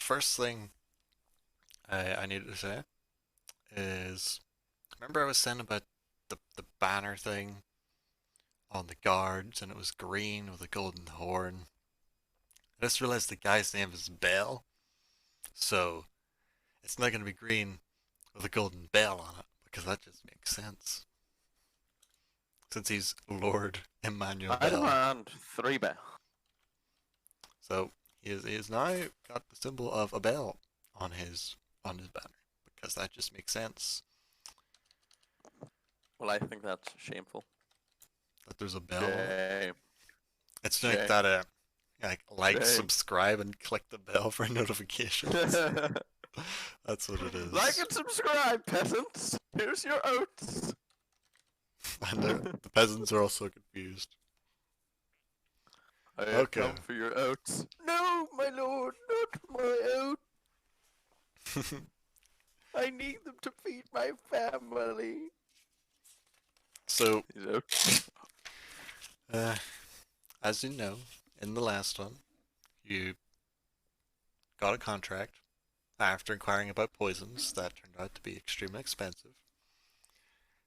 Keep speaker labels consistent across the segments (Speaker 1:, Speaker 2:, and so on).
Speaker 1: first thing I needed to say is, remember I was saying about the banner thing on the guards, and it was green with a golden horn. I just realized the guy's name is Bell, so it's not going to be green with a golden bell on it because that just makes sense since he's Lord Emmanuel
Speaker 2: I
Speaker 1: Bell.
Speaker 2: demand 3 bell.
Speaker 1: So he is now got the symbol of a bell on his banner because that just makes sense
Speaker 2: Well, I think that's shameful.
Speaker 1: that there's a bell on it.
Speaker 2: Shame.
Speaker 1: It's like
Speaker 2: Shame.
Speaker 1: that like,
Speaker 2: Shame.
Speaker 1: subscribe, and click the bell for notifications. That's what it
Speaker 2: Like
Speaker 1: is.
Speaker 2: and subscribe, peasants. Here's your oats.
Speaker 1: And the peasants are also confused.
Speaker 2: I have
Speaker 1: Okay.
Speaker 2: come for your oats. No, my lord, not my oats. I need them to feed my family.
Speaker 1: So,
Speaker 2: These oats.
Speaker 1: uh, as you know, in the last one, you got a contract after inquiring about poisons that turned out to be extremely expensive.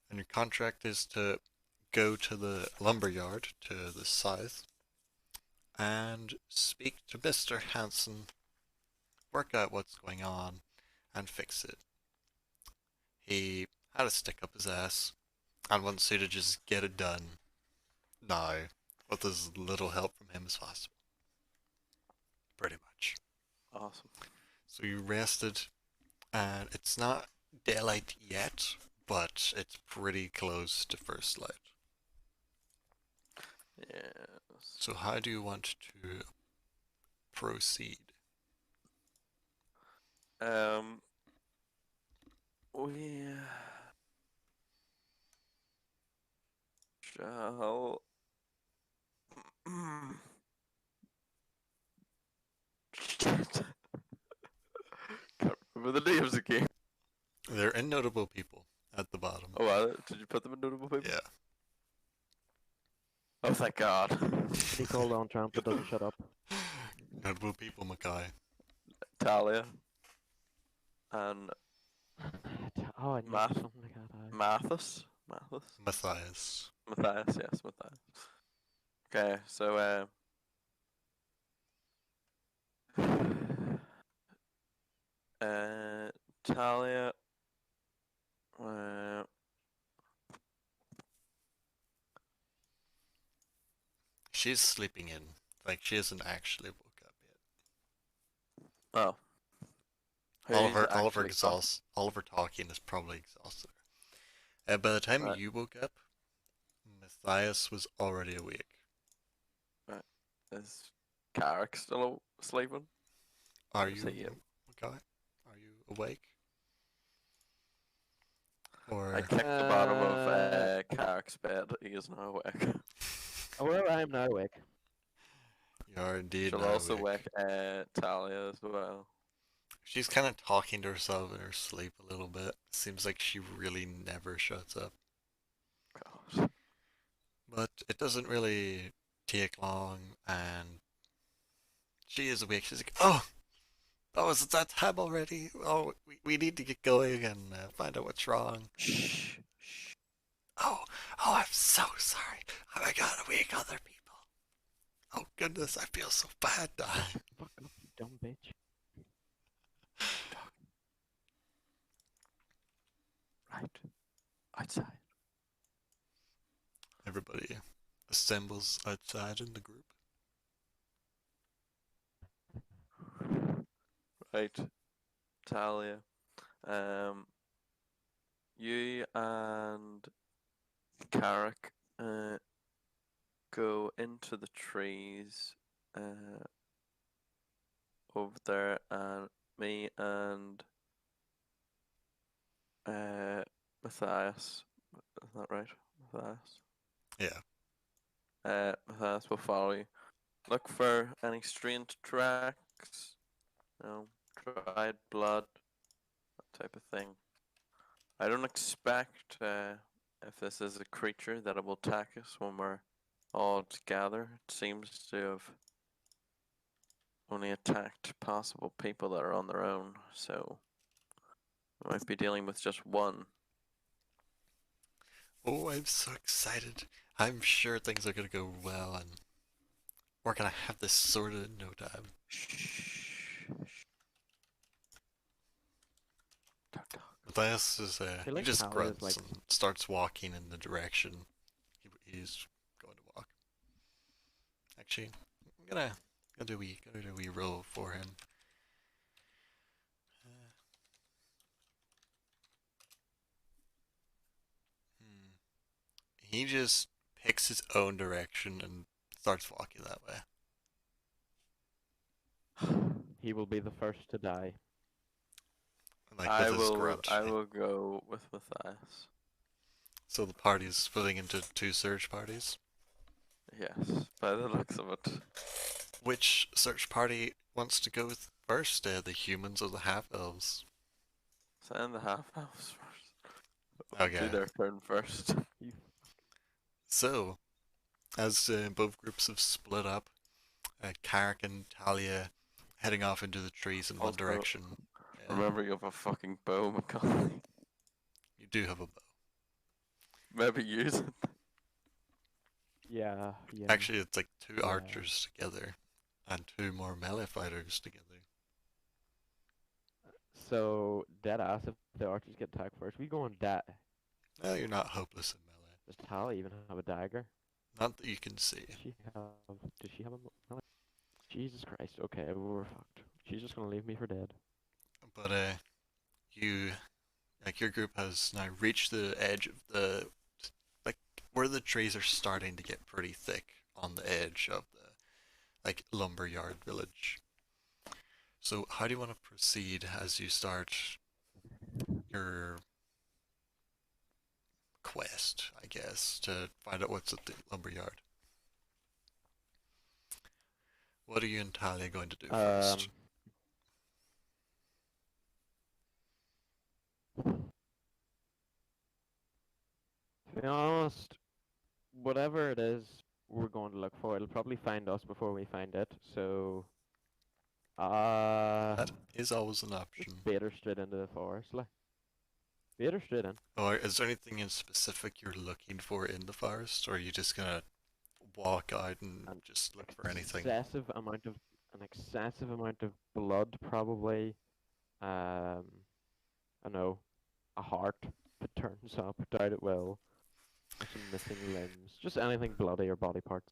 Speaker 1: And your contract is to go to the lumber yard to the south and speak to Mr. Hanson, work out what's going on, and fix it. He had to stick up his ass and wants you to just get it done now with as little help from him as possible. Pretty much.
Speaker 2: Awesome.
Speaker 1: So you rested, and it's not daylight yet, but it's pretty close to first light.
Speaker 2: Yes.
Speaker 1: So how do you want to proceed?
Speaker 2: Um, we shall. Shit. Can't remember the names again.
Speaker 1: They're innotable people at the bottom.
Speaker 2: Oh, wow. Did you put them in notable people?
Speaker 1: Yeah.
Speaker 2: Oh, thank God.
Speaker 3: He called on Trump that doesn't shut up.
Speaker 1: Notable people, Mackay.
Speaker 2: Talia and
Speaker 3: Oh, I knew
Speaker 2: Math-
Speaker 3: something like that.
Speaker 2: Mathis.
Speaker 1: Matthias.
Speaker 2: Matthias, yes, Matthias. Okay, so Talia, uh,
Speaker 1: She's sleeping in. Like, she hasn't actually woke up yet.
Speaker 2: oh,
Speaker 1: All of
Speaker 2: who's
Speaker 1: her, all of her
Speaker 2: actually
Speaker 1: exhaust, all of her talking is probably exhausted her. By the time
Speaker 2: right,
Speaker 1: you woke up, Matthias was already awake.
Speaker 2: right. Is Carrick still sleeping?
Speaker 1: Are
Speaker 2: Is
Speaker 1: you,
Speaker 2: he in?
Speaker 1: Mackay? Are you awake?
Speaker 2: I
Speaker 1: Or
Speaker 2: kicked the bottom of Carrick's bed. He is now awake.
Speaker 3: Oh, well, I am now awake.
Speaker 1: you are indeed
Speaker 2: She'll
Speaker 1: now
Speaker 2: also
Speaker 1: awake?
Speaker 2: wake Talia as well.
Speaker 1: She's kind of talking to herself in her sleep a little bit. Seems like she really never shuts up.
Speaker 2: God.
Speaker 1: But it doesn't really take long, and she is awake. She's like, oh, is it that time already? Oh, we need to get going and find out what's wrong.
Speaker 2: Shh. Shh.
Speaker 1: Oh, oh, I'm so sorry. Oh my god, wake other people. Oh goodness, I feel so bad now.
Speaker 3: Fuck up, you dumb bitch.
Speaker 2: Right. Outside.
Speaker 1: Everybody assembles outside in the group.
Speaker 2: Right. Talia. Um, you and Carrick go into the trees over there, and me and Matthias. Is that right? Matthias.
Speaker 1: Yeah.
Speaker 2: Matthias will follow you. Look for any strange tracks, you know, dried blood, that type of thing. I don't expect if this is a creature that it will attack us when we're all together. It seems to have only attacked possible people that are on their own, so I might be dealing with just one.
Speaker 1: Oh, I'm so excited. I'm sure things are gonna go well and we're gonna have this sorted in no time.
Speaker 2: Shh. Don't talk.
Speaker 1: Matthias is,
Speaker 3: feel
Speaker 1: he
Speaker 3: like
Speaker 1: just
Speaker 3: Talia is
Speaker 1: grunts
Speaker 3: like
Speaker 1: and starts walking in the direction he's going to walk. Actually, I'm gonna do a wee roll for him. Hmm. He just picks his own direction and starts walking that way.
Speaker 3: he will be the first to die.
Speaker 1: Like
Speaker 2: I
Speaker 1: with his
Speaker 2: will.
Speaker 1: grunt.
Speaker 2: I will go with Matthias.
Speaker 1: So the party's splitting into two search parties.
Speaker 2: Yes, by the looks of it.
Speaker 1: Which search party wants to go with first? The humans or the half elves?
Speaker 2: Send the half elves first.
Speaker 1: Okay.
Speaker 2: Do their turn first.
Speaker 3: You
Speaker 1: So, as both groups have split up, Carrick and Talia heading off into the trees in one
Speaker 2: Also,
Speaker 1: direction.
Speaker 2: Remember, you have a fucking bow, Macaulay.
Speaker 1: You do have a bow.
Speaker 2: Maybe use it.
Speaker 3: yeah, yeah.
Speaker 1: Actually, it's like two
Speaker 3: Yeah.
Speaker 1: archers together and two more melee fighters together.
Speaker 3: So dead ass if the archers get attacked first. We go on that.
Speaker 1: No, you're not hopeless in melee.
Speaker 3: Does Talia even have a dagger?
Speaker 1: Not that you can see.
Speaker 3: Does she have? Does she have a? Jesus Christ. Okay, we're fucked. She's just gonna leave me for dead.
Speaker 1: But you, like your group has now reached the edge of the, like where the trees are starting to get pretty thick on the edge of the, like lumberyard village. So how do you want to proceed as you start your quest, I guess, to find out what's at the lumberyard? What are you and Talia going to do first?
Speaker 3: To be honest, whatever it is we're going to look for, it'll probably find us before we find it. So,
Speaker 1: That is always an
Speaker 3: just
Speaker 1: option.
Speaker 3: bait her straight into the forest, like. Bait her straight in.
Speaker 1: Or is there anything in specific you're looking for in the forest, or are you just gonna walk out and
Speaker 3: An
Speaker 1: just look for anything?
Speaker 3: An excessive amount of blood, probably. I know, a heart if it turns up. Doubt it will. Or some missing limbs. Just anything bloody or body parts.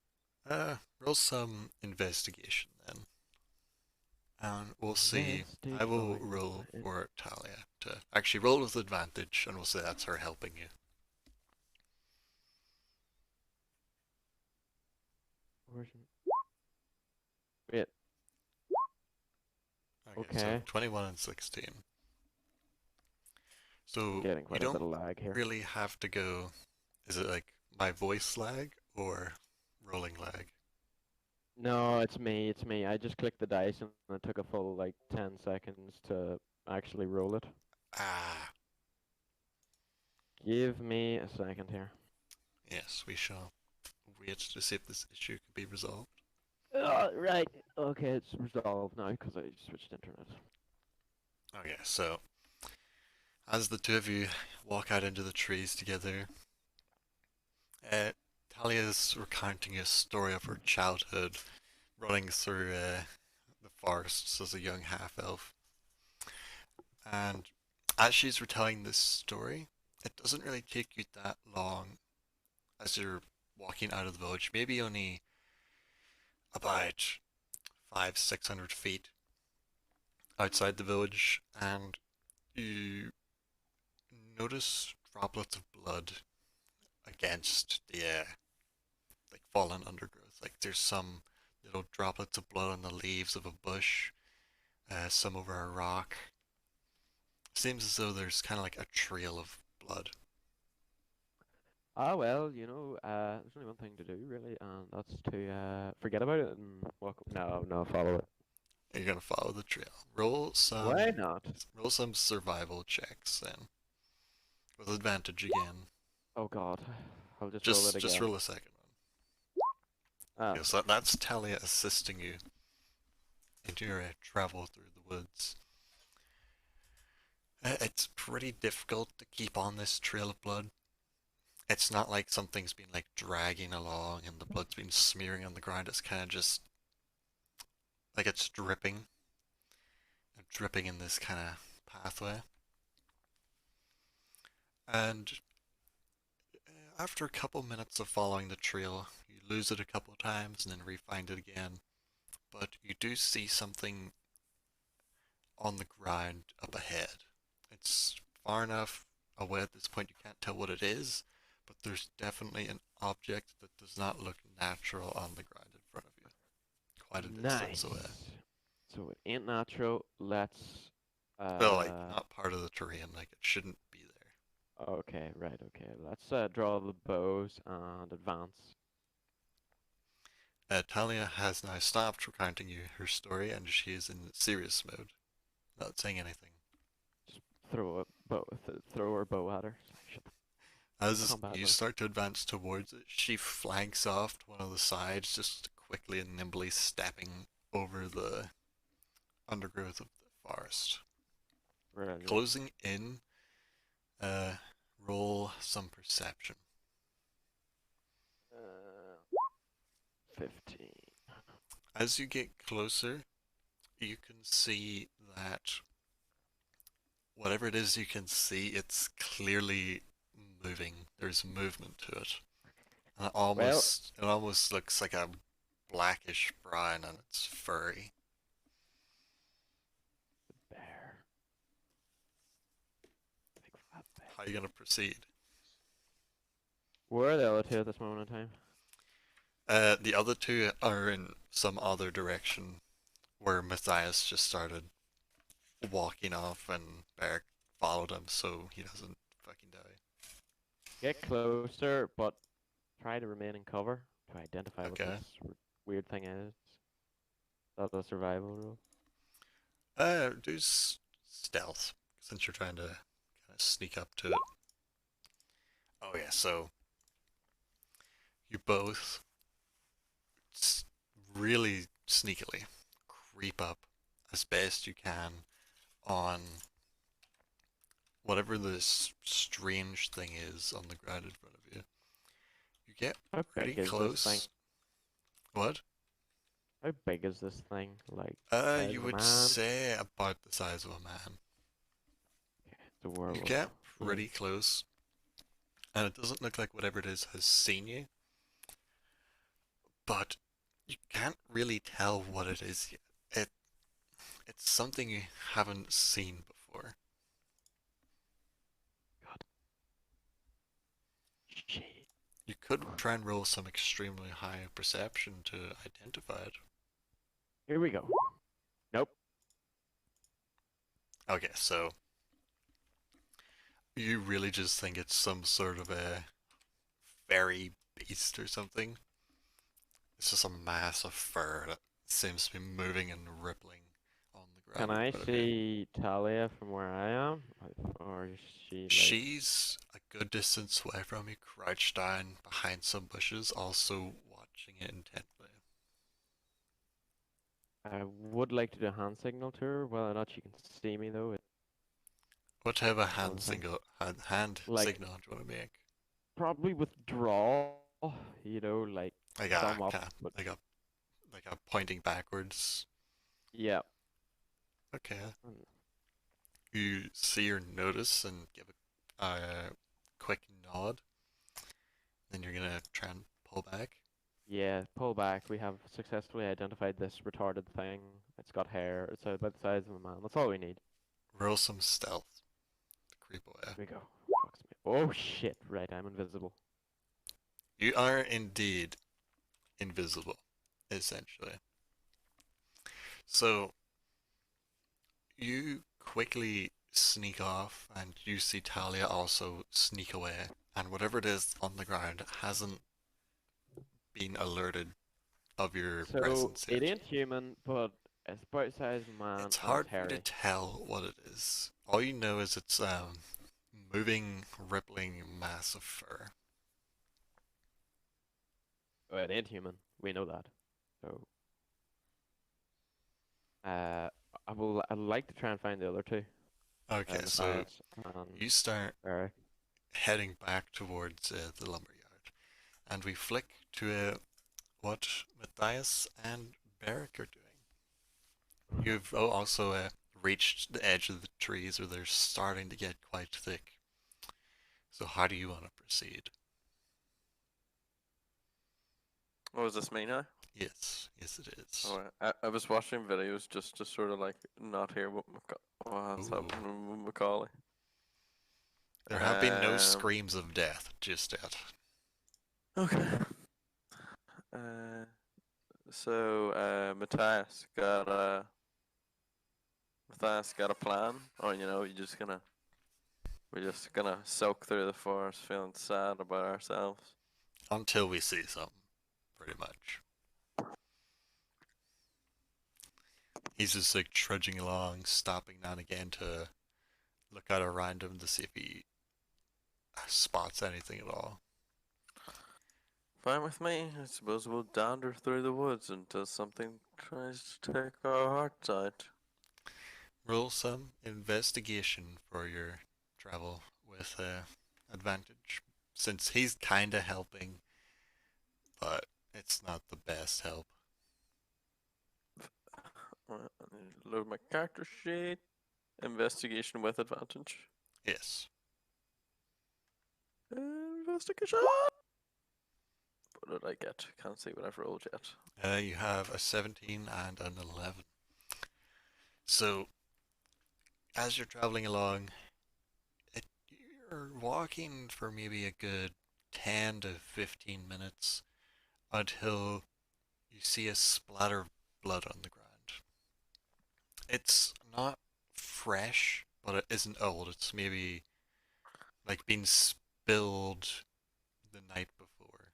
Speaker 1: Roll some investigation then. And we'll see. I will roll for Talia to actually roll with advantage, and we'll say that's her helping you.
Speaker 3: Where's Wait,
Speaker 1: So
Speaker 3: Okay.
Speaker 1: 21 and 16. So
Speaker 3: getting
Speaker 1: you
Speaker 3: quite a bit
Speaker 1: don't
Speaker 3: of lag here.
Speaker 1: really have to go. Is it like my voice lag or rolling lag?
Speaker 3: No, it's me, it's me. I just clicked the dice and it took a full like 10 seconds to actually roll it.
Speaker 1: Ah,
Speaker 3: Give me a second here.
Speaker 1: yes, we shall wait to see if this issue can be resolved.
Speaker 3: Right. Okay, it's resolved now because I switched internet.
Speaker 1: Okay, so as the two of you walk out into the trees together, Talia's recounting a story of her childhood running through the forests as a young half-elf. And as she's retelling this story, it doesn't really take you that long as you're walking out of the village, maybe only about 500-600 feet outside the village, and you notice droplets of blood against the like fallen undergrowth. Like there's some little droplets of blood on the leaves of a bush, some over a rock. Seems as though there's kind of like a trail of blood.
Speaker 3: Ah, well, there's only one thing to do, really, and that's to forget about it and walk. No, follow it.
Speaker 1: You're gonna follow the trail. Roll
Speaker 3: Why not?
Speaker 1: some survival checks then, with advantage again.
Speaker 3: Oh God, I'll just roll it again.
Speaker 1: Just roll a second one.
Speaker 3: Ah,
Speaker 1: Okay, so that's Talia assisting you. in your travel through the woods. It's pretty difficult to keep on this trail of blood. It's not like something's been like dragging along and the blood's been smearing on the ground. It's kind of just like it's dripping and dripping in this kind of pathway. And after a couple minutes of following the trail, you lose it a couple times and then re-find it again. But you do see something on the ground up ahead. It's far enough away at this point you can't tell what it is, but there's definitely an object that does not look natural on the ground in front of you. Quite a distance
Speaker 3: Nice.
Speaker 1: away.
Speaker 3: So it ain't natural. Let's.
Speaker 1: Well, like, not part of the terrain, like, it shouldn't be there.
Speaker 3: Okay, right. Okay. Let's draw the bows and advance.
Speaker 1: Talia has now stopped recounting you her story and she is in serious mode, not saying anything.
Speaker 3: Just throw a bow. Throw her bow at her. Shut the
Speaker 1: As
Speaker 3: combat
Speaker 1: you
Speaker 3: mode.
Speaker 1: start to advance towards it, she flanks off to one of the sides, just quickly and nimbly stepping over the undergrowth of the forest.
Speaker 3: Brilliant.
Speaker 1: Closing in, roll some perception.
Speaker 3: 15.
Speaker 1: As you get closer, you can see that whatever it is you can see, it's clearly moving. There's movement to it. And it almost looks like a blackish brown and it's furry.
Speaker 3: Bear. Big fat bear.
Speaker 1: How are you gonna proceed?
Speaker 3: Where are the other two at this moment in time?
Speaker 1: The other two are in some other direction where Matthias just started walking off and Beric followed him so he doesn't fucking die.
Speaker 3: Get closer, but try to remain in cover to identify what
Speaker 1: Okay.
Speaker 3: this weird thing is. That's a survival rule.
Speaker 1: Do stealth since you're trying to kind of sneak up to it. Oh yeah, so you both really sneakily creep up as best you can on whatever this strange thing is on the ground in front of you. You get
Speaker 3: How
Speaker 1: pretty
Speaker 3: big is this thing?
Speaker 1: close. What?
Speaker 3: How big is this thing? Like, size
Speaker 1: You
Speaker 3: of a
Speaker 1: would
Speaker 3: man?
Speaker 1: say about the size of a man.
Speaker 3: It's a werewolf.
Speaker 1: You get
Speaker 3: Hmm.
Speaker 1: pretty close, and it doesn't look like whatever it is has seen you, but you can't really tell what it is yet. It's something you haven't seen before.
Speaker 3: God. Shit.
Speaker 1: You could try and roll some extremely high perception to identify it.
Speaker 3: Here we go. Nope.
Speaker 1: Okay, so you really just think it's some sort of a fairy beast or something? It's just a mass of fur that seems to be moving and rippling on the ground.
Speaker 3: Can I
Speaker 1: in front of you.
Speaker 3: see Talia from where I am? Or is she like...
Speaker 1: She's a good distance away from you, crouched down behind some bushes, also watching it intently.
Speaker 3: I would like to do a hand signal to her. Whether or not she can see me though,
Speaker 1: What type of
Speaker 3: One thing.
Speaker 1: hand
Speaker 3: Like-
Speaker 1: signal do you want to make?
Speaker 3: probably withdraw. You know, like
Speaker 1: Like a
Speaker 3: thumb up.
Speaker 1: kinda-
Speaker 3: But
Speaker 1: like a pointing backwards.
Speaker 3: yeah.
Speaker 1: Okay.
Speaker 3: Mm.
Speaker 1: You see her notice and give a quick nod. Then you're gonna try and pull back.
Speaker 3: Yeah, pull back. We have successfully identified this retarded thing. It's got hair. It's about the size of a man. That's all we need.
Speaker 1: Roll some stealth to creep away.
Speaker 3: Here we go. Fucks me. Oh shit! Right, I'm invisible.
Speaker 1: You are indeed invisible, essentially. So you quickly sneak off, and you see Talia also sneak away, and whatever it is on the ground hasn't been alerted of your
Speaker 3: So
Speaker 1: presence
Speaker 3: it
Speaker 1: yet.
Speaker 3: ain't human, but it's about the size of a man.
Speaker 1: It's
Speaker 3: and
Speaker 1: hard for you
Speaker 3: hairy.
Speaker 1: to tell what it is. All you know is it's moving, rippling mass of fur.
Speaker 3: Oh, it ain't human. We know that. So Uh, I'd like to try and find the other two,
Speaker 1: Okay, so
Speaker 3: Matthias and
Speaker 1: you start
Speaker 3: Eric.
Speaker 1: heading back towards the lumber yard, and we flick to what Matthias and Beric are doing. You've also reached the edge of the trees where they're starting to get quite thick. So how do you want to proceed?
Speaker 2: What does this mean now?
Speaker 1: Yes, it is.
Speaker 2: Oh, I was watching videos just to sort of like not hear what's
Speaker 1: Ooh.
Speaker 2: happening with Macaulay.
Speaker 1: There have been no
Speaker 2: Um,
Speaker 1: screams of death just yet.
Speaker 2: Okay. Uh, so Matthias got a plan, or we're just gonna soak through the forest, feeling sad about ourselves.
Speaker 1: Until we see something, pretty much. He's just like trudging along, stopping now and again to look out around him to see if he spots anything at all.
Speaker 2: Fine with me. I suppose we'll dander through the woods until something tries to take our hearts out.
Speaker 1: Roll some investigation for your travel with advantage, since he's kinda helping, but it's not the best help.
Speaker 2: I need to load my character sheet. Investigation with advantage.
Speaker 1: Yes.
Speaker 2: Investigation. What did I get? Can't see what I've rolled yet.
Speaker 1: You have a 17 and an 11. So, as you're traveling along, you're walking for maybe a good 10 to 15 minutes until you see a splatter of blood on the ground. It's not fresh, but it isn't old. It's maybe like been spilled the night before.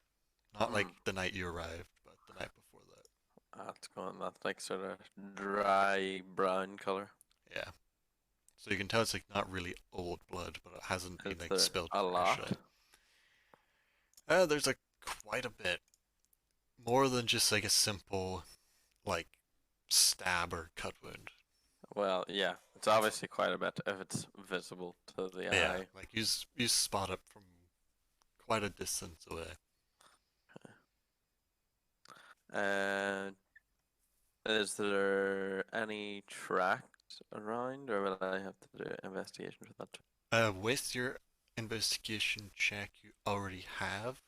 Speaker 1: Not like the night you arrived, but the night before that.
Speaker 2: That's going that like sort of dry brown color.
Speaker 1: Yeah. So you can tell it's like not really old blood, but it hasn't been
Speaker 2: Is
Speaker 1: like
Speaker 2: there
Speaker 1: spilled
Speaker 2: a
Speaker 1: fresh
Speaker 2: lot?
Speaker 1: yet. There's like quite a bit. More than just like a simple like stab or cut wound.
Speaker 2: Well, yeah, it's obviously quite a bit if it's visible to the
Speaker 1: Yeah,
Speaker 2: eye.
Speaker 1: like you spot it from quite a distance away.
Speaker 2: And is there any tracks around, or will I have to do investigation for that?
Speaker 1: With your investigation check you already have,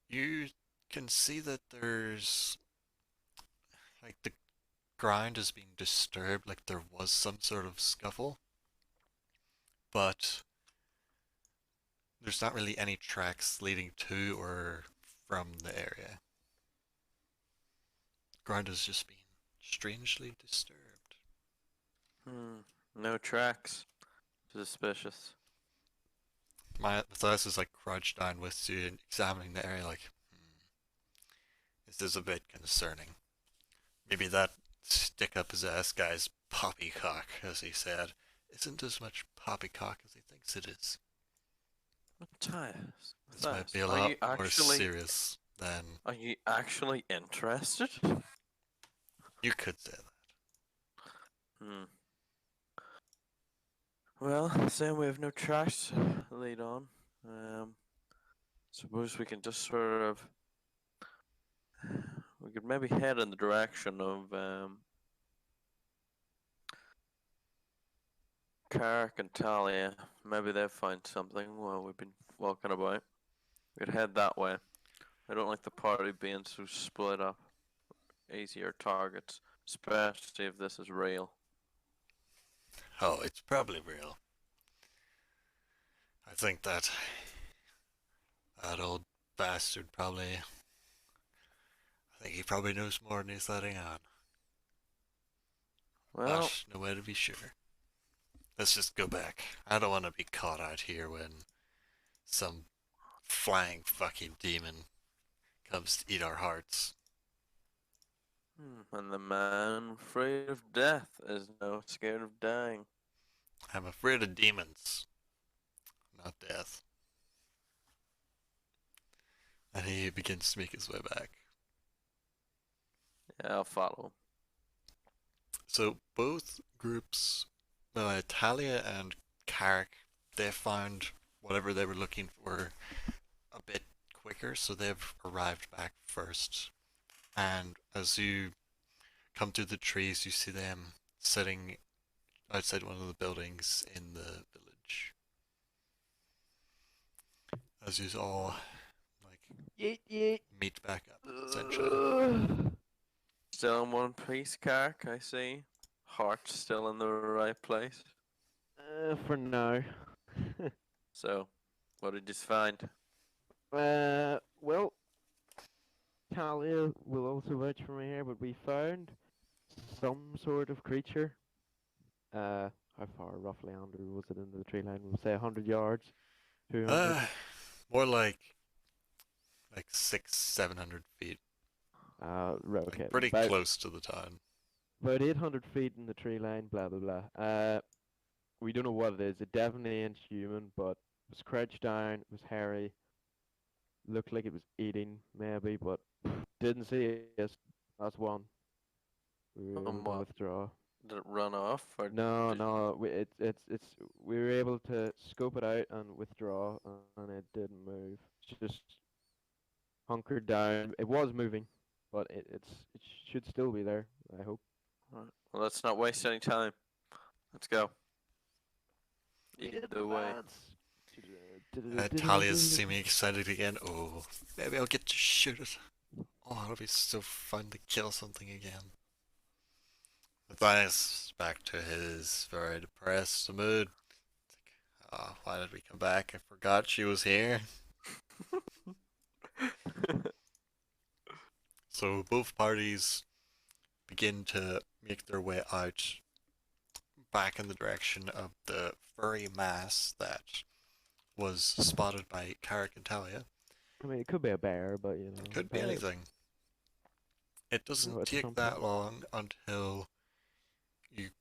Speaker 1: you can see that there's like the ground is being disturbed, like there was some sort of scuffle, but there's not really any tracks leading to or from the area. Ground has just been strangely disturbed.
Speaker 2: No tracks. Suspicious.
Speaker 1: Matthias is like crouched down with you and examining the area like, this is a bit concerning. Maybe that stick up his ass guy's poppycock, as he said, isn't as much poppycock as he thinks it is.
Speaker 2: Matthias,
Speaker 1: This might be a
Speaker 2: are
Speaker 1: lot
Speaker 2: you
Speaker 1: more
Speaker 2: actually
Speaker 1: serious than
Speaker 2: are you actually interested?
Speaker 1: you could say that.
Speaker 2: Hmm. Well, saying we have no tracks to lead on. Suppose we can just sort of we could maybe head in the direction of Carrick and Talia. Maybe they've found something while we've been walking about. We could head that way. I don't like the party being so split up. Easier targets, especially if this is real.
Speaker 1: Oh, it's probably real. I think that old bastard probably. I think he probably knows more than he's letting on.
Speaker 2: Well,
Speaker 1: But no way to be sure. Let's just go back. I don't want to be caught out here when some flying fucking demon comes to eat our hearts.
Speaker 2: and the man afraid of death is now scared of dying.
Speaker 1: I'm afraid of demons, not death. And he begins to make his way back.
Speaker 2: Yeah, I'll follow.
Speaker 1: So both groups, Talia and Carrick, they found whatever they were looking for a bit quicker, so they've arrived back first. And as you come through the trees, you see them sitting outside one of the buildings in the village. As you all like
Speaker 3: Yeet yeet.
Speaker 1: meet back up, essentially.
Speaker 2: Still in one piece, Kark, I see. Heart still in the right place.
Speaker 3: For now.
Speaker 2: So, what did you find?
Speaker 3: Well, Talia will also vouch for me here, but we found some sort of creature. How far roughly, Andrew, was it into the tree line? We'll say 100 yards, 200.
Speaker 1: More like 600-700 feet.
Speaker 3: Right,
Speaker 1: Like
Speaker 3: okay.
Speaker 1: pretty
Speaker 3: About,
Speaker 1: close to the town.
Speaker 3: about 800 feet in the tree line, blah blah blah. We don't know what it is. It definitely ain't human, but it was crouched down, it was hairy, looked like it was eating, maybe, but didn't see us. That's one. We were able to
Speaker 2: What?
Speaker 3: withdraw.
Speaker 2: Did it run off? Or
Speaker 3: No,
Speaker 2: did
Speaker 3: no, it's we were able to scope it out and withdraw, and it didn't move. It's just hunkered down. It was moving, but it should still be there. I hope.
Speaker 2: Alright, well, let's not waste any time. Let's go. Either way.
Speaker 1: Talia's seeming excited again. Oh, maybe I'll get to shoot it. Oh, it'll be so fun to kill something again. Matthias back to his very depressed mood. Oh, why did we come back? I forgot she was here. So both parties begin to make their way out back in the direction of the furry mass that was spotted by Carrick and Talia.
Speaker 3: I mean, it could be a bear, but you know.
Speaker 1: It could be
Speaker 3: bear-
Speaker 1: anything. It doesn't
Speaker 3: it's
Speaker 1: take
Speaker 3: something.
Speaker 1: that long until you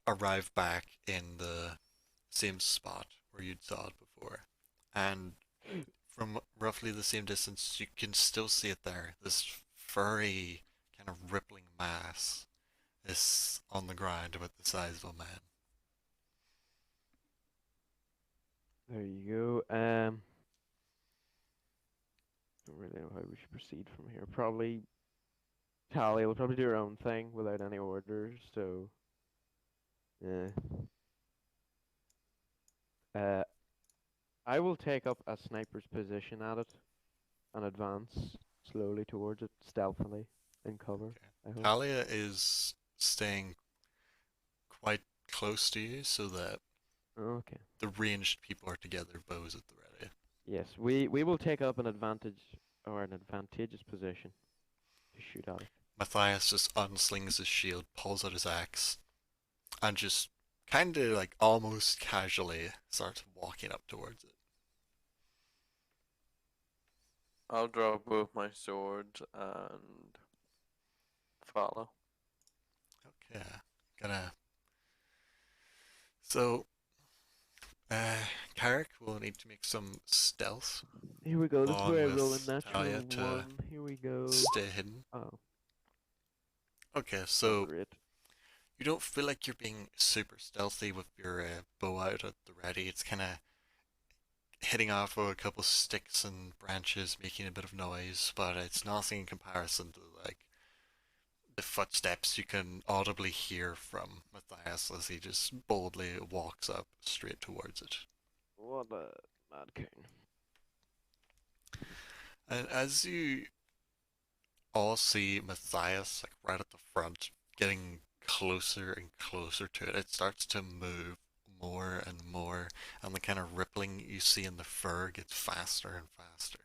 Speaker 1: arrive back in the same spot where you'd saw it before. And from roughly the same distance, you can still see it there. This furry, kind of rippling mass is on the ground about the size of a man.
Speaker 3: There you go. Don't really know how we should proceed from here. Probably Talia will probably do her own thing without any orders. So, yeah. I will take up a sniper's position at it and advance slowly towards it, stealthily, in cover.
Speaker 1: Okay.
Speaker 3: I hope.
Speaker 1: Talia is staying quite close to you so that
Speaker 3: Okay.
Speaker 1: the ranged people are together, bows at the ready.
Speaker 3: Yes, we will take up an advantage or an advantageous position to shoot at it.
Speaker 1: Matthias just unslings his shield, pulls out his axe, and just kind of like almost casually starts walking up towards it.
Speaker 2: I'll draw both my swords and follow.
Speaker 1: Okay, gonna. So, Carrick will need to make some stealth,
Speaker 3: Here we go. This is
Speaker 1: Along
Speaker 3: where I roll a
Speaker 1: with
Speaker 3: natural
Speaker 1: Talia to
Speaker 3: 1. Here we go.
Speaker 1: stay hidden.
Speaker 3: Oh,
Speaker 1: Okay, so
Speaker 3: great.
Speaker 1: you don't feel like you're being super stealthy with your bow out at the ready. It's kind of hitting off of a couple sticks and branches, making a bit of noise, but it's nothing in comparison to like the footsteps you can audibly hear from Matthias as he just boldly walks up straight towards it.
Speaker 3: What a mad king.
Speaker 1: And as you all see Matthias like right at the front, getting closer and closer to it, it starts to move more and more, and the kind of rippling you see in the fur gets faster and faster.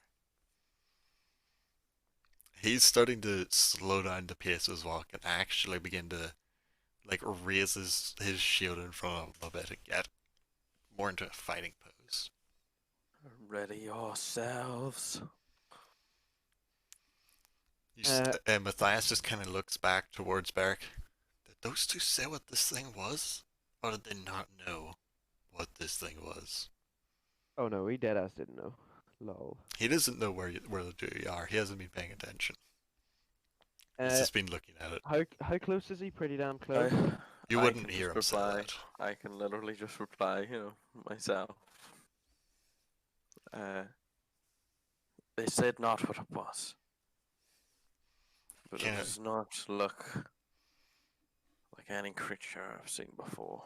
Speaker 1: He's starting to slow down the pace of his walk and actually begin to like raise his shield in front of him a bit and get more into a fighting pose.
Speaker 2: Ready yourselves.
Speaker 1: Matthias just kind of looks back towards Beric. Did those two say what this thing was? Or did they not know what this thing was?
Speaker 3: Oh no, he deadass didn't know. Lol.
Speaker 1: He doesn't know where the two of you are. He hasn't been paying attention. He's
Speaker 3: Uh,
Speaker 1: just been looking at it.
Speaker 3: how close is he? Pretty damn
Speaker 2: I,
Speaker 3: close.
Speaker 1: You
Speaker 2: I
Speaker 1: wouldn't
Speaker 2: can
Speaker 1: hear him
Speaker 2: just
Speaker 1: say
Speaker 2: reply.
Speaker 1: that.
Speaker 2: I can literally just reply, myself. They said not what it was, but it
Speaker 1: Can't-
Speaker 2: does not look like any creature I've seen before.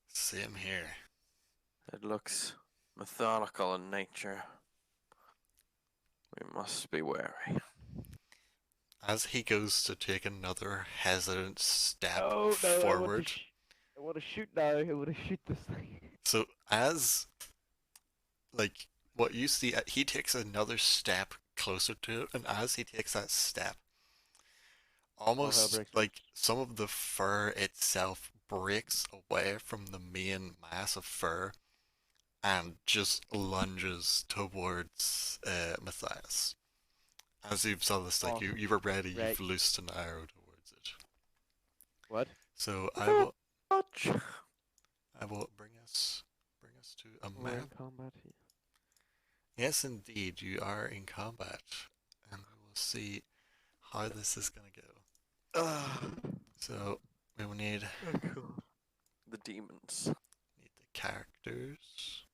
Speaker 1: Same here.
Speaker 2: It looks methodical in nature. We must be wary.
Speaker 1: As he goes to take another hesitant step
Speaker 3: Oh no!
Speaker 1: forward.
Speaker 3: I want to shoot now. I want to shoot this thing.
Speaker 1: So as like what you see, he takes another step closer to it, and as he takes that step, almost
Speaker 3: breaks
Speaker 1: like some of the fur itself breaks away from the main mass of fur and just lunges towards Matthias. As you saw this, like you were ready,
Speaker 3: Right.
Speaker 1: you've loosed an arrow towards it.
Speaker 3: What?
Speaker 1: So
Speaker 2: Ouch.
Speaker 1: I will bring us to a
Speaker 3: We're in
Speaker 1: map.
Speaker 3: combat here.
Speaker 1: Yes, indeed, you are in combat, and we will see how this is gonna go. So we will need
Speaker 2: The demons.
Speaker 1: the characters.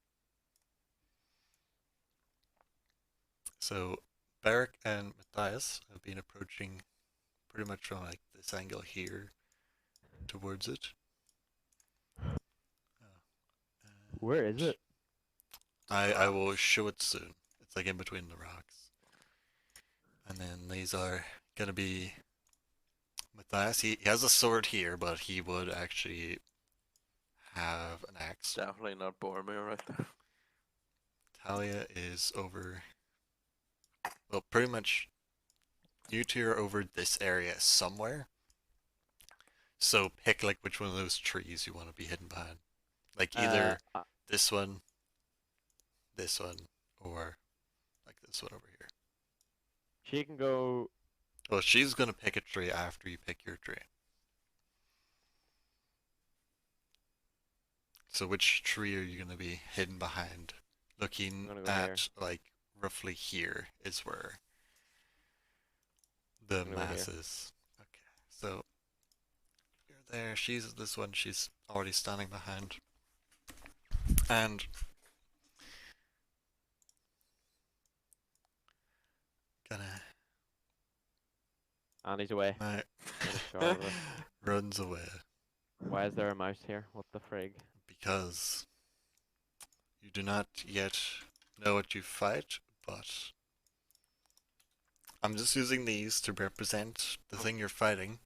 Speaker 1: So Beric and Matthias have been approaching pretty much from like this angle here towards it.
Speaker 3: Where is it?
Speaker 1: I will show it soon. It's like in between the rocks. And then these are gonna be Matthias. He has a sword here, but he would actually have an axe.
Speaker 2: Definitely not Boromir right there.
Speaker 1: Talia is over. Well, pretty much you two are over this area somewhere. So pick like which one of those trees you want to be hidden behind. Like either this one, or like this one over here.
Speaker 3: She can go.
Speaker 1: Well, she's gonna pick a tree after you pick your tree. So which tree are you gonna be hidden behind? Looking
Speaker 3: I'm gonna go
Speaker 1: at
Speaker 3: here.
Speaker 1: like roughly here is where the
Speaker 3: I'm gonna go
Speaker 1: mass
Speaker 3: here.
Speaker 1: is. Okay, so you're there. She's this one. She's already standing behind, and gonna
Speaker 3: Annie's away.
Speaker 1: now
Speaker 3: Charlotte.
Speaker 1: runs away
Speaker 3: Why is there a mouse here? What the frig?
Speaker 1: because you do not yet know what you fight, but I'm just using these to represent the thing you're fighting.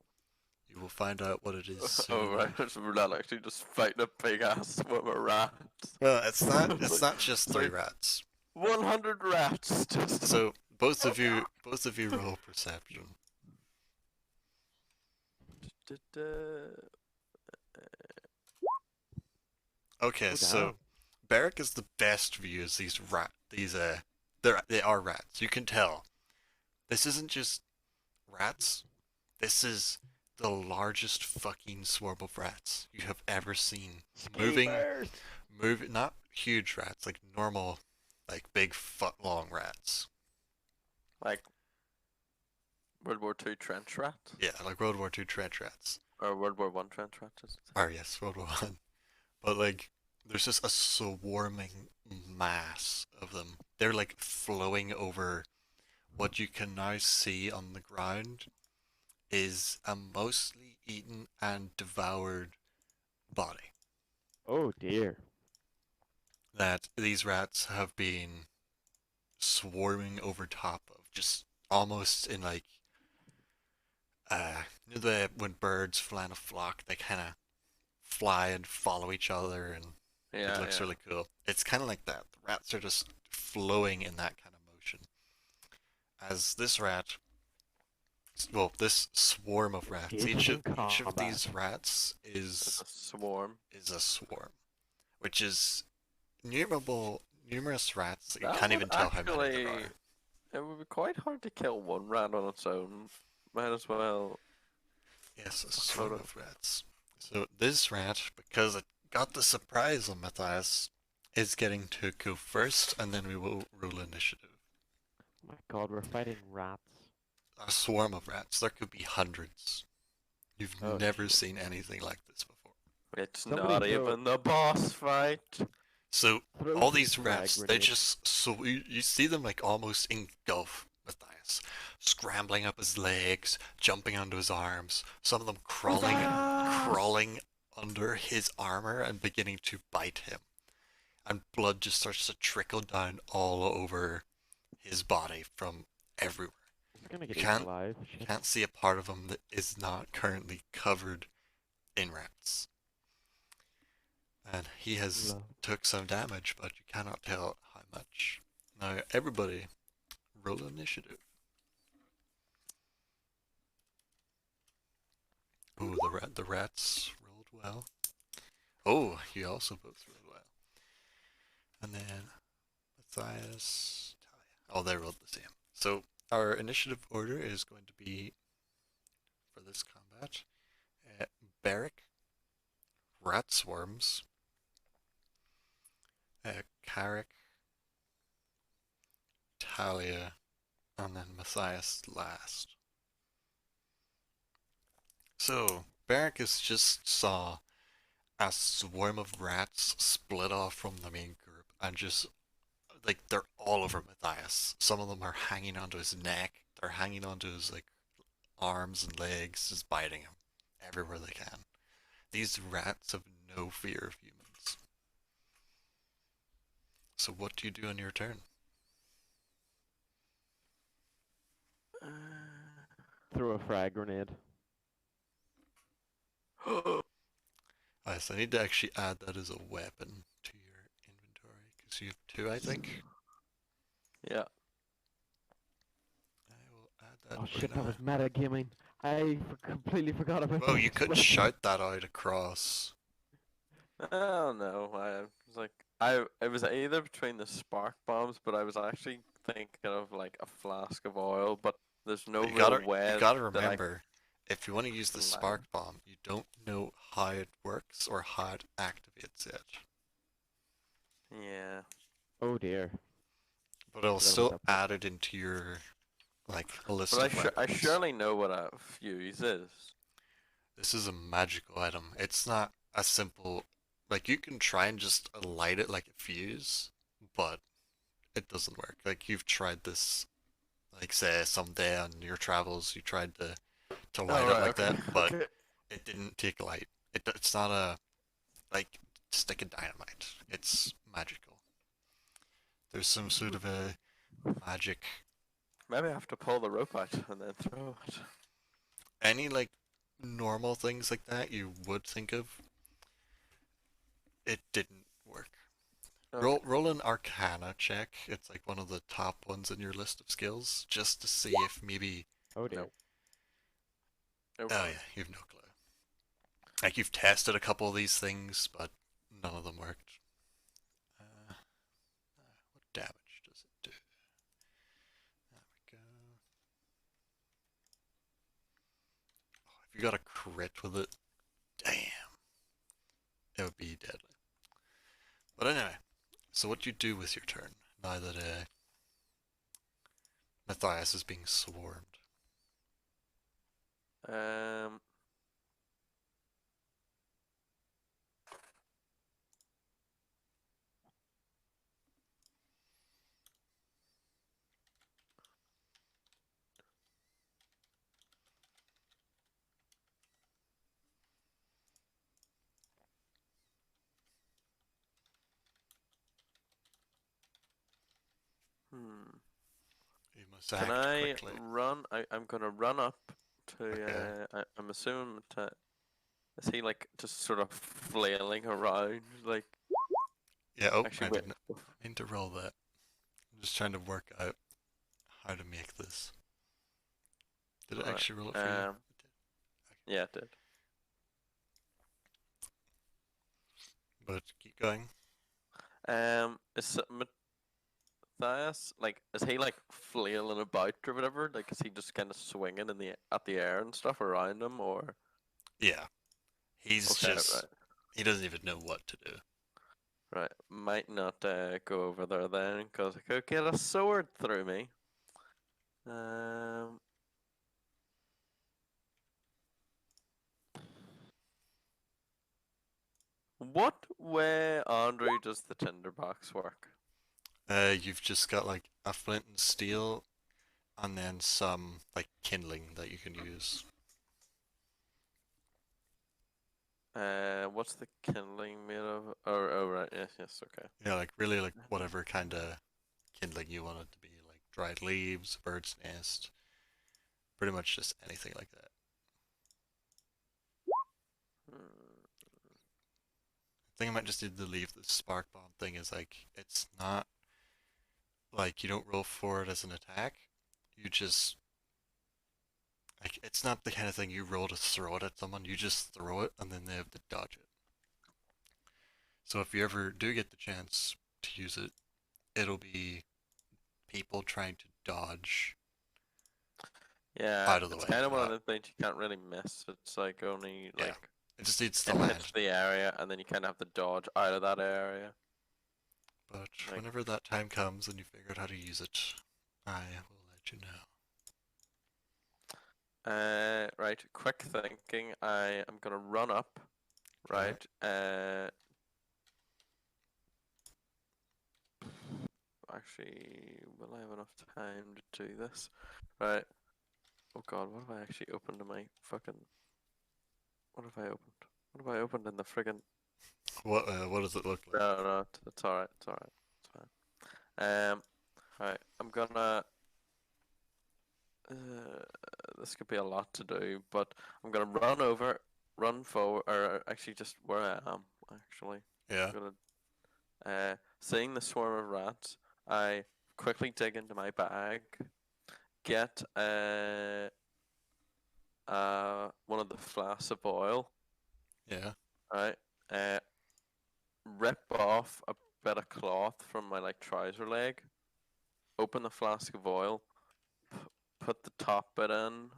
Speaker 1: You will find out what it is soon.
Speaker 2: Oh right, we're not actually just fighting a big ass swarm of rats.
Speaker 1: Well, it's not just
Speaker 2: It's
Speaker 1: 3
Speaker 2: like-
Speaker 1: rats.
Speaker 2: 100 rats just.
Speaker 1: So both of you roll perception. Okay,
Speaker 3: Oh,
Speaker 1: so
Speaker 3: damn.
Speaker 1: Barrack is the best view as they are rats. You can tell. This isn't just rats. This is the largest fucking swarm of rats you have ever seen. Moving, not huge rats, like normal, like big foot-long rats.
Speaker 2: Like World War II trench rat?
Speaker 1: Yeah, like World War II trench rats.
Speaker 2: Or World War I trench rat?
Speaker 1: Or yes, World War One. But like, there's just a swarming mass of them. They're like flowing over. What you can now see on the ground is a mostly eaten and devoured body.
Speaker 3: Oh dear.
Speaker 1: That these rats have been swarming over top of, just almost in like you know when birds fly in a flock, they kind of fly and follow each other, and
Speaker 2: Yeah,
Speaker 1: it looks
Speaker 2: yeah.
Speaker 1: really cool. It's kind of like that. The rats are just flowing in that kind of motion. As this rat, well, this swarm of rats, each of these rats
Speaker 2: It's a swarm.
Speaker 1: is a swarm, which is numerous rats that you
Speaker 2: That
Speaker 1: can't
Speaker 2: would
Speaker 1: even tell how many there
Speaker 2: actually-
Speaker 1: are.
Speaker 2: It would be quite hard to kill one rat on its own. Might as well.
Speaker 1: Yes, a swarm
Speaker 2: photo.
Speaker 1: of rats. So this rat, because it got the surprise on Matthias, is getting to go first, and then we will roll initiative.
Speaker 3: Oh my god, we're fighting rats.
Speaker 1: a swarm of rats. There could be hundreds. You've
Speaker 3: Oh,
Speaker 1: never
Speaker 3: shit.
Speaker 1: seen anything like this before.
Speaker 2: It's
Speaker 3: Somebody
Speaker 2: not
Speaker 3: throw-
Speaker 2: even the boss fight.
Speaker 1: So
Speaker 3: Throw
Speaker 1: all
Speaker 3: some
Speaker 1: these
Speaker 3: frag
Speaker 1: rats, they
Speaker 3: grenades.
Speaker 1: just so you see them like almost engulf Matthias, scrambling up his legs, jumping onto his arms. Some of them crawling under his armor and beginning to bite him. And blood just starts to trickle down all over his body from everywhere.
Speaker 3: It's gonna get
Speaker 1: You
Speaker 3: eaten
Speaker 1: can't-
Speaker 3: alive.
Speaker 1: You
Speaker 3: Shit.
Speaker 1: can't see a part of him that is not currently covered in rats. And he has
Speaker 3: Love.
Speaker 1: took some damage, but you cannot tell how much. Now, everybody, roll initiative. Ooh, the rats rolled well. Oh, you also both rolled well. And then Matthias, Talia. Oh, they rolled the same. So our initiative order is going to be for this combat: Barrack, Rat Swarms, Carrick, Talia, and then Matthias last. So, Barracus just saw a swarm of rats split off from the main group and just, like, they're all over Matthias. Some of them are hanging onto his neck, they're hanging onto his, like, arms and legs, just biting him everywhere they can. These rats have no fear of humans. So what do you do on your turn?
Speaker 3: Throw a frag grenade.
Speaker 1: So I need to actually add that as a weapon to your inventory, because you have two, I think.
Speaker 2: Yeah.
Speaker 1: I will add that
Speaker 3: Oh
Speaker 1: right
Speaker 3: shit, that
Speaker 1: now.
Speaker 3: was metagaming. I completely forgot about
Speaker 1: Well,
Speaker 3: that
Speaker 1: you could
Speaker 3: expression.
Speaker 1: shout that out across.
Speaker 2: Oh no, I was like, it was either between the spark bombs, but I was actually thinking of like a flask of oil, but there's no
Speaker 1: But you
Speaker 2: real
Speaker 1: gotta,
Speaker 2: way
Speaker 1: you gotta
Speaker 2: that I
Speaker 1: remember, if you want to use the
Speaker 2: can
Speaker 1: spark
Speaker 2: lie.
Speaker 1: bomb, you don't know how it works or how it activates it.
Speaker 2: Yeah.
Speaker 3: Oh dear.
Speaker 1: But it'll
Speaker 3: Forgot about
Speaker 1: still
Speaker 3: that part.
Speaker 1: add it into your, like, list
Speaker 2: But
Speaker 1: of
Speaker 2: I
Speaker 1: weapons.
Speaker 2: surely know what a fuse is.
Speaker 1: This is a magical item. It's not a simple, like, you can try and just light it like a fuse, but it doesn't work. Like, you've tried this, like, say someday on your travels, you tried to light it
Speaker 2: right,
Speaker 1: like
Speaker 2: okay,
Speaker 1: that, but
Speaker 2: okay.
Speaker 1: it didn't take light. It's not a, like, stick of dynamite. It's magical. There's some sort of a magic.
Speaker 2: Maybe I have to pull the rope out and then throw it.
Speaker 1: Any, like, normal things like that you would think of, it didn't work.
Speaker 2: Okay.
Speaker 1: Roll an Arcana check. It's like one of the top ones in your list of skills, just to see if maybe.
Speaker 3: Oh dear.
Speaker 2: Nope. No
Speaker 1: Oh
Speaker 2: problem.
Speaker 1: yeah, you've no clue. Like you've tested a couple of these things, but none of them worked. What damage does it do? There we go. Oh, if you got a crit with it, damn, it would be deadly. But anyway, so what do you do with your turn now that Matthias is being swarmed?
Speaker 2: Um. Hmm.
Speaker 1: You must
Speaker 2: Can
Speaker 1: act
Speaker 2: I
Speaker 1: quickly.
Speaker 2: run? I'm gonna run up to.
Speaker 1: Okay.
Speaker 2: I'm assuming to. Is he like just sort of flailing around? Like
Speaker 1: Yeah, oh,
Speaker 2: actually,
Speaker 1: I
Speaker 2: wait.
Speaker 1: didn't mean to roll that. I'm just trying to work out how to make this. Did it
Speaker 2: Right,
Speaker 1: actually roll it for you?
Speaker 2: um, Yeah, it did.
Speaker 1: But keep going.
Speaker 2: Is Matthias like? Is he like flailing about or whatever? Like, is he just kind of swinging in the at the air and stuff around him, or?
Speaker 1: Yeah. He's
Speaker 2: Okay,
Speaker 1: just,
Speaker 2: right.
Speaker 1: he doesn't even know what to do.
Speaker 2: Right, might not go over there then, because I could get a sword through me. Um, What way, Andrew, does the tinderbox work?
Speaker 1: You've just got like a flint and steel, and then some like kindling that you can use.
Speaker 2: What's the kindling made of? Oh, right. Yes, okay.
Speaker 1: Yeah, like really like whatever kind of kindling you want it to be, like dried leaves, bird's nest, pretty much just anything like that.
Speaker 2: Hmm.
Speaker 1: I think I might just need to leave the spark bomb thing is like it's not like you don't roll for it as an attack. You just like it's not the kind of thing you roll to throw it at someone. You just throw it and then they have to dodge it. So if you ever do get the chance to use it, it'll be people trying to dodge
Speaker 2: Yeah,
Speaker 1: out of the
Speaker 2: it's
Speaker 1: way.
Speaker 2: kind of one of the things you can't really miss. It's like only
Speaker 1: Yeah.
Speaker 2: like
Speaker 1: It just needs to
Speaker 2: it
Speaker 1: land.
Speaker 2: hits the area, and then you kind of have to dodge out of that area.
Speaker 1: But
Speaker 2: like-
Speaker 1: whenever that time comes and you figure out how to use it, I will let you know.
Speaker 2: Right. Quick thinking. I am gonna run up. Right. Actually, will I have enough time to do this? Right. Oh God, what have I actually opened in my fucking? What have I opened? What have I opened in the friggin'?
Speaker 1: What does it look like?
Speaker 2: No, it's alright. It's alright. It's fine. Right. I'm gonna. This could be a lot to do, but I'm gonna run forward, or actually just where I am. Actually,
Speaker 1: Yeah.
Speaker 2: I'm gonna. Seeing the swarm of rats, I quickly dig into my bag, get one of the flasks of oil,
Speaker 1: Yeah.
Speaker 2: right? Rip off a bit of cloth from my like trouser leg, open the flask of oil, put the top bit in,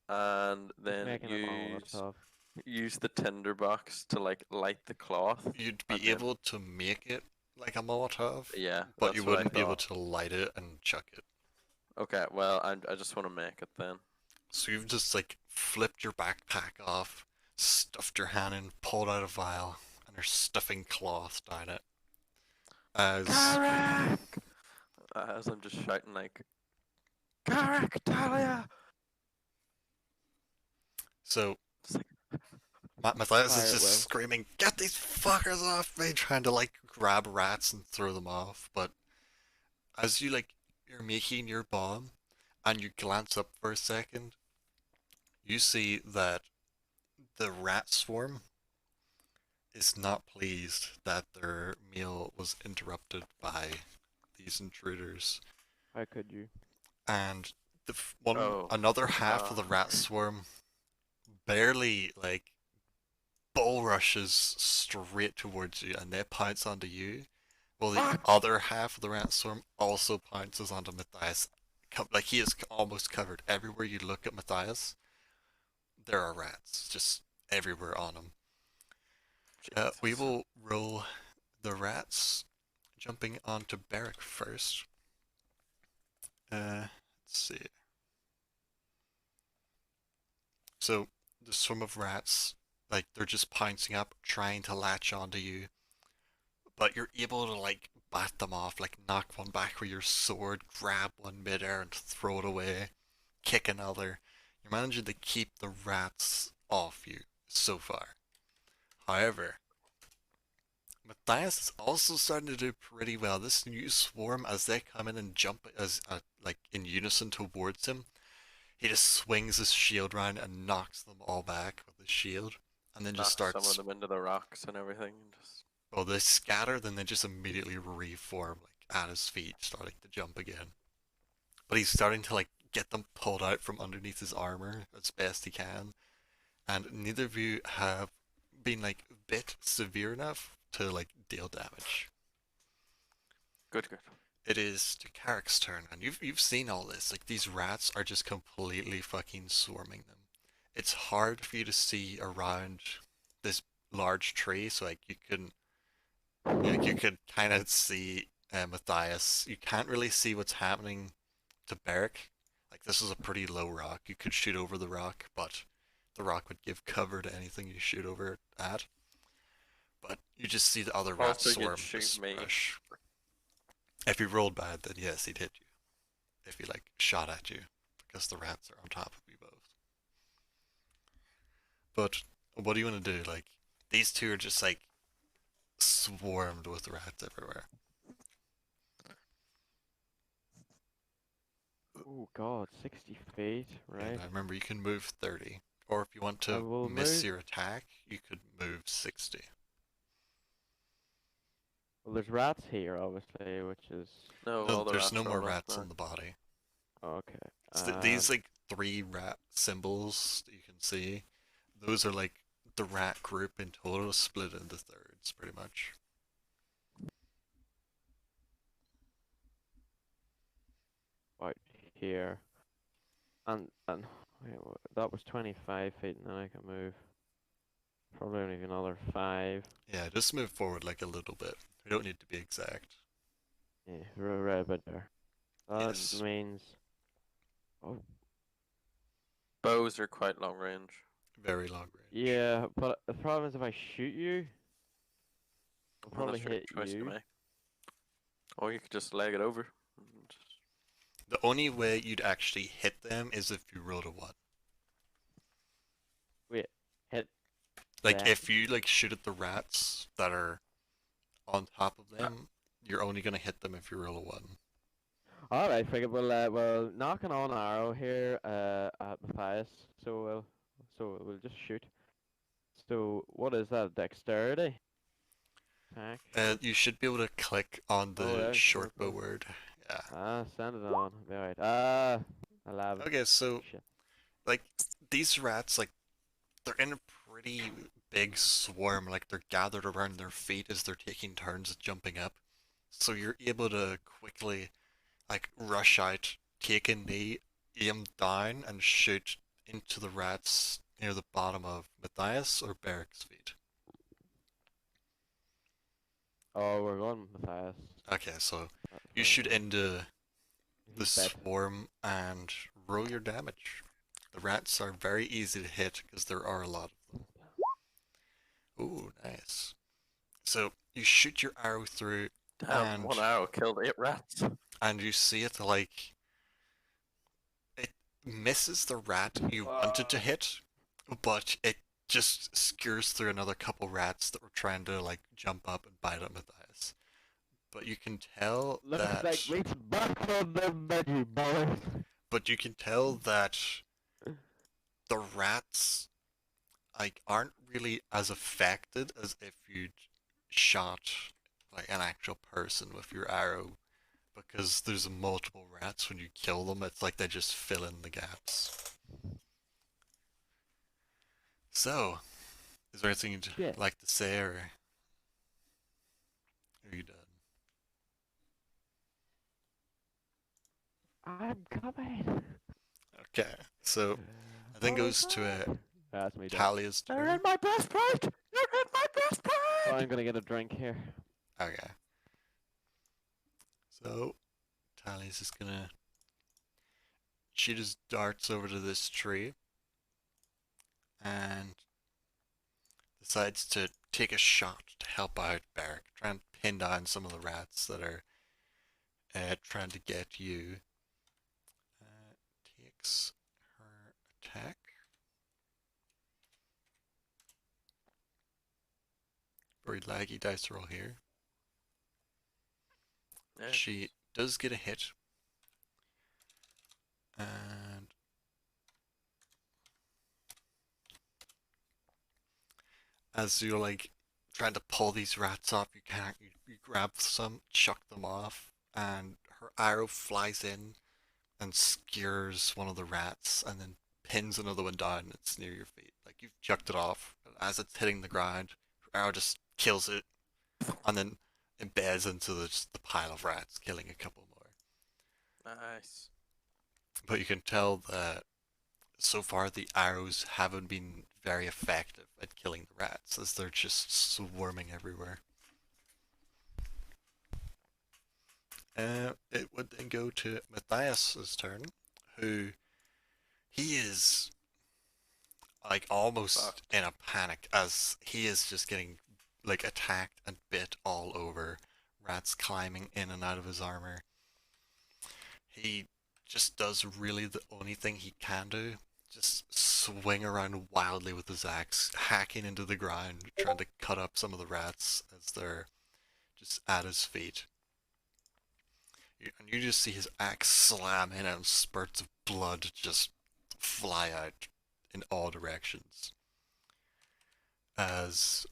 Speaker 2: and then
Speaker 3: Making a Molotov.
Speaker 2: use the tinderbox to like light the cloth.
Speaker 1: You'd
Speaker 2: And
Speaker 1: be
Speaker 2: then-
Speaker 1: able to make it like a Molotov,
Speaker 2: Yeah,
Speaker 1: but you
Speaker 2: that's what I
Speaker 1: wouldn't be able
Speaker 2: thought.
Speaker 1: to light it and chuck it.
Speaker 2: Okay, well, I just want to make it then.
Speaker 1: So you've just like flipped your backpack off, stuffed your hand in, pulled out a vial, and are stuffing cloth down it.
Speaker 2: Carrick! As I'm just shouting like, Carrick, Talia!
Speaker 1: So
Speaker 2: It's like,
Speaker 1: Matthias
Speaker 3: Fire
Speaker 1: is
Speaker 3: it,
Speaker 1: just
Speaker 3: Will.
Speaker 1: screaming, "Get these fuckers off me!" Trying to like grab rats and throw them off. But as you like, you're making your bomb, and you glance up for a second, you see that the rat swarm is not pleased that their meal was interrupted by these intruders,
Speaker 3: How could you?
Speaker 1: and
Speaker 2: Oh,
Speaker 1: another half of the
Speaker 2: ah.
Speaker 1: rat swarm barely like bull rushes straight towards you, and they pounce onto you. Well, the
Speaker 2: Fuck!
Speaker 1: other half of the rat swarm also pounces onto Matthias. Like he is almost covered. Everywhere you look at Matthias, there are rats just everywhere on him. We
Speaker 2: Jesus.
Speaker 1: will roll the rats jumping onto Barrack first. Let's see. So the swarm of rats, like they're just pouncing up, trying to latch onto you, but you're able to like bat them off, like knock one back with your sword, grab one midair and throw it away, kick another. You're managing to keep the rats off you so far. However, Matthias is also starting to do pretty well. This new swarm, as they come in and jump as like in unison towards him, he just swings his shield round and knocks them all back with his shield, and then just
Speaker 2: Knock some
Speaker 1: starts.
Speaker 2: of them into the rocks and everything. Just
Speaker 1: Well, they scatter, then they just immediately reform, like at his feet, starting to jump again. But he's starting to like get them pulled out from underneath his armor as best he can, and neither of you have been like bit severe enough to like deal damage.
Speaker 2: good.
Speaker 1: It is to Carrick's turn, and you've seen all this. Like these rats are just completely fucking swarming them. It's hard for you to see around this large tree, so like you could kind of see Matthias. You can't really see what's happening to Barrack. Like this is a pretty low rock. You could shoot over the rock, but the rock would give cover to anything you shoot over at. but you just see the other rats
Speaker 2: Also,
Speaker 1: swarm
Speaker 2: you'd shoot
Speaker 1: just
Speaker 2: me.
Speaker 1: rush. If you rolled bad, then yes, he'd hit you. If he like shot at you, because the rats are on top of you both. But what do you want to do? Like, these two are just like swarmed with rats everywhere.
Speaker 3: Oh God, 60 feet, right?
Speaker 1: And I remember you can move 30. Or if you want
Speaker 3: I
Speaker 1: to
Speaker 3: will
Speaker 1: miss
Speaker 3: move.
Speaker 1: your attack, you could move 60.
Speaker 3: Well, there's rats here, obviously, which is
Speaker 2: No,
Speaker 1: No,
Speaker 2: all the
Speaker 1: there's
Speaker 2: rats
Speaker 1: no
Speaker 2: are
Speaker 1: more
Speaker 2: on us
Speaker 1: rats
Speaker 2: now.
Speaker 1: on the body.
Speaker 3: okay.
Speaker 1: It's these like 3 rat symbols that you can see. Those are like the rat group in total split into thirds, pretty much.
Speaker 3: Right here, and wait, that was 25 feet, and then I can move. Probably only another 5.
Speaker 1: Yeah, just move forward like a little bit. You don't need to be exact.
Speaker 3: Yeah, right about there. That
Speaker 1: Yes.
Speaker 3: means. Oh,
Speaker 2: Bows are quite long range.
Speaker 1: Very long range.
Speaker 3: yeah, but the problem is if I shoot you, I'll
Speaker 2: Well,
Speaker 3: probably
Speaker 2: that's your
Speaker 3: hit
Speaker 2: choice to
Speaker 3: you.
Speaker 2: make. Or you could just leg it over. and
Speaker 1: The only way you'd actually hit them is if you rolled a 1.
Speaker 3: Wait, hit
Speaker 1: Like,
Speaker 3: that.
Speaker 1: if you like shoot at the rats that are on top of them, you're only gonna hit them if you roll a 1.
Speaker 3: Alright, figure we'll knock an on arrow here at Matthias. So we'll just shoot. So what is that? Dexterity? Attack.
Speaker 1: You should be able to click on
Speaker 3: Oh,
Speaker 1: the
Speaker 3: yeah,
Speaker 1: short bow
Speaker 3: sure.
Speaker 1: word. Yeah.
Speaker 3: Send it on. Be alright. 11.
Speaker 1: Okay, so
Speaker 3: Shit.
Speaker 1: like these rats, like they're in a pretty big swarm. Like they're gathered around their feet as they're taking turns at jumping up. So you're able to quickly like rush out, take a knee, aim down, and shoot into the rats near the bottom of Matthias or Beric's feet.
Speaker 3: Oh, we're going Matthias.
Speaker 1: Okay, so
Speaker 3: That's
Speaker 1: you
Speaker 3: fine.
Speaker 1: shoot into the
Speaker 3: He's dead.
Speaker 1: swarm and roll your damage. The rats are very easy to hit because there are a lot of them. Ooh, nice. So you shoot your arrow through
Speaker 2: Damn,
Speaker 1: And-
Speaker 2: one arrow killed 8 rats.
Speaker 1: and you see it like it misses the rat you wanted to hit, but it just skewers through another couple rats that were trying to like jump up and bite at Matthias. But you can tell
Speaker 3: Looks
Speaker 1: that
Speaker 3: like reach back on the menu, boys.
Speaker 1: but you can tell that the rats like aren't really as affected as if you'd shot like an actual person with your arrow, because there's multiple rats when you kill them. It's like they just fill in the gaps. So, is there anything you'd
Speaker 3: Yeah.
Speaker 1: like to say, or are you done?
Speaker 3: I'm coming.
Speaker 1: Okay, so I think it goes to
Speaker 3: That's me. Done.
Speaker 1: Talia's
Speaker 2: They're
Speaker 1: turn.
Speaker 2: in my breastplate! They're in my breastplate!
Speaker 3: I'm gonna get a drink here.
Speaker 1: Okay. So, Talia's just gonna. She just darts over to this tree and decides to take a shot to help out Barrack, try and pin down some of the rats that are trying to get you. Takes her attack. Very laggy dice roll here.
Speaker 2: Yeah.
Speaker 1: She does get a hit. And as you're like trying to pull these rats off, you can't. You grab some, chuck them off, and her arrow flies in and skewers one of the rats, and then pins another one down. It's near your feet. Like you've chucked it off, and as it's hitting the ground, her arrow just kills it, and then embeds into just the pile of rats, killing a couple more.
Speaker 2: Nice.
Speaker 1: But you can tell that so far the arrows haven't been very effective at killing the rats, as they're just swarming everywhere. It would then go to Matthias's turn, who he is like almost
Speaker 2: Fucked.
Speaker 1: in a panic as he is just getting like attacked and bit all over, rats climbing in and out of his armor. He just does really the only thing he can do. Just swing around wildly with his axe, hacking into the ground, trying to cut up some of the rats as they're just at his feet. And you just see his axe slam in and spurts of blood just fly out in all directions. As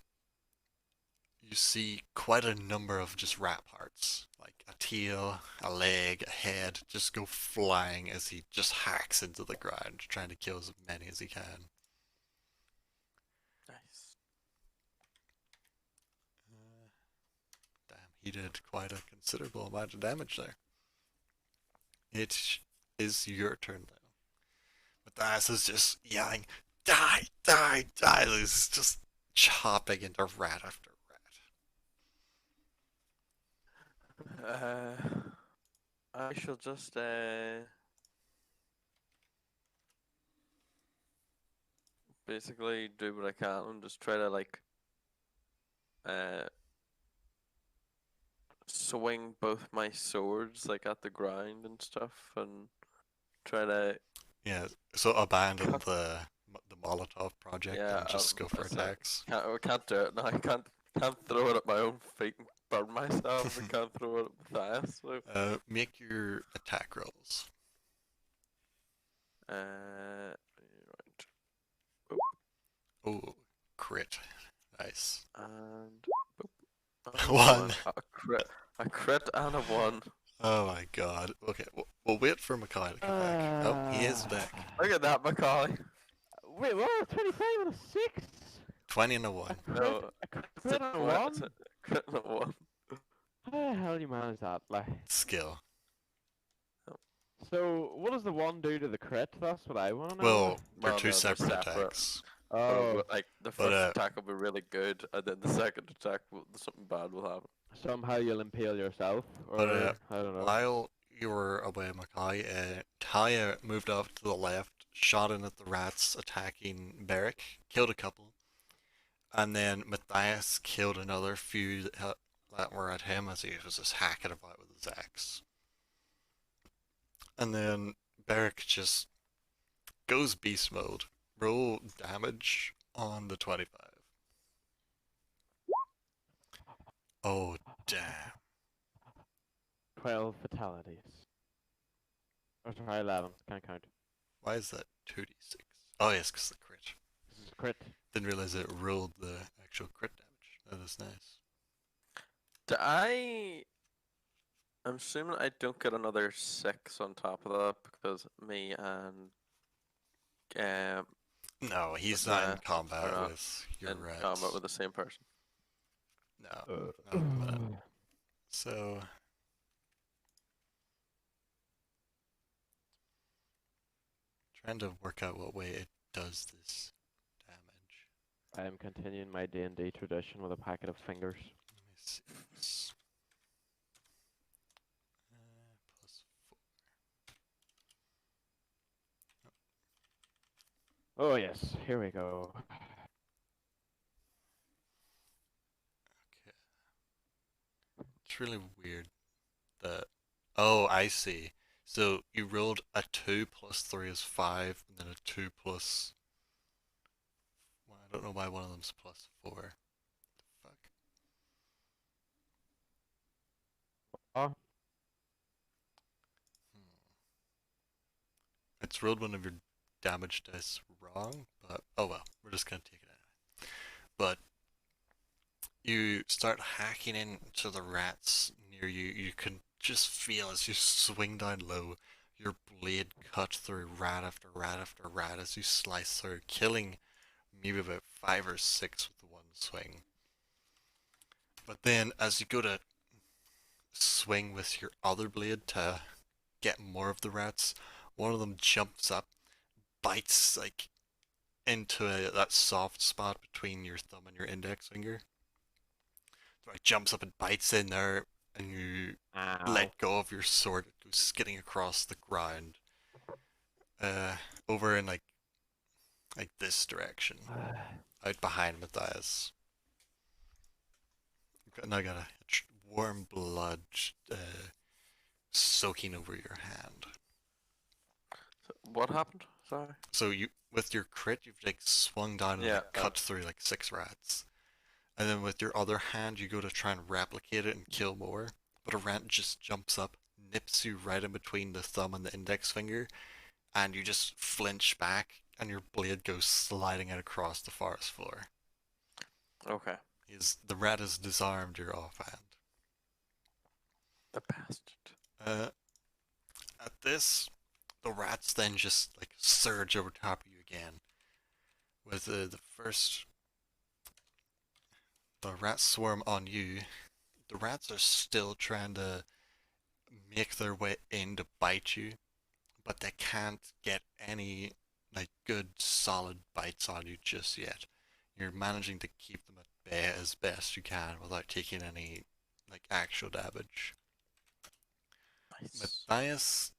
Speaker 1: you see quite a number of just rat parts, like a tail, a leg, a head, just go flying as he just hacks into the ground, trying to kill as many as he can.
Speaker 2: Nice.
Speaker 1: Damn, he did quite a considerable amount of damage there. It is your turn now. Matthias is just yelling, die, die, die. He's just chopping into rat after rat.
Speaker 2: I shall just basically do what I can and just try to like swing both my swords like at the ground and stuff and try to
Speaker 1: Yeah, so abandon the Molotov project
Speaker 2: yeah
Speaker 1: and just go for
Speaker 2: that's it.
Speaker 1: attacks.
Speaker 2: I can't do it now. I can't throw it at my own feet and burn myself. I can't throw it at Matthias. So
Speaker 1: Make your attack rolls.
Speaker 2: right.
Speaker 1: Oh, crit. Nice.
Speaker 2: And
Speaker 1: One.
Speaker 2: A crit and a 1.
Speaker 1: Oh my god. Okay, we'll wait for Mackay to come back. Oh, he is back.
Speaker 2: Look at that, Macaulay.
Speaker 3: Wait, what? 25 and a 6?
Speaker 1: 20 and a 1.
Speaker 2: No,
Speaker 3: A crit
Speaker 2: it's
Speaker 3: and a
Speaker 2: a
Speaker 3: 1?
Speaker 2: crit and a 1.
Speaker 3: How the hell you manage that? Like,
Speaker 1: Skill.
Speaker 3: so what does the 1 do to the crit? That's what I want to know.
Speaker 1: Well, they're
Speaker 2: Well,
Speaker 1: two
Speaker 2: no, they're
Speaker 1: separate
Speaker 2: separate.
Speaker 1: attacks.
Speaker 3: Oh,
Speaker 2: Like the first
Speaker 1: But,
Speaker 2: attack will be really good, and then the second attack, something bad will happen.
Speaker 3: somehow you'll impale yourself, or
Speaker 1: But,
Speaker 3: I don't know.
Speaker 1: While you were away, Mackay, Talia moved off to the left, shot in at the rats attacking Beric, killed a couple, and then Matthias killed another few that were at him as he was just hacking about with his axe. And then Beric just goes beast mode. Roll damage on the 25. Oh, damn.
Speaker 3: 12 fatalities. Or sorry, 11. Can't count.
Speaker 1: Why is that 2d6? Oh, yes, because the crit.
Speaker 3: This is crit.
Speaker 1: Didn't realize it rolled the actual crit damage. That is nice.
Speaker 2: I'm assuming I don't get another 6 on top of that because me and
Speaker 1: No, he's not in
Speaker 2: Or
Speaker 1: combat
Speaker 2: not
Speaker 1: with your
Speaker 2: in
Speaker 1: rats.
Speaker 2: combat with the same person.
Speaker 1: No, not at the minute. So, trying to work out what way it does this damage.
Speaker 3: I am continuing my D&D tradition with a packet of fingers.
Speaker 1: Let me see this. Plus 4.
Speaker 3: Oh yes, here we go.
Speaker 1: Okay. It's really weird that. Oh, I see. So you rolled a 2 plus 3 is 5, and then a 2 plus. Well, I don't know why one of them's plus 4. Fuck.
Speaker 3: Oh,
Speaker 1: It's rolled one of your damage dice wrong, but oh well, we're just gonna take it anyway. But you start hacking into the rats near you. You can just feel as you swing down low, your blade cut through rat after rat after rat as you slice through, killing maybe about 5 or 6 with the one swing. But then as you go to swing with your other blade to get more of the rats, one of them jumps up, bites like into that soft spot between your thumb and your index finger. So it jumps up and bites in there, and you
Speaker 3: ow.
Speaker 1: let go of your sword. It goes skidding across the ground, over in like this direction, out behind Matthias. now got a warm blood soaking over your hand.
Speaker 2: So what happened? Sorry.
Speaker 1: So you, with your crit, you've like swung down and
Speaker 2: Yeah,
Speaker 1: like, cut through like 6 rats. And then with your other hand, you go to try and replicate it and kill more. But a rat just jumps up, nips you right in between the thumb and the index finger, and you just flinch back, and your blade goes sliding out across the forest floor.
Speaker 2: Okay.
Speaker 1: The rat has disarmed your offhand.
Speaker 2: The bastard.
Speaker 1: At this, the rats then just like surge over top of you again. With the rat swarm on you, the rats are still trying to make their way in to bite you, but they can't get any like good solid bites on you just yet. You're managing to keep them at bay as best you can without taking any like actual damage.
Speaker 2: Nice.
Speaker 1: Matthias,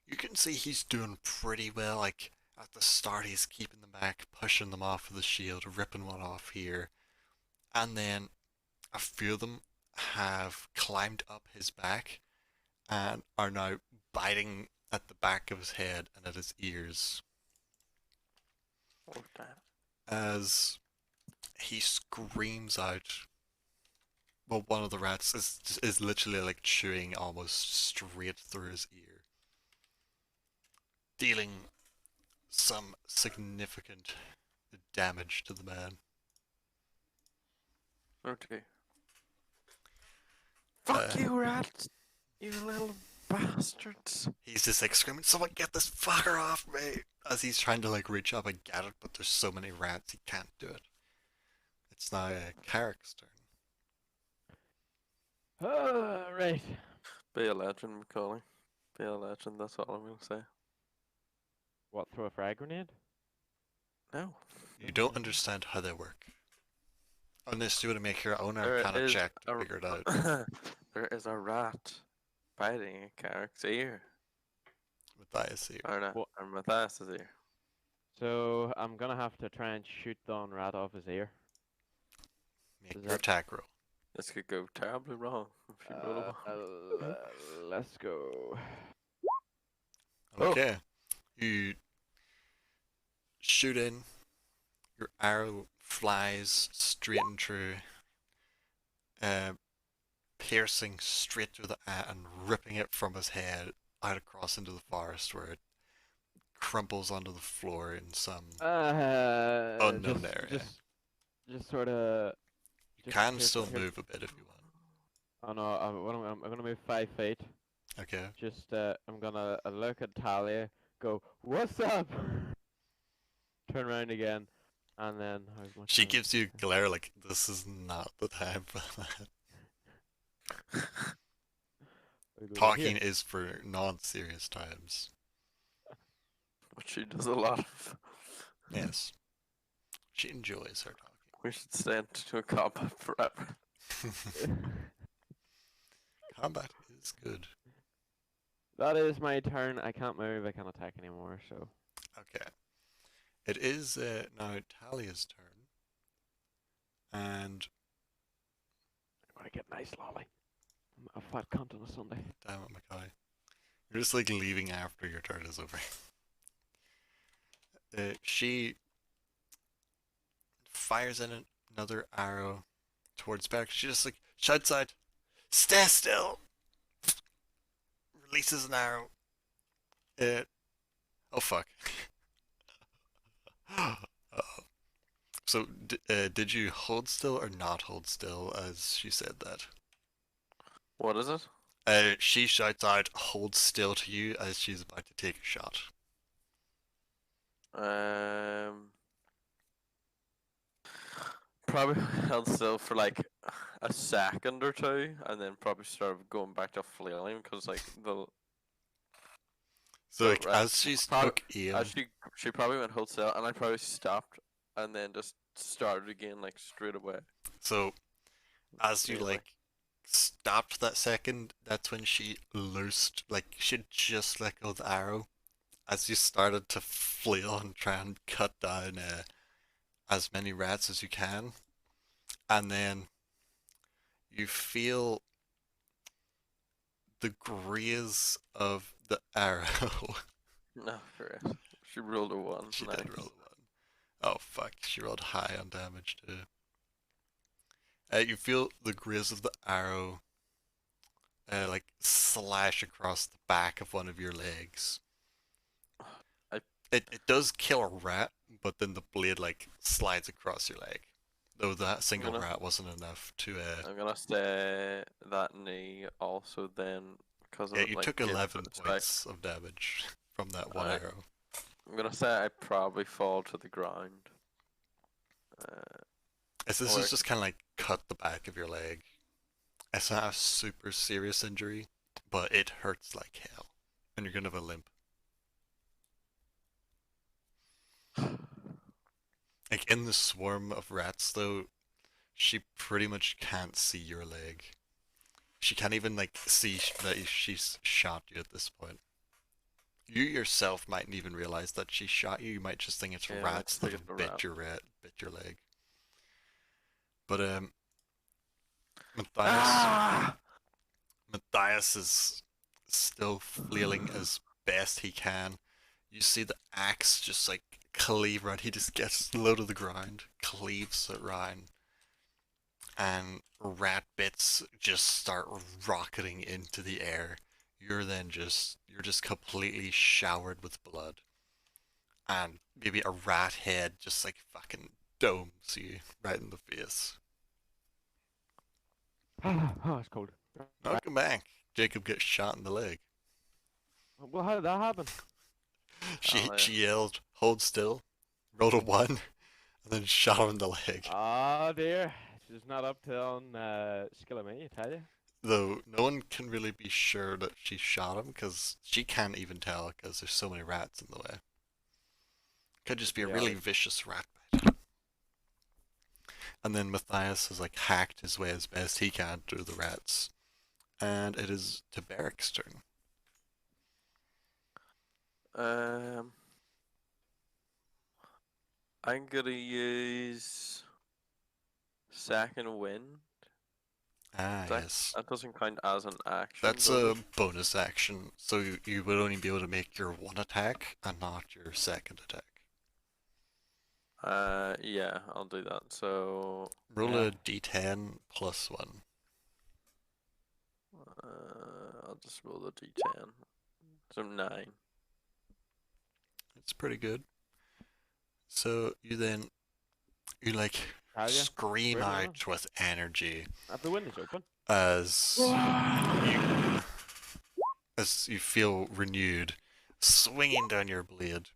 Speaker 1: you can see he's doing pretty well. Like at the start, he's keeping them back, pushing them off with the shield, ripping one off here, and then a few of them have climbed up his back and are now biting at the back of his head and at his ears
Speaker 2: Oh damn.
Speaker 1: as he screams out. Well, one of the rats is literally like chewing almost straight through his ear, dealing some significant damage to the man.
Speaker 2: Okay. Fuck
Speaker 1: Uh,
Speaker 2: you, rats! You little bastards!
Speaker 1: He's just like screaming, "Someone get this fucker off me!" As he's trying to like reach up and get it, but there's so many rats he can't do it. It's now Carrick's turn.
Speaker 3: Right.
Speaker 2: Be a legend, Macaulay. Be a legend, that's all I'm gonna say.
Speaker 3: What, throw a frag grenade?
Speaker 2: No.
Speaker 1: You don't understand how they work. Unless you want to make your own
Speaker 2: There
Speaker 1: arcana
Speaker 2: is
Speaker 1: check to
Speaker 2: a-
Speaker 1: figure it out.
Speaker 2: There is a rat biting a Carrick's ear.
Speaker 1: Matthias here.
Speaker 2: Or no,
Speaker 3: What?
Speaker 2: or Matthias' ear.
Speaker 3: So I'm gonna have to try and shoot the rat off his ear.
Speaker 1: Make
Speaker 3: Is
Speaker 1: your
Speaker 3: that-
Speaker 1: attack roll.
Speaker 2: This could go terribly wrong if you roll a one.
Speaker 3: Let's go.
Speaker 2: Oh.
Speaker 1: Okay. You shoot in. Your arrow flies straight and true, piercing straight through the eye and ripping it from his head out across into the forest, where it crumples onto the floor in some. Unknown
Speaker 3: just,
Speaker 1: area.
Speaker 3: Just sort of.
Speaker 1: You
Speaker 3: just
Speaker 1: can
Speaker 3: pierce
Speaker 1: still
Speaker 3: the head.
Speaker 1: move a bit if you want.
Speaker 3: Oh no, I'm gonna move 5 feet.
Speaker 1: Okay.
Speaker 3: Just I'm gonna look at Talia, go, "What's up?" Turn around again, and then how much
Speaker 1: She
Speaker 3: time-
Speaker 1: gives you a glare like this is not the time for that.
Speaker 3: I go,
Speaker 1: Talking
Speaker 3: "Here."
Speaker 1: is for non-serious times.
Speaker 2: Which she does a lot of.
Speaker 1: Yes. She enjoys her
Speaker 2: We should stay into a combat forever.
Speaker 1: talking. Combat is good.
Speaker 3: That is my turn. I can't move. I can't attack anymore. So
Speaker 1: Okay. It is now Talia's turn. And
Speaker 3: I'm gonna get nice, Lolly. I'm a fat cunt on a Sunday.
Speaker 1: damn it, Mackay. You're just like leaving after your turn is over. She fires in another arrow towards back. She just like shouts out, "Stay still!" Releases an arrow. Oh fuck. So, did you hold still or not hold still as she said that?
Speaker 2: What is it?
Speaker 1: She shouts out, "Hold still" to you as she's about to take a shot.
Speaker 2: Probably held still for like a second or two, and then probably started going back to flailing because like the
Speaker 1: So, like,
Speaker 2: right.
Speaker 1: as she took aim,
Speaker 2: she probably went hold still, and I probably stopped, and then just started again like straight away.
Speaker 1: so as you
Speaker 2: Really?
Speaker 1: like stopped that second, that's when she loosed, like, she'd just let go of the arrow as you started to flail and try and cut down as many rats as you can, and then you feel the graze of the arrow.
Speaker 2: No, for it. She rolled a 1.
Speaker 1: She
Speaker 2: Nice.
Speaker 1: did roll a 1. Oh fuck, she rolled high on damage too. You feel the graze of the arrow like slash across the back of one of your legs.
Speaker 2: I-
Speaker 1: It does kill a rat, but then the blade like slides across your leg. Though that single
Speaker 2: gonna-
Speaker 1: rat wasn't enough to
Speaker 2: I'm gonna say that knee also then because of
Speaker 1: yeah, you
Speaker 2: like
Speaker 1: took
Speaker 2: giving
Speaker 1: 11
Speaker 2: respect.
Speaker 1: points of damage from that one
Speaker 2: Alright.
Speaker 1: arrow.
Speaker 2: I'm gonna say I probably fall to the ground.
Speaker 1: As this
Speaker 2: Or-
Speaker 1: is just kind of like cut the back of your leg. It's not a super serious injury, but it hurts like hell. And you're gonna have a limp. Like in the swarm of rats though, she pretty much can't see your leg. She can't even like see that she's shot you at this point. You yourself mightn't even realize that she shot you. You might just think it's
Speaker 2: Yeah, I might
Speaker 1: rats that
Speaker 2: think
Speaker 1: have
Speaker 2: it's a
Speaker 1: bit
Speaker 2: rat.
Speaker 1: your leg. But Matthias
Speaker 2: Ah!
Speaker 1: Matthias is still flailing as best he can. You see the axe just like cleave around. He just gets low to the ground, cleaves it round, and rat bits just start rocketing into the air. You're just completely showered with blood, and maybe a rat head just like fucking domes you right in the face.
Speaker 3: Oh, it's cold.
Speaker 1: Welcome back. Jacob gets shot in the leg.
Speaker 3: Well, how did that happen?
Speaker 1: She
Speaker 2: yeah.
Speaker 1: she yelled, "Hold still!" Rolled a 1, and then shot him in the leg.
Speaker 3: Oh dear, she's not up to on skill of me, I tell you.
Speaker 1: Though no one can really be sure that she shot him because she can't even tell because there's so many rats in the way. Could just be a
Speaker 3: Yeah,
Speaker 1: really
Speaker 3: like-
Speaker 1: vicious rat bite. And then Matthias has like hacked his way as best he can through the rats, and it is to Barrick's turn.
Speaker 2: I'm gonna use second wind.
Speaker 1: Ah,
Speaker 2: That-
Speaker 1: yes.
Speaker 2: That doesn't count as an action.
Speaker 1: That's
Speaker 2: does
Speaker 1: a
Speaker 2: it?
Speaker 1: bonus action, so you would only be able to make your one attack and not your second attack.
Speaker 2: Yeah, I'll do that. So,
Speaker 1: Roll
Speaker 3: Yeah.
Speaker 1: a d10 plus 1.
Speaker 2: I'll just roll the d10. So 9.
Speaker 1: It's pretty good. So you like
Speaker 3: Tell ya.
Speaker 1: scream
Speaker 3: Where am I?
Speaker 1: out with energy
Speaker 3: The window's open.
Speaker 1: as you feel renewed, swinging down your blade,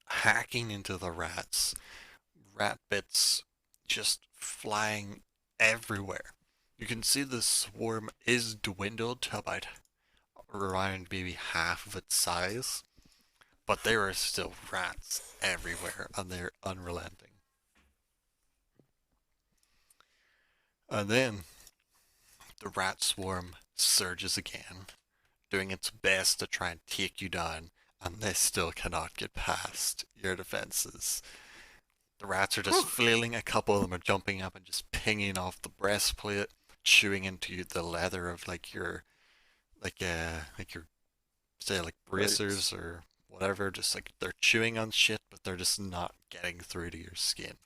Speaker 1: hacking into the rats, rat bits just flying everywhere. You can see the swarm is dwindled to about around maybe half of its size, but there are still rats everywhere and they're unrelenting. And then the rat swarm surges again, doing its best to try and take you down, and they still cannot get past your defenses. The rats are just flailing, a couple of them are jumping up and just pinging off the breastplate, chewing into the leather of like your say like bracers or whatever, just like they're chewing on shit, but they're just not getting through to your skin.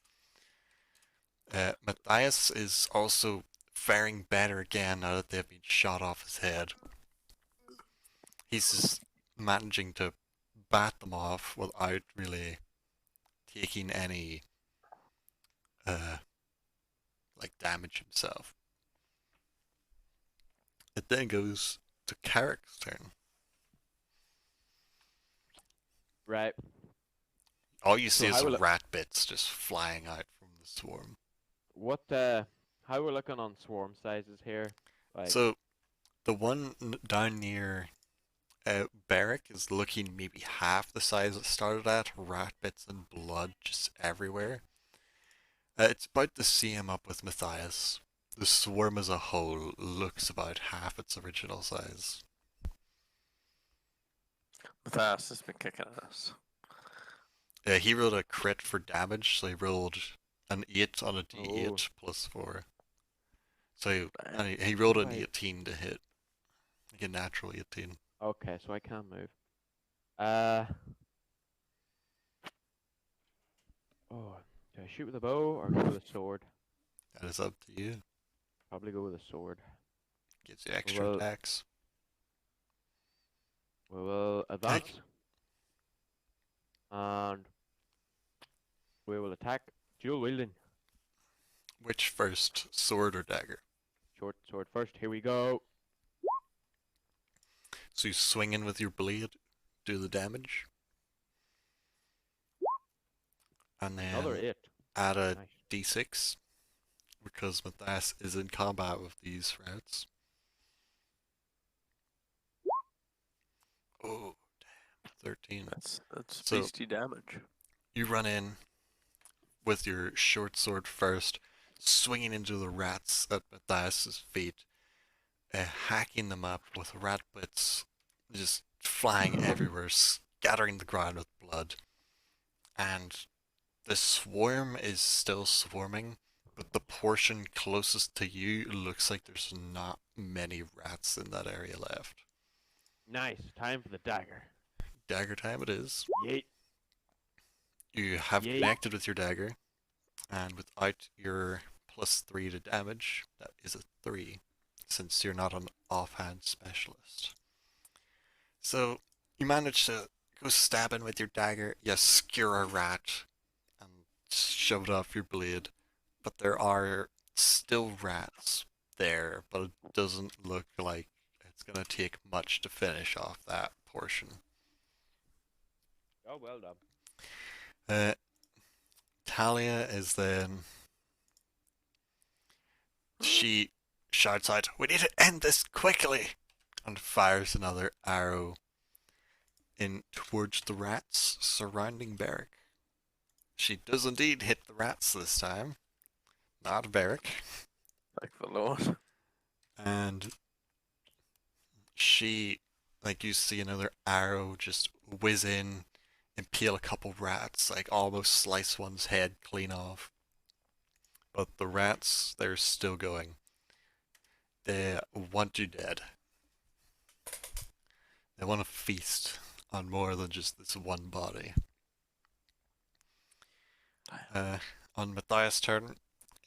Speaker 1: Matthias is also faring better again now that they've been shot off his head. He's just managing to bat them off without really taking any like damage himself. It then goes to Carrick's turn.
Speaker 3: Right.
Speaker 1: All you see
Speaker 3: So
Speaker 1: is
Speaker 3: how
Speaker 1: the
Speaker 3: will it-
Speaker 1: rat bits just flying out from the swarm.
Speaker 3: What how we're looking on swarm sizes here? Like
Speaker 1: So, the one down near Barrack is looking maybe half the size it started at. Rat bits and blood just everywhere. It's about the same up with Matthias. The swarm as a whole looks about half its original size.
Speaker 2: Matthias has been kicking ass.
Speaker 1: He rolled a crit for damage, so he rolled an 8 on a d8
Speaker 3: Oh.
Speaker 1: plus 4. So
Speaker 2: Damn.
Speaker 1: and he rolled an
Speaker 3: Right.
Speaker 1: 18 to hit. Like a natural 18.
Speaker 3: Okay, so I can move. Oh, do I shoot with a bow or go with a sword?
Speaker 1: That is up to you.
Speaker 3: Probably go with a sword.
Speaker 1: Gives you extra
Speaker 3: Well-
Speaker 1: attacks.
Speaker 3: We will advance. And we will attack dual wielding.
Speaker 1: Which first, sword or dagger?
Speaker 3: Short sword first. Here we go.
Speaker 1: So you swing in with your blade, do the damage, and
Speaker 3: Another
Speaker 1: then
Speaker 3: 8.
Speaker 1: add a
Speaker 3: Nice.
Speaker 1: d6 because Matthias is in combat with these rats. Oh, damn. 13.
Speaker 2: That's
Speaker 1: So-
Speaker 2: beastie damage.
Speaker 1: You run in with your short sword first, swinging into the rats at Matthias's feet, hacking them up with rat bits just flying everywhere, scattering the ground with blood. And the swarm is still swarming, but the portion closest to you looks like there's not many rats in that area left.
Speaker 3: Nice. Time for the dagger.
Speaker 1: Dagger time it is.
Speaker 3: Yeet.
Speaker 1: You have
Speaker 3: Yay.
Speaker 1: connected with your dagger, and without your +3 to damage, that is a 3, since you're not an offhand specialist. So, you manage to go stabbing with your dagger, you skewer a rat, and shove it off your blade, but there are still rats there, but it doesn't look like it's going to take much to finish off that portion.
Speaker 3: Oh, well done.
Speaker 1: Talia is then. She shouts out, "We need to end this quickly!" and fires another arrow in towards the rats surrounding Beric. She does indeed hit the rats this time, not Beric,
Speaker 2: Like the Lord.
Speaker 1: and she, like, you see another arrow just whiz in, impale a couple rats, like almost slice one's head clean off. But the rats, they're still going. They want you dead. They want to feast on more than just this one body. On Matthias' turn,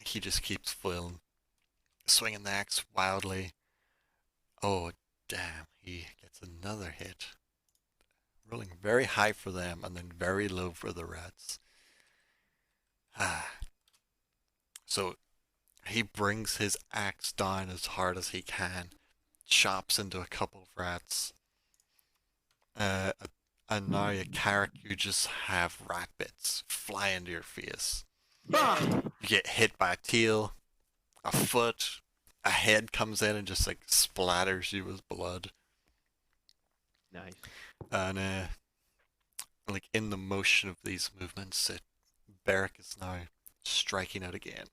Speaker 1: he just keeps flailing, swinging the axe wildly. Oh, damn, he gets another hit. Rolling very high for them and then very low for the rats. So he brings his axe down as hard as he can, chops into a couple of rats. And now, Carrick, you just have rat bits fly into your face. You get hit by a tail, a foot, a head comes in and just like splatters you with blood.
Speaker 3: Nice.
Speaker 1: And like in the motion of these movements, Beric is now striking out again.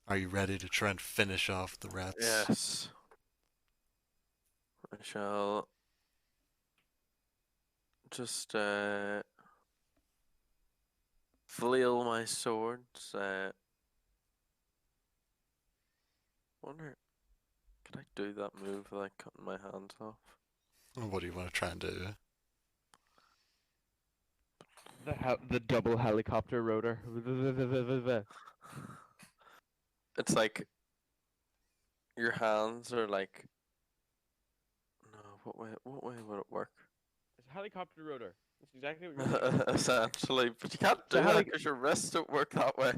Speaker 1: Are you ready to try and finish off the rats?
Speaker 2: Yes. I shall just flail my swords. Wonder, could I do that move without cutting my hands off?
Speaker 1: What do you want to try and do?
Speaker 3: The double helicopter rotor.
Speaker 2: It's like your hands are like. No, what way would it work?
Speaker 3: It's a helicopter rotor. That's exactly what you're doing.
Speaker 2: Essentially, but you can't do
Speaker 3: The
Speaker 2: that
Speaker 3: heli-
Speaker 2: because your wrists don't work that way.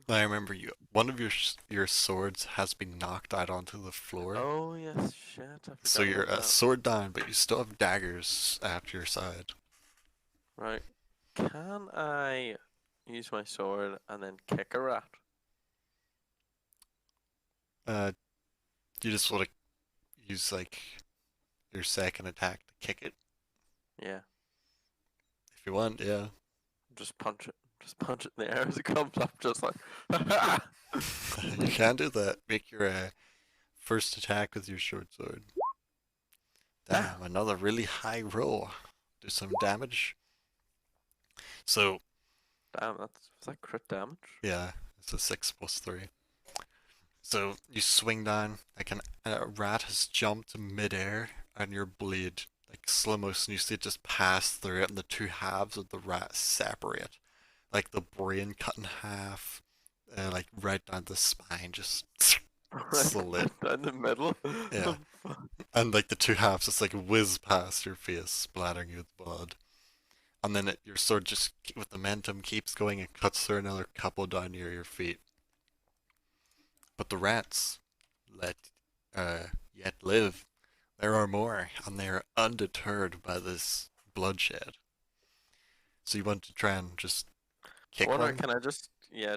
Speaker 1: I remember one of your swords has been knocked out onto the floor.
Speaker 2: Oh yes, shit. I forgot
Speaker 1: So you're
Speaker 2: about
Speaker 1: a
Speaker 2: that.
Speaker 1: sword down, but you still have daggers at your side.
Speaker 2: Right. Can I use my sword and then kick a rat?
Speaker 1: You just want to use like your second attack to kick it
Speaker 2: Yeah.
Speaker 1: if you want. Yeah.
Speaker 2: Just punch it. Just punch it in the air as it comes up, just like.
Speaker 1: You can do that. Make your first attack with your short sword. Damn, another really high roll. Do some damage. So
Speaker 2: Damn, was that crit damage?
Speaker 1: yeah, it's a 6 + 3. So you swing down, like a rat has jumped midair, and your blade, like slow motion, you see it just pass through it, and the two halves of the rat separate. Like the brain cut in half, like right down the spine, just slit.
Speaker 2: Down the middle.
Speaker 1: Yeah. And like the two halves just like whiz past your face, splattering you with blood. And then your sword just, with momentum, keeps going and cuts through another couple down near your feet. But the rats let yet live. There are more, and they are undeterred by this bloodshed. So you want to try and just
Speaker 2: I
Speaker 1: kick
Speaker 2: wonder,
Speaker 1: one?
Speaker 2: can I just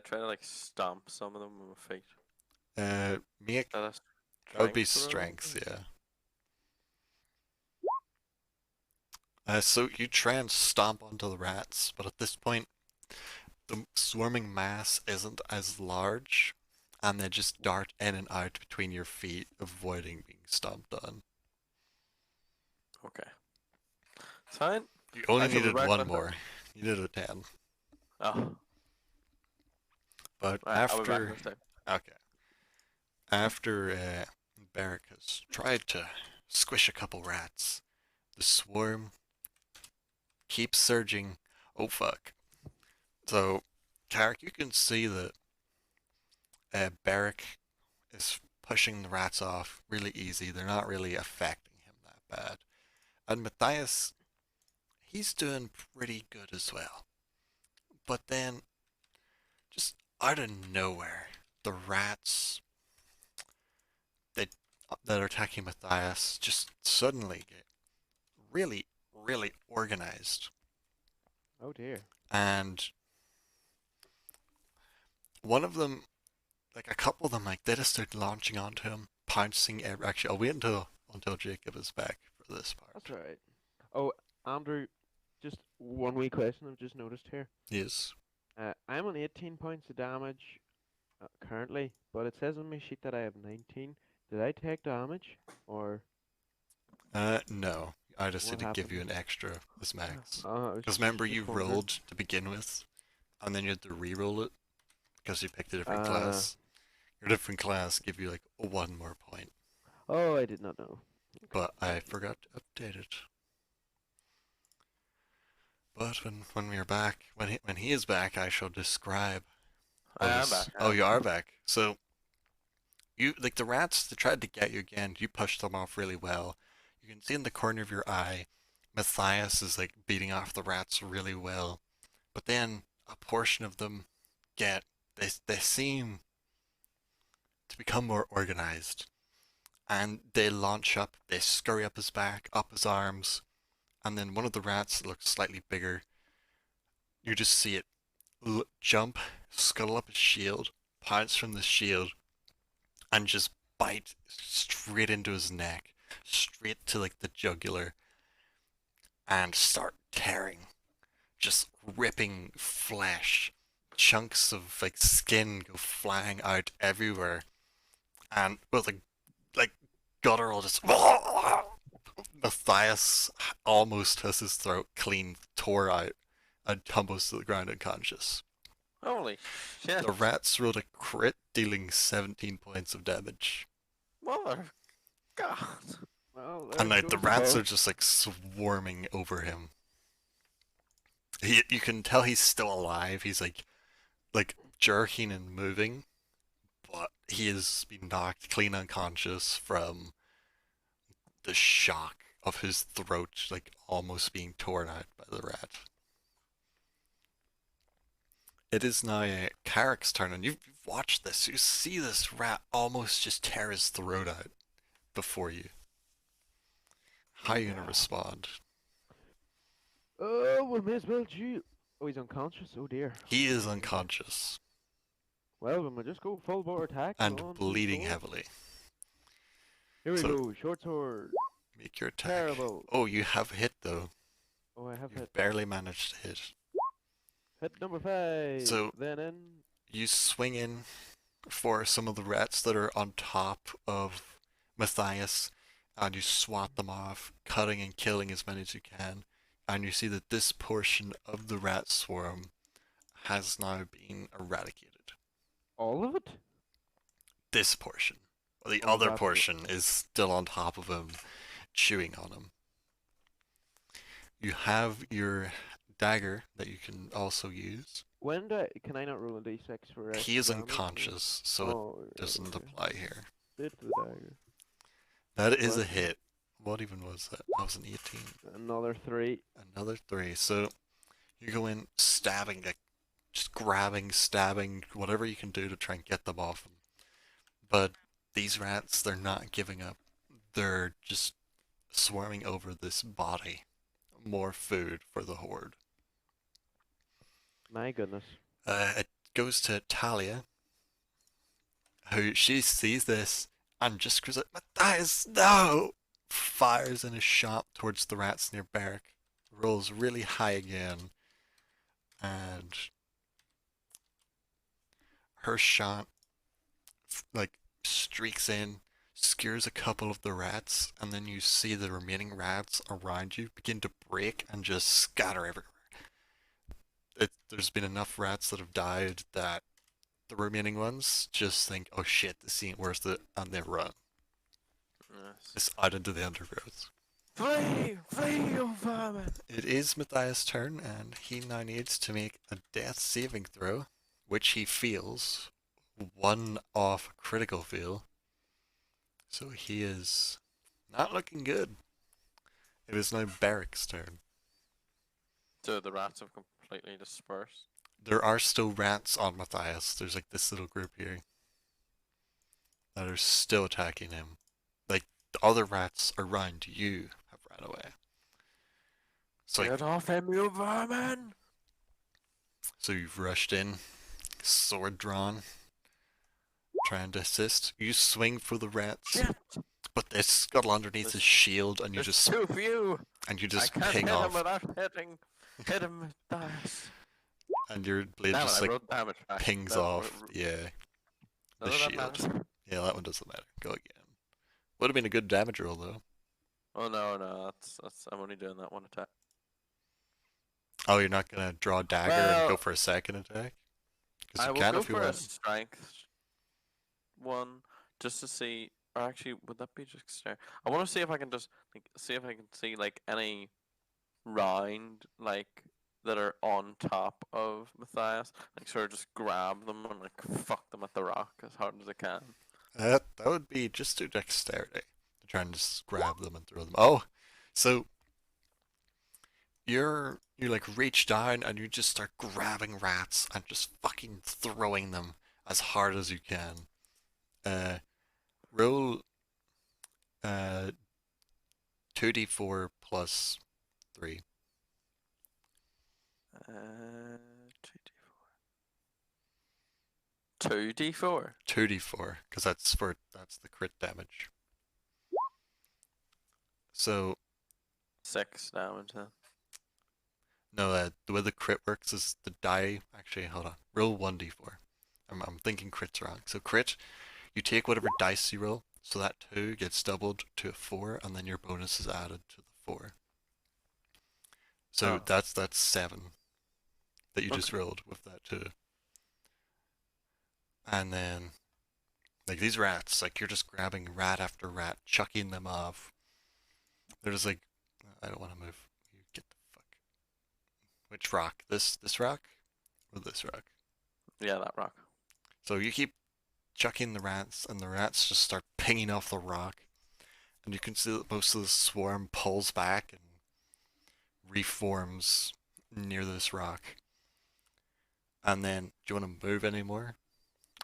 Speaker 2: try to like stomp some of them with my feet?
Speaker 1: Make
Speaker 2: That
Speaker 1: that would be
Speaker 2: strength
Speaker 1: strengths, yeah. So you try and stomp onto the rats, but at this point, the swarming mass isn't as large, and they just dart in and out between your feet, avoiding being stomped on.
Speaker 2: Okay. Fine.
Speaker 1: You only
Speaker 2: I shall be
Speaker 1: needed
Speaker 2: back
Speaker 1: one
Speaker 2: with her.
Speaker 1: more. You needed a 10.
Speaker 2: Oh,
Speaker 1: But
Speaker 2: right, I'll be back
Speaker 1: after,
Speaker 2: next time.
Speaker 1: okay, after Barrack has tried to squish a couple rats, the swarm keeps surging. Oh fuck. So, Tarek, you can see that Barrack is pushing the rats off really easy. They're not really affecting him that bad. And Matthias, he's doing pretty good as well. But then, just out of nowhere, the rats that that are attacking Matthias just suddenly get really, really organized.
Speaker 3: Oh dear.
Speaker 1: And one of them, like a couple of them, like they just start launching onto him, pouncing. Actually, I'll wait until Jacob is back for this part.
Speaker 3: That's alright. Oh, Andrew, just one wee question I've just noticed here.
Speaker 1: Yes.
Speaker 3: I'm on 18 points of damage currently, but it says on my sheet that I have 19. Did I take damage, or
Speaker 1: No. I just
Speaker 3: what
Speaker 1: had to give you
Speaker 3: happened?
Speaker 1: an extra as max.
Speaker 3: I was
Speaker 1: Because remember, you
Speaker 3: just wondering.
Speaker 1: rolled to begin with, and then you had to re-roll it because you picked a different
Speaker 3: Uh,
Speaker 1: class. Your different class give you like one more point,
Speaker 3: oh, I did not know.
Speaker 1: but I forgot to update it. But when we are back, when he is back, I shall describe.
Speaker 2: I am back.
Speaker 1: Oh, you are back. So you, like the rats that tried to get you again, you pushed them off really well. You can see in the corner of your eye, Matthias is like beating off the rats really well. But then a portion of them get they seem to become more organized. And they launch up, they scurry up his back, up his arms, and then one of the rats that looks slightly bigger, you just see it jump, scuttle up his shield, pounce from the shield, and just bite straight into his neck, straight to like the jugular, and start tearing, just ripping flesh. Chunks of like skin go flying out everywhere, and with like guttural just. Matthias almost has his throat clean tore out and tumbles to the ground unconscious.
Speaker 2: Holy shit.
Speaker 1: The rats rolled a crit, dealing 17 points of damage.
Speaker 2: Mother God.
Speaker 3: Well,
Speaker 1: And
Speaker 3: there
Speaker 1: like the
Speaker 3: goes
Speaker 1: rats
Speaker 3: both.
Speaker 1: are just like swarming over him. You can tell he's still alive. He's like jerking and moving, but he has been knocked clean unconscious from the shock of his throat like almost being torn out by the rat. It is now Carrick's turn, and you've watched this. You see this rat almost just tear his throat out before you. How are you gonna respond?
Speaker 3: Oh, we may as well shoot. Oh, he's unconscious. Oh dear.
Speaker 1: He is unconscious
Speaker 3: Well, we might just go full bore attack
Speaker 1: and
Speaker 3: on the
Speaker 1: bleeding
Speaker 3: sword.
Speaker 1: heavily.
Speaker 3: Here we
Speaker 1: So-
Speaker 3: go. Short sword.
Speaker 1: Make your attack.
Speaker 3: Terrible.
Speaker 1: Oh, you have hit though.
Speaker 3: Oh, I have
Speaker 1: You've
Speaker 3: hit.
Speaker 1: barely managed to hit.
Speaker 3: Hit number 5.
Speaker 1: So-
Speaker 3: Then in.
Speaker 1: You swing in for some of the rats that are on top of Matthias, and you swat them off, cutting and killing as many as you can. And you see that this portion of the rat swarm has now been eradicated.
Speaker 3: All of it?
Speaker 1: this portion. Well, the
Speaker 3: Oh,
Speaker 1: other
Speaker 3: that's it.
Speaker 1: portion is still on top of him, chewing on him. You have your dagger that you can also use.
Speaker 3: Can I not roll a d6 for extra
Speaker 1: He is
Speaker 3: damage, or-
Speaker 1: unconscious, so it
Speaker 3: Oh, right,
Speaker 1: doesn't
Speaker 3: okay.
Speaker 1: apply here.
Speaker 3: Straight for the dagger.
Speaker 1: That is a
Speaker 3: Bless you.
Speaker 1: hit. What even was that? That was an 18.
Speaker 3: Another 3.
Speaker 1: Another 3. So you go in stabbing, like, just grabbing, stabbing, whatever you can do to try and get them off him. But these rats, they're not giving up. They're just swarming over this body. More food for the horde.
Speaker 3: My goodness.
Speaker 1: It goes to Talia, who she sees this and just screams like, Matthias, no! Fires in a shot towards the rats near Beric. Rolls really high again. And her shot, like, streaks in, skewers a couple of the rats, and then you see the remaining rats around you begin to break and just scatter everywhere. There's been enough rats that have died that the remaining ones just think, oh shit, this ain't worth it, and they run.
Speaker 2: Yes.
Speaker 1: It's out into the undergrowth.
Speaker 2: Flee! Flee, you vermin!
Speaker 1: It is Matthias' turn, and he now needs to make a death saving throw, which he feels. One off critical fail. So he is not looking good. It is now Beric's turn.
Speaker 2: So the rats have completely dispersed.
Speaker 1: There are still rats on Matthias. There's like this little group here that are still attacking him. Like the other rats around you have ran away. So,
Speaker 2: Get off him, you vermin!
Speaker 1: so you've rushed in, sword drawn, trying to assist. You swing for the rats,
Speaker 2: Shit!
Speaker 1: but they scuttle underneath his
Speaker 2: There's-
Speaker 1: shield, and you
Speaker 2: There's
Speaker 1: just
Speaker 2: too few!
Speaker 1: and you
Speaker 2: I
Speaker 1: just
Speaker 2: can't
Speaker 1: ping
Speaker 2: hit him
Speaker 1: off,
Speaker 2: without hitting. Hit him, Matthias.
Speaker 1: and your blade
Speaker 2: Damn it,
Speaker 1: just
Speaker 2: I
Speaker 1: like
Speaker 2: wrote damage back.
Speaker 1: pings
Speaker 2: That-
Speaker 1: off. Yeah,
Speaker 2: none
Speaker 1: the
Speaker 2: of that
Speaker 1: shield.
Speaker 2: matters.
Speaker 1: Yeah, that one doesn't matter. Go again. Would have been a good damage roll though.
Speaker 2: Oh no, that's I'm only doing that one attack.
Speaker 1: Oh, you're not gonna draw a dagger and go
Speaker 2: Well,
Speaker 1: for a second attack? Because
Speaker 2: I
Speaker 1: you
Speaker 2: will
Speaker 1: can
Speaker 2: go
Speaker 1: if you
Speaker 2: for a
Speaker 1: want.
Speaker 2: strength one just to see. Or actually, would that be just stare? I want to see if I can just see if I can see like any round like that are on top of Matthias, like sort of just grab them and like fuck them at the rock as hard as I can.
Speaker 1: That would be just do dexterity to try and just grab them and throw them. Oh, so you like reach down and you just start grabbing rats and just fucking throwing them as hard as you can. Roll 2d4 plus 3.
Speaker 2: 2d4.
Speaker 1: 2d4 because that's the crit damage. So
Speaker 2: 6 damage then.
Speaker 1: no, the way the crit works is the die. Actually, hold on. Roll 1d4. I'm thinking crit's wrong. So crit, you take whatever dice you roll, so that 2 gets doubled to a 4, and then your bonus is added to the 4. So
Speaker 2: Oh.
Speaker 1: that's 7 that you just
Speaker 2: Okay.
Speaker 1: rolled with that 2. And then, like these rats, like you're just grabbing rat after rat, chucking them off. They're just like, I don't want to move. You get the fuck. Which rock? This rock? Or this rock?
Speaker 2: Yeah, that rock.
Speaker 1: So you keep chucking the rats, and the rats just start pinging off the rock. And you can see that most of the swarm pulls back and reforms near this rock. And then, do you want to move anymore?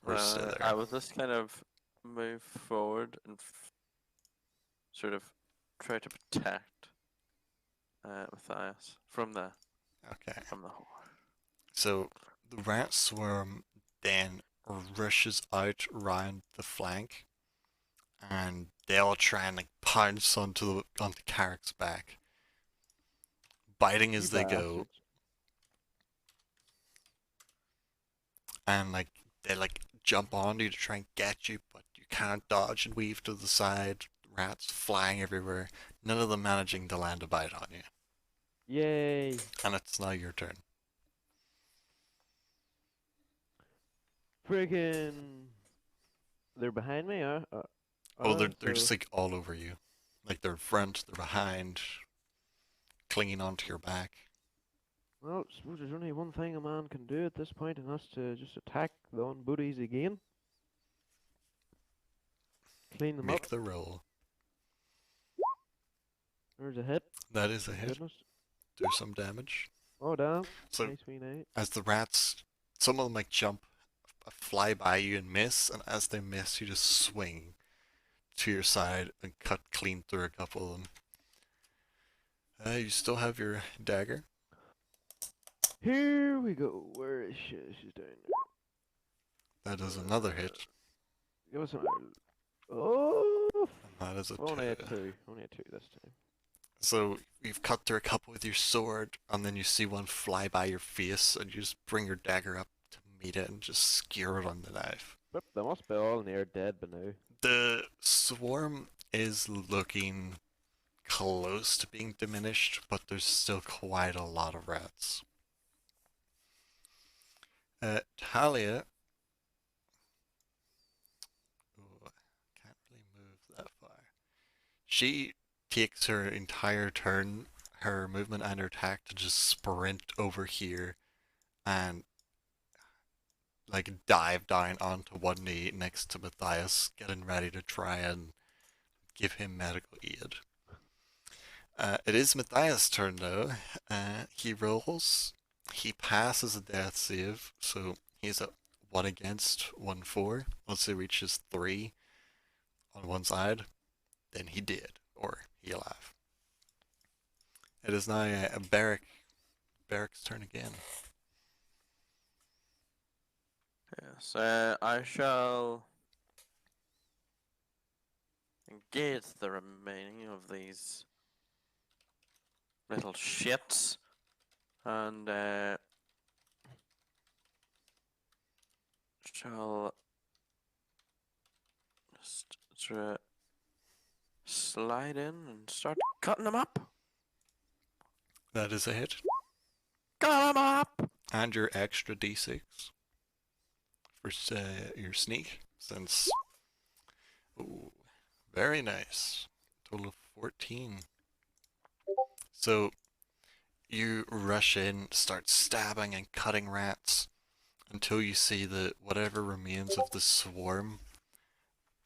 Speaker 1: Or stay there?
Speaker 2: I will just kind of move forward and sort of try to protect Matthias from the
Speaker 1: Okay.
Speaker 2: horde.
Speaker 1: So the rat swarm then rushes out round the flank, and they all try and like pounce onto Carrick's back, biting as
Speaker 3: You
Speaker 1: they go,
Speaker 3: bastards.
Speaker 1: and like they like jump on you to try and get you, but you can't dodge and weave to the side. Rats flying everywhere, none of them managing to land a bite on you.
Speaker 3: Yay!
Speaker 1: And it's now your turn.
Speaker 3: Friggin' They're behind me,
Speaker 1: Oh, they're
Speaker 3: so
Speaker 1: just like all over you. Like they're in front, they're behind, clinging onto your back.
Speaker 3: well, suppose there's only one thing a man can do at this point, and that's to just attack the unbooties again, clean them up.
Speaker 1: Make the roll.
Speaker 3: There's a hit.
Speaker 1: That is a
Speaker 3: Thank
Speaker 1: hit.
Speaker 3: goodness.
Speaker 1: Do some damage.
Speaker 3: Oh damn!
Speaker 1: So
Speaker 3: Nice wee night.
Speaker 1: as the rats, some of them like jump, fly by you and miss, and as they miss, you just swing to your side and cut clean through a couple of them. You still have your dagger.
Speaker 3: Here we go. Where is she? She's down there.
Speaker 1: That is another hit.
Speaker 3: Give us an. Oh!
Speaker 1: And that is a
Speaker 3: Only a
Speaker 1: two.
Speaker 3: two. Only a two this time.
Speaker 1: So you've cut through a couple with your sword, and then you see one fly by your face, and you just bring your dagger up to meet it and just skewer it on the knife.
Speaker 3: But they must be all near dead by now.
Speaker 1: The swarm is looking close to being diminished, but there's still quite a lot of rats. Talia. Ooh, can't really move that far. She takes her entire turn, her movement and her attack to just sprint over here and like dive down onto one knee next to Matthias, getting ready to try and give him medical aid. It is Matthias' turn though. He rolls. He passes a death save, so he's at 1 against, 1 for. Once he reaches 3 on one side, then he did, or he alive. It is now Barrick's turn again.
Speaker 2: Yes, I shall engage the remaining of these little shits and shall just slide in and start cutting them up.
Speaker 1: That is a hit.
Speaker 2: Cut them up!
Speaker 1: And your extra d6 for your sneak, since... Ooh, very nice. Total of 14. So, you rush in, start stabbing and cutting rats until you see that whatever remains of the swarm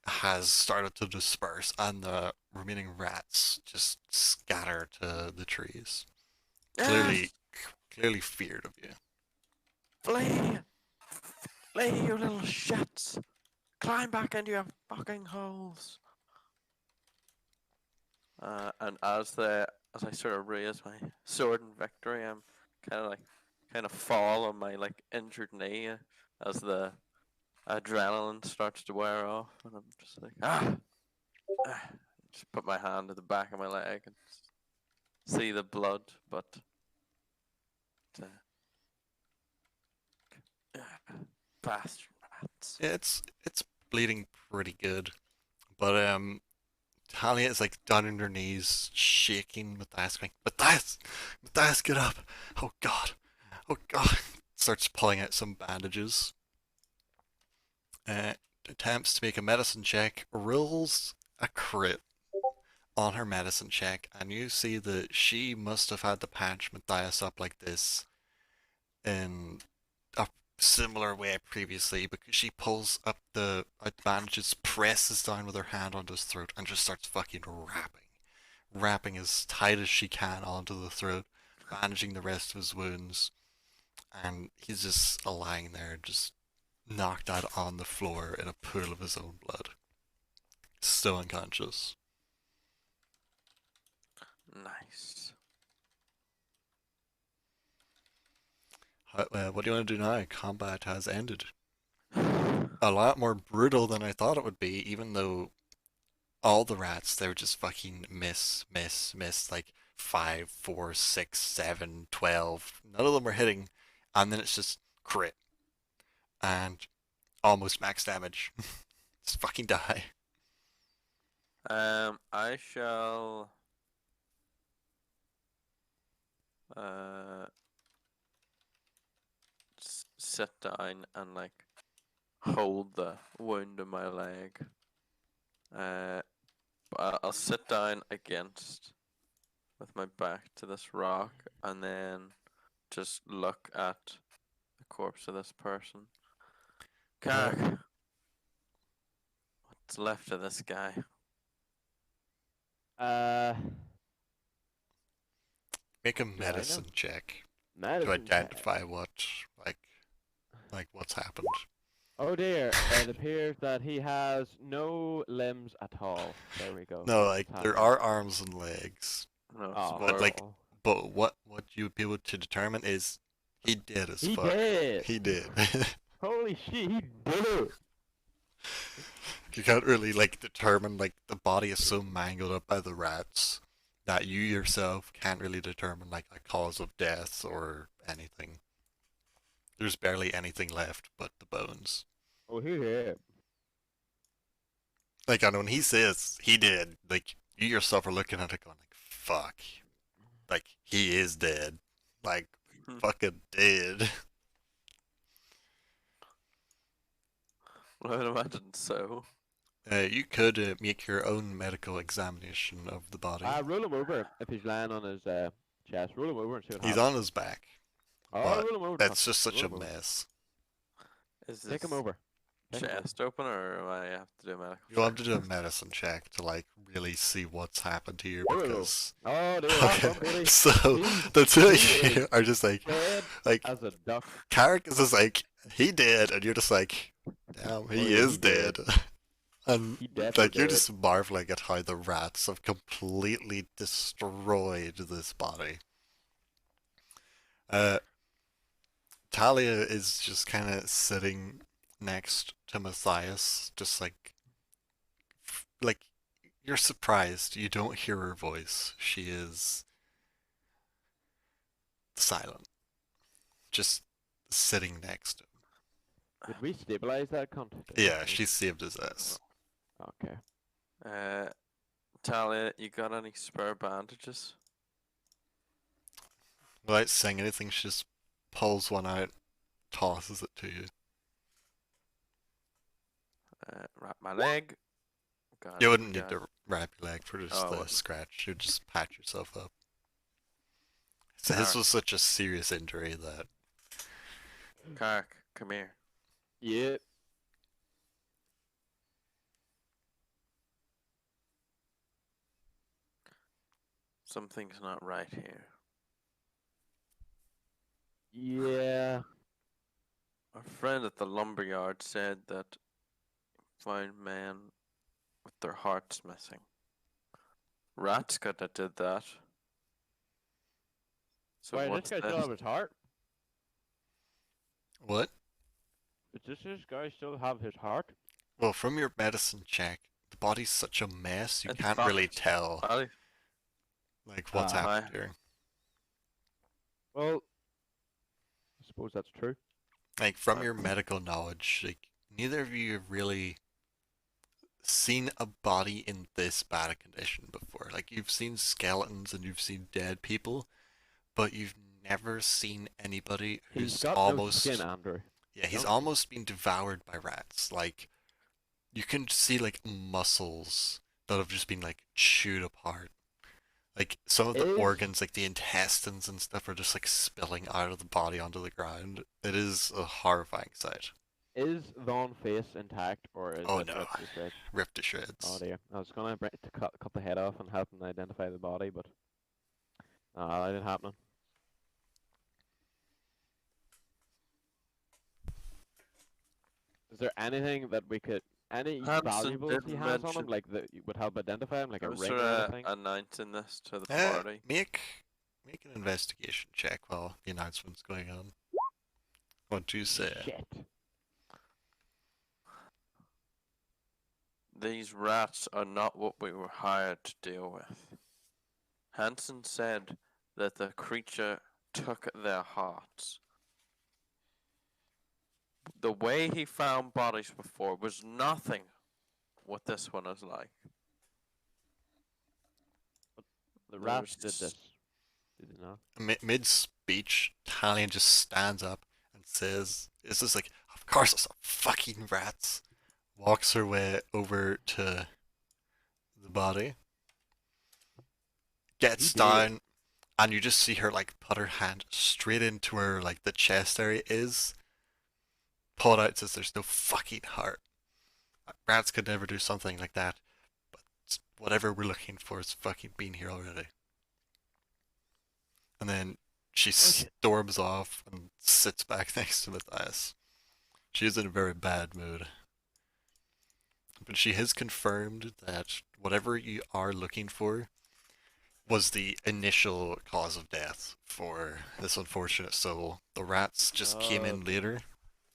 Speaker 1: has started to disperse and the remaining rats just scatter to the trees. Clearly, clearly feared of you.
Speaker 2: Flee! Flee, you little shits! Climb back into your fucking holes! And as I sort of raise my sword in victory, I'm kind of fall on my like injured knee as the adrenaline starts to wear off, and I'm just like just put my hand to the back of my leg and see the blood, but bastard rats.
Speaker 1: It's bleeding pretty good, but Talia is like down on her knees, shaking. Matthias going, Matthias, get up! Oh God, oh God! Starts pulling out some bandages. Attempts to make a medicine check, rolls a crit on her medicine check, and you see that she must have had to patch Matthias up like this in a similar way previously, because she pulls up the bandages, presses down with her hand onto his throat, and just starts fucking rapping as tight as she can onto the throat, bandaging the rest of his wounds, and he's just lying there, just knocked out on the floor in a pool of his own blood, still unconscious.
Speaker 2: Nice.
Speaker 1: What do you want to do now? Combat has ended. A lot more brutal than I thought it would be, even though all the rats, they were just fucking miss, like 5, 4, 6, 7, 12. None of them were hitting, and then it's just crit. And almost max damage. Just fucking die.
Speaker 2: I shall sit down and like hold the wound in my leg. I'll sit down against with my back to this rock and then just look at the corpse of this person. Kark, what's left of this guy?
Speaker 1: Make a
Speaker 3: know?
Speaker 1: medicine check to
Speaker 3: Medicine check.
Speaker 1: identify what, like what's happened.
Speaker 3: Oh dear, it appears that he has no limbs at all. There we go.
Speaker 1: No,
Speaker 3: That's
Speaker 1: like
Speaker 3: what's
Speaker 1: there
Speaker 3: happening.
Speaker 1: are arms and legs,
Speaker 2: No,
Speaker 3: Oh,
Speaker 1: but, like,
Speaker 3: horrible.
Speaker 1: but what you would be able to determine is he did as
Speaker 3: He
Speaker 1: fuck.
Speaker 3: did.
Speaker 1: He did.
Speaker 3: Holy shit, he did it.
Speaker 1: You can't really like determine, like, the body is so mangled up by the rats that you yourself can't really determine like a cause of death or anything. There's barely anything left but the bones.
Speaker 3: Oh, he did.
Speaker 1: Like, I know when he says he did, like, you yourself are looking at it going like, fuck. Like, he is dead. Like, fucking dead.
Speaker 2: I would imagine so.
Speaker 1: You could make your own medical examination of the body.
Speaker 3: Roll him over if he's lying on his chest. Roll him over and see what
Speaker 1: He's
Speaker 3: happens.
Speaker 1: on his back.
Speaker 3: Oh,
Speaker 1: but
Speaker 3: roll him over.
Speaker 1: That's just such
Speaker 3: Roll
Speaker 1: a
Speaker 3: him over.
Speaker 1: mess.
Speaker 2: Is
Speaker 3: Take
Speaker 2: this
Speaker 3: him over. Take him over.
Speaker 2: chest open or do I have to do a medical
Speaker 1: You'll have to
Speaker 2: check?
Speaker 1: do a medicine check to like really see what's happened here
Speaker 3: There we go.
Speaker 1: because
Speaker 3: Oh dear.
Speaker 1: okay,
Speaker 3: Buddy.
Speaker 1: so
Speaker 3: He-
Speaker 1: the two of
Speaker 3: he
Speaker 1: you
Speaker 3: is
Speaker 1: are just like
Speaker 3: Dead
Speaker 1: like
Speaker 3: as a duck.
Speaker 1: Carrick is just like he did, and you're just like, damn, he
Speaker 3: yeah,
Speaker 1: is
Speaker 3: he
Speaker 1: dead.
Speaker 3: did.
Speaker 1: And
Speaker 3: He definitely
Speaker 1: like you're
Speaker 3: did.
Speaker 1: just marveling at how the rats have completely destroyed this body. Talia is just kind of sitting next to Matthias, just like you're surprised you don't hear her voice. She is silent, just sitting next to him.
Speaker 3: Did we stabilize that cunt?
Speaker 1: Yeah, she saved his ass.
Speaker 3: Okay.
Speaker 2: Talia, you got any spare bandages?
Speaker 1: Without saying anything, she just pulls one out, tosses it to you.
Speaker 2: Wrap my leg. Got
Speaker 1: You
Speaker 2: it,
Speaker 1: wouldn't need
Speaker 2: got
Speaker 1: to
Speaker 2: it.
Speaker 1: wrap your leg for just
Speaker 2: Oh, I
Speaker 1: the
Speaker 2: wouldn't.
Speaker 1: scratch. You'd just patch yourself up. So this
Speaker 2: Alright.
Speaker 1: was such a serious injury that
Speaker 2: Kark, come here.
Speaker 3: Yep.
Speaker 2: Something's not right here.
Speaker 3: Yeah.
Speaker 2: Our friend at the lumberyard said that found men with their hearts missing. Rats could have did that. So
Speaker 3: Wait,
Speaker 2: what's
Speaker 3: this guy
Speaker 2: this?
Speaker 3: still have his heart?
Speaker 1: what?
Speaker 3: Does this guy still have his heart?
Speaker 1: Well, from your medicine check, the body's such a mess you
Speaker 2: It's
Speaker 1: can't really
Speaker 2: fucked.
Speaker 1: tell
Speaker 2: Body?
Speaker 1: like what's
Speaker 3: Ah.
Speaker 1: happened here.
Speaker 3: Well, I suppose that's true.
Speaker 1: Like from
Speaker 2: Right.
Speaker 1: your medical knowledge, like neither of you have really seen a body in this bad a condition before. Like you've seen skeletons and you've seen dead people, but you've never seen anybody
Speaker 3: He's
Speaker 1: who's
Speaker 3: got
Speaker 1: almost
Speaker 3: no skin, Andrew.
Speaker 1: yeah, he's
Speaker 3: No.
Speaker 1: almost been devoured by rats. Like you can see like muscles that have just been like chewed apart. Like some of the
Speaker 3: Is-
Speaker 1: organs, like the intestines and stuff, are just like spilling out of the body onto the ground. It is a horrifying sight.
Speaker 3: Is Von face intact or is
Speaker 1: Oh,
Speaker 3: it
Speaker 1: no.
Speaker 3: ripped to shreds?
Speaker 1: Ripped to shreds.
Speaker 3: Oh dear. I was gonna to cut the head off and help him identify the body, but no, that didn't happen. Is there anything that we could, any
Speaker 2: Hanson
Speaker 3: valuables he
Speaker 2: did
Speaker 3: has on him,
Speaker 2: mention-
Speaker 3: like that would help identify him, like
Speaker 2: I
Speaker 3: a
Speaker 2: was
Speaker 3: ring
Speaker 2: sort
Speaker 3: or
Speaker 2: of
Speaker 3: anything?
Speaker 2: announcing this to the
Speaker 1: Uh,
Speaker 2: party.
Speaker 1: make an investigation check while the announcement's going on. What do you say?
Speaker 3: Shit.
Speaker 2: These rats are not what we were hired to deal with. Hansen said that the creature took their hearts. The way he found bodies before was nothing what this one is like.
Speaker 3: The rats did
Speaker 2: There's-
Speaker 3: this. Did they not?
Speaker 1: Mid speech, Talion just stands up and says, "It's just like, oh, Of course, it's a fucking rats. Walks her way over to the body, gets
Speaker 3: He did.
Speaker 1: down, and you just see her like put her hand straight into where like the chest area is. Pull it out, says there's no fucking heart. Rats could never do something like that, but whatever we're looking for is fucking been here already. And then she
Speaker 3: shit.
Speaker 1: storms off and sits back next to Matthias. She's in a very bad mood. But she has confirmed that whatever you are looking for was the initial cause of death for this unfortunate soul. The rats just came in
Speaker 3: Okay.
Speaker 1: later,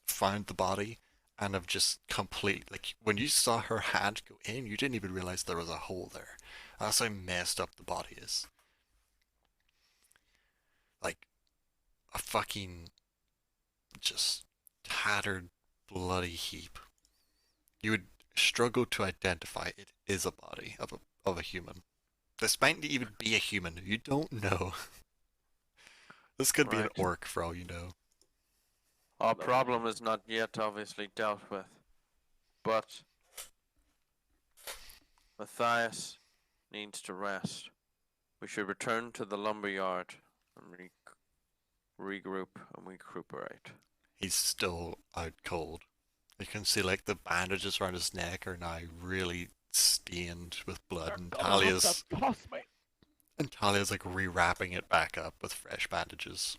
Speaker 1: found the body, and have just complete like when you saw her hand go in, you didn't even realize there was a hole there. That's how messed up the body is. Like a fucking just tattered bloody heap. You would struggle to identify it is a body of a human. This might even be a human. You don't know. This could be an
Speaker 2: Right.
Speaker 1: orc for all you know.
Speaker 2: Our
Speaker 3: Lovely.
Speaker 2: problem is not yet obviously dealt with, but Matthias needs to rest. We should return to the lumberyard and regroup and recuperate.
Speaker 1: He's still out cold. You can see like the bandages around his neck are now really stained with blood, and Talia's like rewrapping it back up with fresh bandages.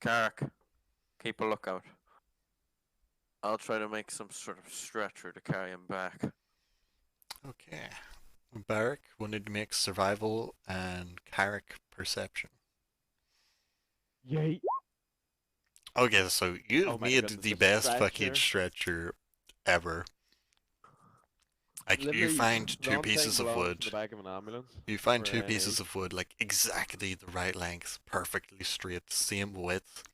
Speaker 2: Carrick, keep a lookout. I'll try to make some sort of stretcher to carry him back.
Speaker 1: Okay. Barrack will need to make survival and Carrick perception.
Speaker 3: Yay.
Speaker 1: Okay, so you've
Speaker 3: Oh my
Speaker 1: made
Speaker 3: goodness,
Speaker 1: the
Speaker 3: a
Speaker 1: best fucking stretcher ever. Like you
Speaker 3: Literally
Speaker 1: find two
Speaker 3: one thing
Speaker 1: pieces of
Speaker 3: belongs in
Speaker 1: wood.
Speaker 3: the back of an ambulance.
Speaker 1: You find
Speaker 3: for
Speaker 1: two
Speaker 3: A&E.
Speaker 1: pieces of wood, like exactly the right length, perfectly straight, same width.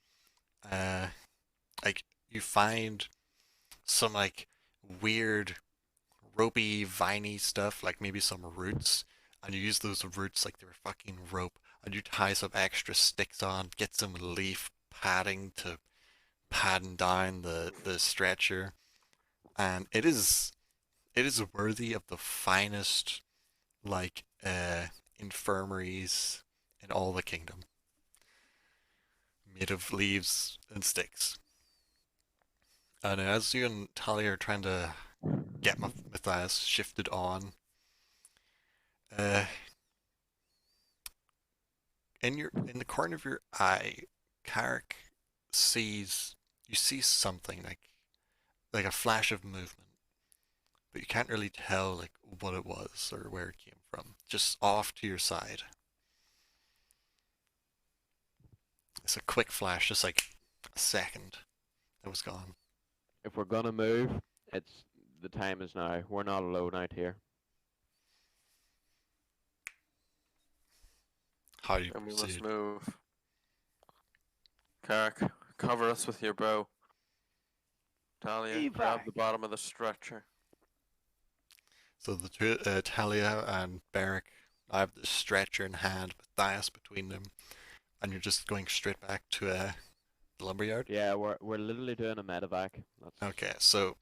Speaker 1: Like you find some like weird ropey, viney stuff, like maybe some roots, and you use those roots like they're fucking rope, and you tie some extra sticks on, get some leaf padding to padding down the stretcher, and it is worthy of the finest like infirmaries in all the kingdom, made of leaves and sticks. And as you and Talia are trying to get Matthias shifted on, uh, in the corner of your eye, Carrick sees you see something like a flash of movement, but you can't really tell like what it was or where it came from. Just off to your side. It's a quick flash, just like a second. It was gone.
Speaker 3: If we're gonna move, the time is now. We're not alone out here.
Speaker 1: How do you
Speaker 2: And we must
Speaker 1: proceed?
Speaker 2: move. Carrick, cover us with your bow. Talia, grab the bottom of the stretcher.
Speaker 1: So the two, Talia and Beric, I have the stretcher in hand, Matthias between them, and you're just going straight back to the lumberyard.
Speaker 3: Yeah, we're literally doing a medevac. That's
Speaker 1: Okay, so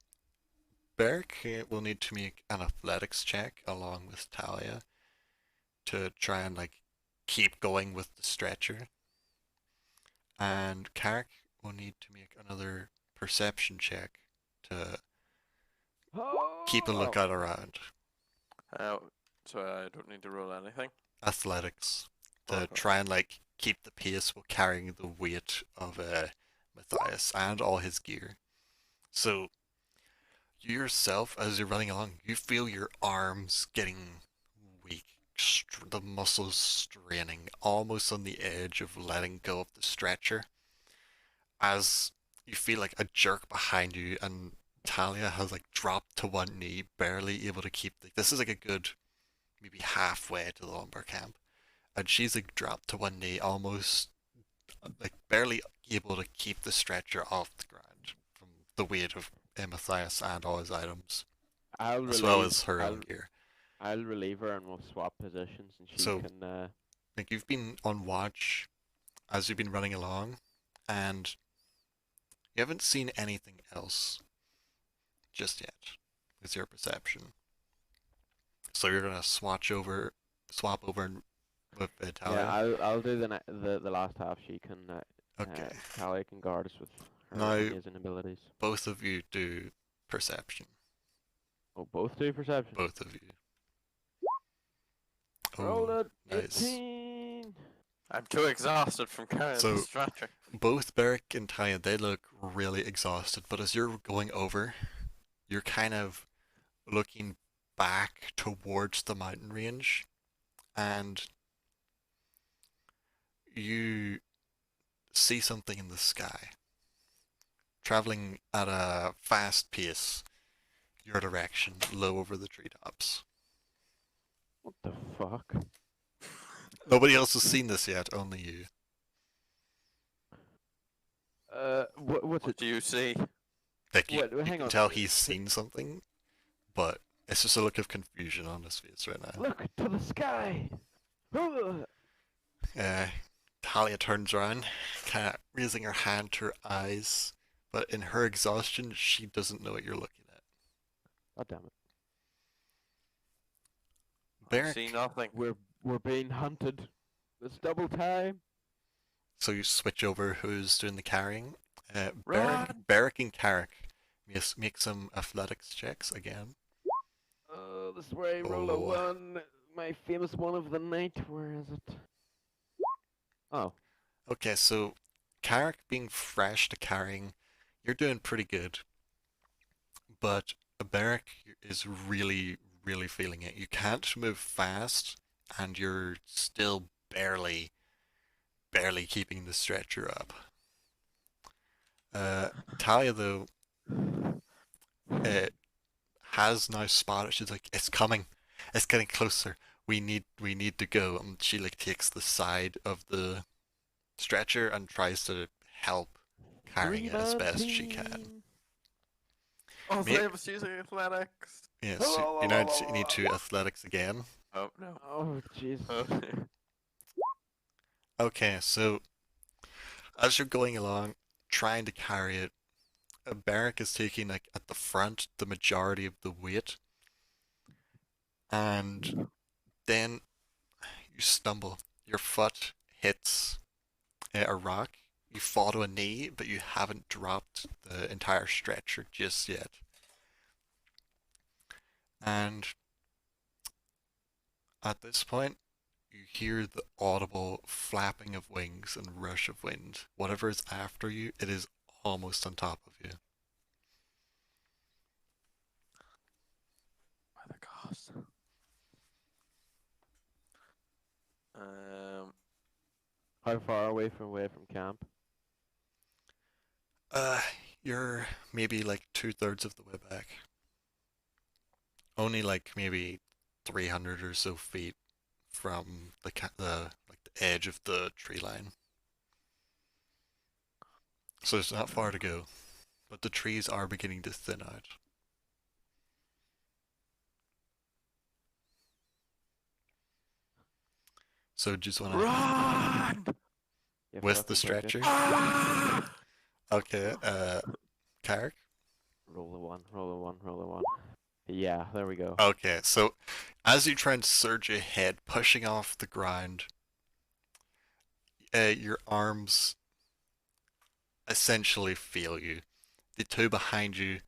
Speaker 1: Beric will need to make an athletics check along with Talia to try and like keep going with the stretcher, and Carrick will need to make another perception check to keep a
Speaker 3: Oh!
Speaker 1: lookout around.
Speaker 2: So I don't need to roll anything.
Speaker 1: Athletics to
Speaker 2: Okay.
Speaker 1: try and like keep the pace while carrying the weight of Matthias and all his gear. So you yourself, as you're running along, you feel your arms getting weak, the muscles straining, almost on the edge of letting go of the stretcher. As you feel like a jerk behind you, and Talia has like dropped to one knee, barely able to keep. This is like a good, maybe halfway to the lumber camp, and she's like dropped to one knee, almost like barely able to keep the stretcher off the ground from the weight of Matthias and all his items,
Speaker 3: I'll
Speaker 1: as well
Speaker 3: relieve.
Speaker 1: as her
Speaker 3: I'll,
Speaker 1: own gear.
Speaker 3: I'll relieve her and we'll swap positions, and she
Speaker 1: So-
Speaker 3: can.
Speaker 1: Like you've been on watch as you've been running along, and you haven't seen anything else just yet with your perception. So you're gonna swap over with
Speaker 3: Yeah,
Speaker 1: Talia.
Speaker 3: I'll do the last half. She can
Speaker 1: Okay.
Speaker 3: Talia can guard us with her
Speaker 1: Now,
Speaker 3: amazing abilities.
Speaker 1: both of you do perception.
Speaker 3: Oh, both do perception.
Speaker 1: Both of you.
Speaker 3: Roll
Speaker 1: Oh,
Speaker 3: it.
Speaker 1: nice.
Speaker 3: 18.
Speaker 2: I'm too exhausted from carrying
Speaker 1: So-
Speaker 2: the stretcher.
Speaker 1: Both Beric and Talia, they look really exhausted, but as you're going over, you're kind of looking back towards the mountain range, and you see something in the sky, traveling at a fast pace your direction, low over the treetops.
Speaker 3: What the fuck?
Speaker 1: Nobody else has seen this yet, only you.
Speaker 3: What's
Speaker 2: What
Speaker 3: it?
Speaker 2: do you see?
Speaker 1: Like you,
Speaker 3: Wait,
Speaker 1: you
Speaker 3: hang
Speaker 1: can
Speaker 3: on.
Speaker 1: tell he's seen something, but it's just a look of confusion on his face right now.
Speaker 3: Look to the sky. Ugh.
Speaker 1: Talia turns around, kind of raising her hand to her eyes, but in her exhaustion, she doesn't know what you're looking at.
Speaker 3: God damn it.
Speaker 2: I
Speaker 1: Beric,
Speaker 2: see nothing.
Speaker 3: We're being hunted. It's double time.
Speaker 1: so you switch over who's doing the carrying.
Speaker 2: Run!
Speaker 1: Beric and Carrick, make some athletics checks again.
Speaker 3: This is where I roll a
Speaker 1: Oh.
Speaker 3: 1. My famous one of the night. Where is it? Oh.
Speaker 1: Okay, so Carrick being fresh to carrying, you're doing pretty good. But Beric is really, really feeling it. You can't move fast, and you're still barely keeping the stretcher up. Talia, though, has now spotted. She's like, "It's coming. It's getting closer. We need to go." And she like takes the side of the stretcher and tries to help carrying it as best she can.
Speaker 3: 319.
Speaker 2: Oh,
Speaker 1: Make-
Speaker 2: three of us using athletics.
Speaker 1: Yes, you need to athletics again.
Speaker 2: Oh, no.
Speaker 3: Oh, jeez.
Speaker 1: Okay, so as you're going along, trying to carry it, Beric is taking like at the front the majority of the weight, and then you stumble. Your foot hits a rock. You fall to a knee, but you haven't dropped the entire stretcher just yet. And at this point, you hear the audible flapping of wings and rush of wind. Whatever is after you, it is almost on top of you.
Speaker 2: By the gods.
Speaker 3: How far away from camp?
Speaker 1: You're maybe like 2/3 of the way back. Only like maybe 300 or so feet from the edge of the tree line. So it's not far to go, but the trees are beginning to thin out. So just wanna
Speaker 2: Run!
Speaker 3: You have
Speaker 1: with
Speaker 3: fucking
Speaker 1: the stretcher.
Speaker 2: Ah!
Speaker 1: Okay, Carrick?
Speaker 3: Roll a 1, roll a 1, roll a 1. Yeah, there we go.
Speaker 1: Okay, so as you try and surge ahead, pushing off the ground, your arms essentially fail you. The two behind you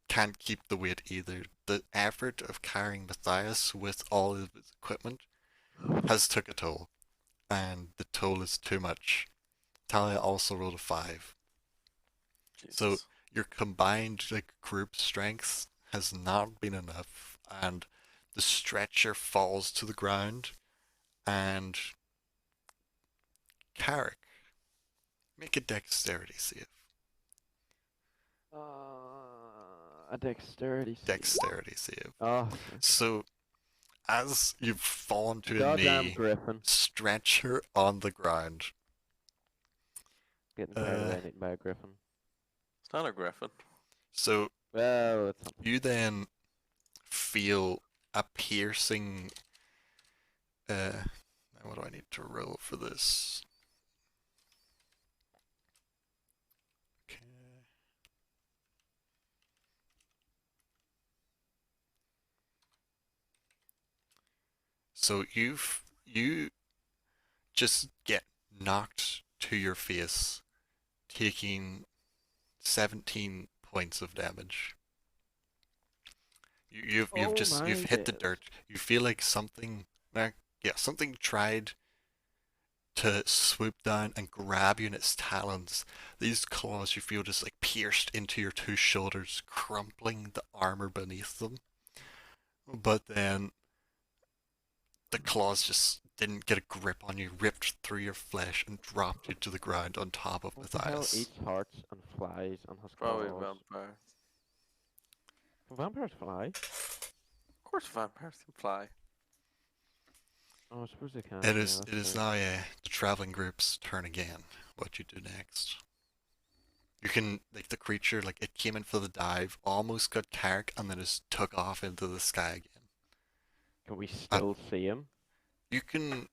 Speaker 1: can't keep the weight either. The effort of carrying Matthias with all of his equipment has took a toll, and the toll is too much. Talia also rolled a 5. So
Speaker 2: Jesus.
Speaker 1: your combined like group strength has not been enough, and the stretcher falls to the ground, and Carrick, make a dexterity save.
Speaker 3: A dexterity save.
Speaker 1: Dexterity save.
Speaker 3: Oh,
Speaker 1: So as you've fallen to a
Speaker 3: goddamn
Speaker 1: knee,
Speaker 3: griffin.
Speaker 1: stretcher on the ground,
Speaker 3: Getting carried away and eaten by a griffin.
Speaker 2: It's not a griffin.
Speaker 1: so
Speaker 3: Well, it's something.
Speaker 1: you then feel a piercing. Now what do I need to roll for this? So you just get knocked to your face, taking 17 points of damage. You've
Speaker 3: Oh
Speaker 1: just
Speaker 3: my
Speaker 1: you've hit the
Speaker 3: days.
Speaker 1: dirt. You feel like something, yeah, something tried to swoop down and grab you in its talons. These claws you feel just like pierced into your two shoulders, crumpling the armor beneath them. But then the claws just didn't get a grip on you, ripped through your flesh and dropped you to the ground on top of
Speaker 3: What the hell
Speaker 1: Matthias.
Speaker 3: eats hearts and flies and has
Speaker 2: Probably
Speaker 3: claws?
Speaker 2: vampire.
Speaker 3: Can vampires fly?
Speaker 2: Of course, vampires can fly.
Speaker 3: Oh, I suppose they can.
Speaker 1: It
Speaker 3: Yeah,
Speaker 1: is
Speaker 3: that's
Speaker 1: it is
Speaker 3: true.
Speaker 1: now the traveling group's turn again. What you do next? You can like the creature like it came in for the dive, almost got Carrick, and then just took off into the sky again.
Speaker 3: Can we
Speaker 1: And
Speaker 3: still see him?
Speaker 1: you can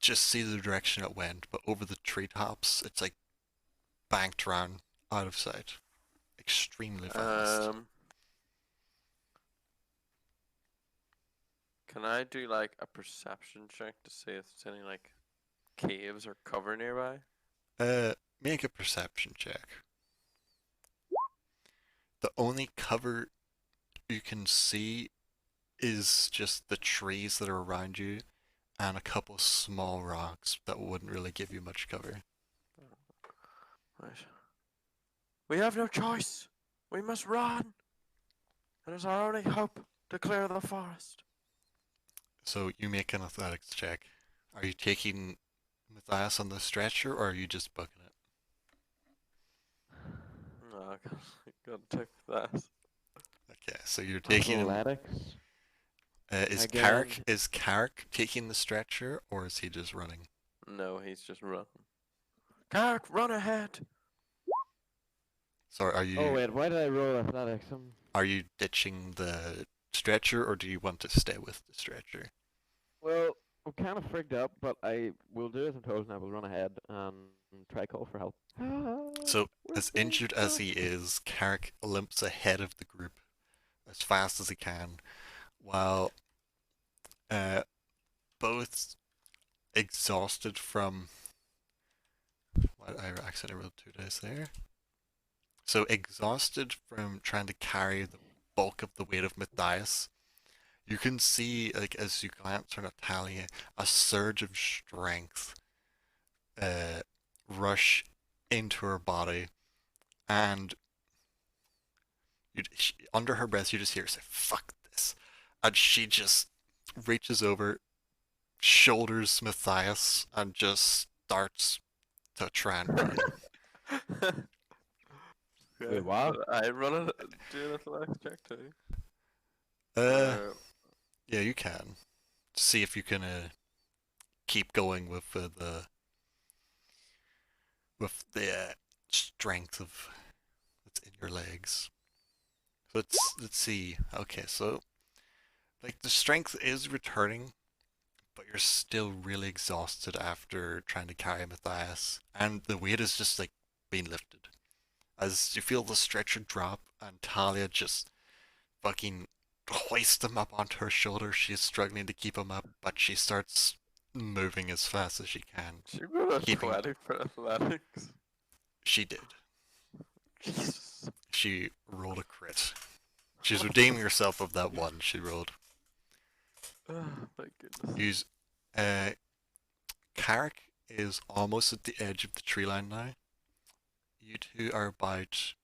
Speaker 1: just see the direction it went, but over the treetops, it's like banked around out of sight, extremely fast.
Speaker 2: Can I do like a perception check to see if there's any like caves or cover nearby?
Speaker 1: Make a perception check. The only cover you can see is just the trees that are around you and a couple small rocks that wouldn't really give you much cover.
Speaker 2: Right. We have no choice. We must run. It is our only hope to clear the forest.
Speaker 1: So you make an athletics check. Are you taking Matthias on the stretcher or are you just booking it?
Speaker 2: No, I gotta take that.
Speaker 1: Okay, so you're taking him.
Speaker 3: Athletics. Again.
Speaker 1: Is Carrick taking the stretcher or is he just running?
Speaker 2: No, he's just running. Carrick, run ahead.
Speaker 1: So are
Speaker 3: Oh
Speaker 1: you
Speaker 3: wait, why did I roll athletics?
Speaker 1: are you ditching the stretcher or do you want to stay with the stretcher?
Speaker 3: Well, I'm kind of freaked up, but I will do as I'm told and I will run ahead and try call for help.
Speaker 1: So
Speaker 3: We're
Speaker 1: as
Speaker 3: so
Speaker 1: injured as
Speaker 3: stuck.
Speaker 1: he is, Carrick limps ahead of the group as fast as he can, while both exhausted from what I accidentally wrote 2 days there. So exhausted from trying to carry the bulk of the weight of Matthias, you can see, like as you glance at Natalia, a surge of strength rush into her body, and under her breath, you just hear her say, "Fuck this," and she just reaches over, shoulders Matthias, and just starts to try and run.
Speaker 3: Wait, what?
Speaker 2: I run a do an athletics check too.
Speaker 1: Uh,
Speaker 2: Or-
Speaker 1: yeah, you can see if you can keep going with the strength of that's in your legs. So let's see. Okay, so like the strength is returning, but you're still really exhausted after trying to carry Matthias, and the weight is just like being lifted. As you feel the stretcher drop, and Talia just fucking hoists him up onto her shoulder. She's struggling to keep him up, but she starts moving as fast as she can.
Speaker 2: She rolled a
Speaker 1: Keeping-
Speaker 2: 20 for athletics.
Speaker 1: She did.
Speaker 2: Jesus.
Speaker 1: She rolled a crit. She's redeeming herself of that one she rolled.
Speaker 2: Oh, my goodness.
Speaker 1: Use Carrick is almost at the edge of the tree line now. You two are about.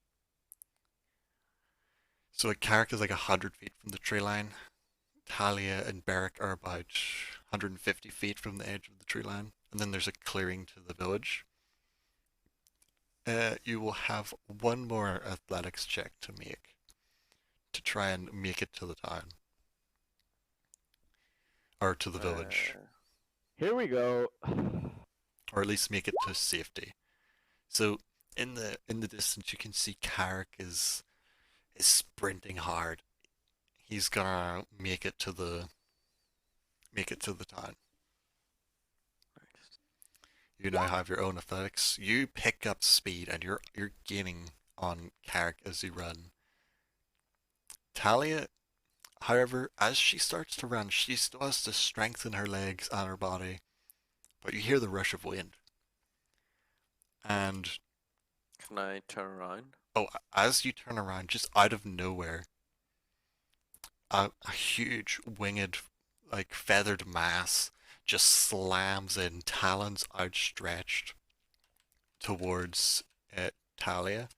Speaker 1: So Carrick is like 100 feet from the tree line. Talia and Beric are about 150 feet from the edge of the tree line. And then there's a clearing to the village. You will have one more athletics check to make to try and make it to the town. Or to the village.
Speaker 3: Here we go.
Speaker 1: Or at least make it to safety. So in the distance you can see Carrick is sprinting hard. He's gonna make it to the town. You now have your own athletics. You pick up speed and you're gaining on Carrick as you run. Talia, However, as she starts to run, she still has to strengthen her legs and her body. But you hear the rush of wind. And,
Speaker 2: Can I turn around?
Speaker 1: oh, as you turn around, just out of nowhere, a huge winged, like feathered mass just slams in, talons outstretched towards Talia,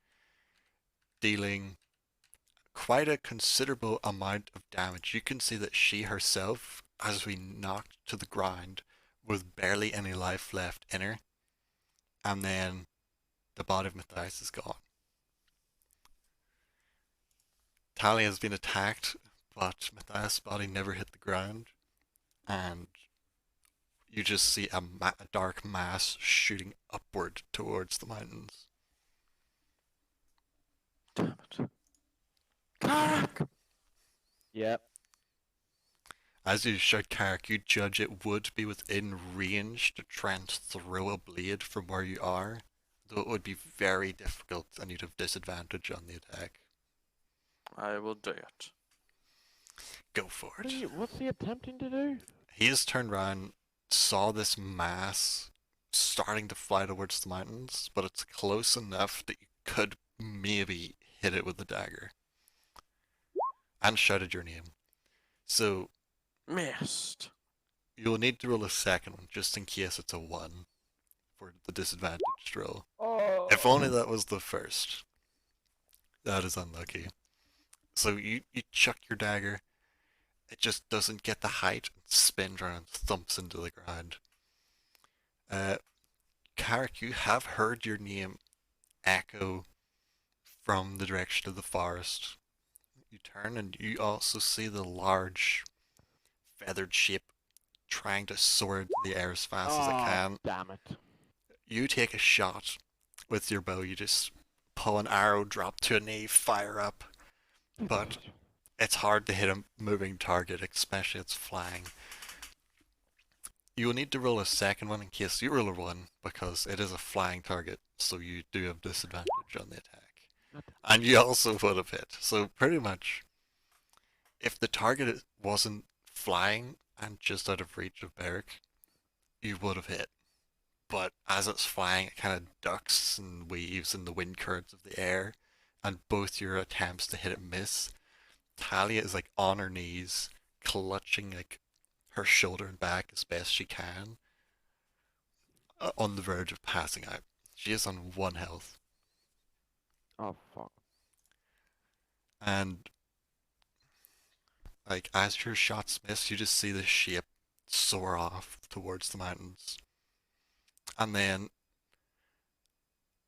Speaker 1: dealing quite a considerable amount of damage. You can see that she herself has been knocked to the ground with barely any life left in her, and then the body of Matthias is gone. Talia has been attacked, but Matthias' body never hit the ground, and you just see a dark mass shooting upward towards the mountains.
Speaker 2: Damn it. Carrick!
Speaker 3: Yep.
Speaker 1: As you shout Carrick, you judge it would be within range to try and throw a blade from where you are, though it would be very difficult and you'd have disadvantage on the attack.
Speaker 2: I will do it.
Speaker 1: Go for it.
Speaker 3: What's he attempting to do?
Speaker 1: He has turned around, saw this mass starting to fly towards the mountains, but it's close enough that you could maybe hit it with a dagger. And shouted your name. So
Speaker 2: Missed.
Speaker 1: you'll need to roll a second one just in case it's a 1 for the disadvantaged roll.
Speaker 3: Oh.
Speaker 1: If only that was the first. That is unlucky. So you chuck your dagger, it just doesn't get the height, and spins around and thumps into the ground. Carrick, you have heard your name echo from the direction of the forest. You turn and you also see the large feathered shape trying to soar into the air as fast as it can.
Speaker 3: Damn it.
Speaker 1: You take a shot with your bow, you just pull an arrow, drop to a knee, fire up. But it's hard to hit a moving target, especially it's flying. You will need to roll a second one in case you roll a 1, because it is a flying target, so you do have disadvantage on the attack. And you also would have hit. So pretty much, if the target wasn't flying and just out of reach of Beric, you would have hit. But as it's flying, it kind of ducks and weaves in the wind currents of the air, and both your attempts to hit it miss. Talia is like on her knees, clutching like her shoulder and back as best she can, on the verge of passing out. She is on 1 health.
Speaker 3: Oh, fuck.
Speaker 1: And like as your shots miss, you just see the shape soar off towards the mountains. And then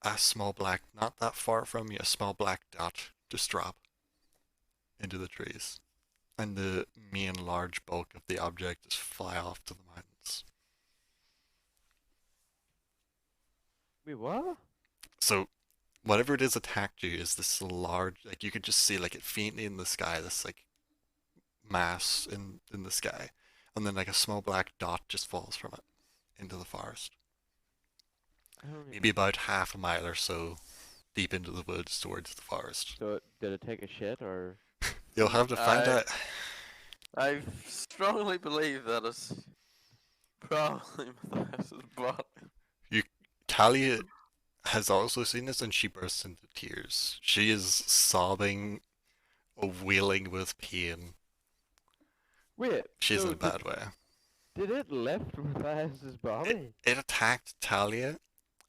Speaker 1: a small black, not that far from you, a small black dot just drop into the trees. And the main large bulk of the object just fly off to the mountains.
Speaker 3: Wait, what?
Speaker 1: So whatever it is attacked you is this large, like you could just see like it faintly in the sky, this like mass in the sky. And then like a small black dot just falls from it into the forest.
Speaker 3: I don't
Speaker 1: Maybe about half a mile or so deep into the woods towards the forest.
Speaker 3: So, did it take a shit, or?
Speaker 1: You'll have to find out.
Speaker 2: I strongly believe that it's probably Matthias's body.
Speaker 1: Talia has also seen this and she bursts into tears. She is sobbing, wailing with pain.
Speaker 3: Wait,
Speaker 1: She's
Speaker 3: so
Speaker 1: in a bad way.
Speaker 3: Did it lift Matthias's body?
Speaker 1: It attacked Talia,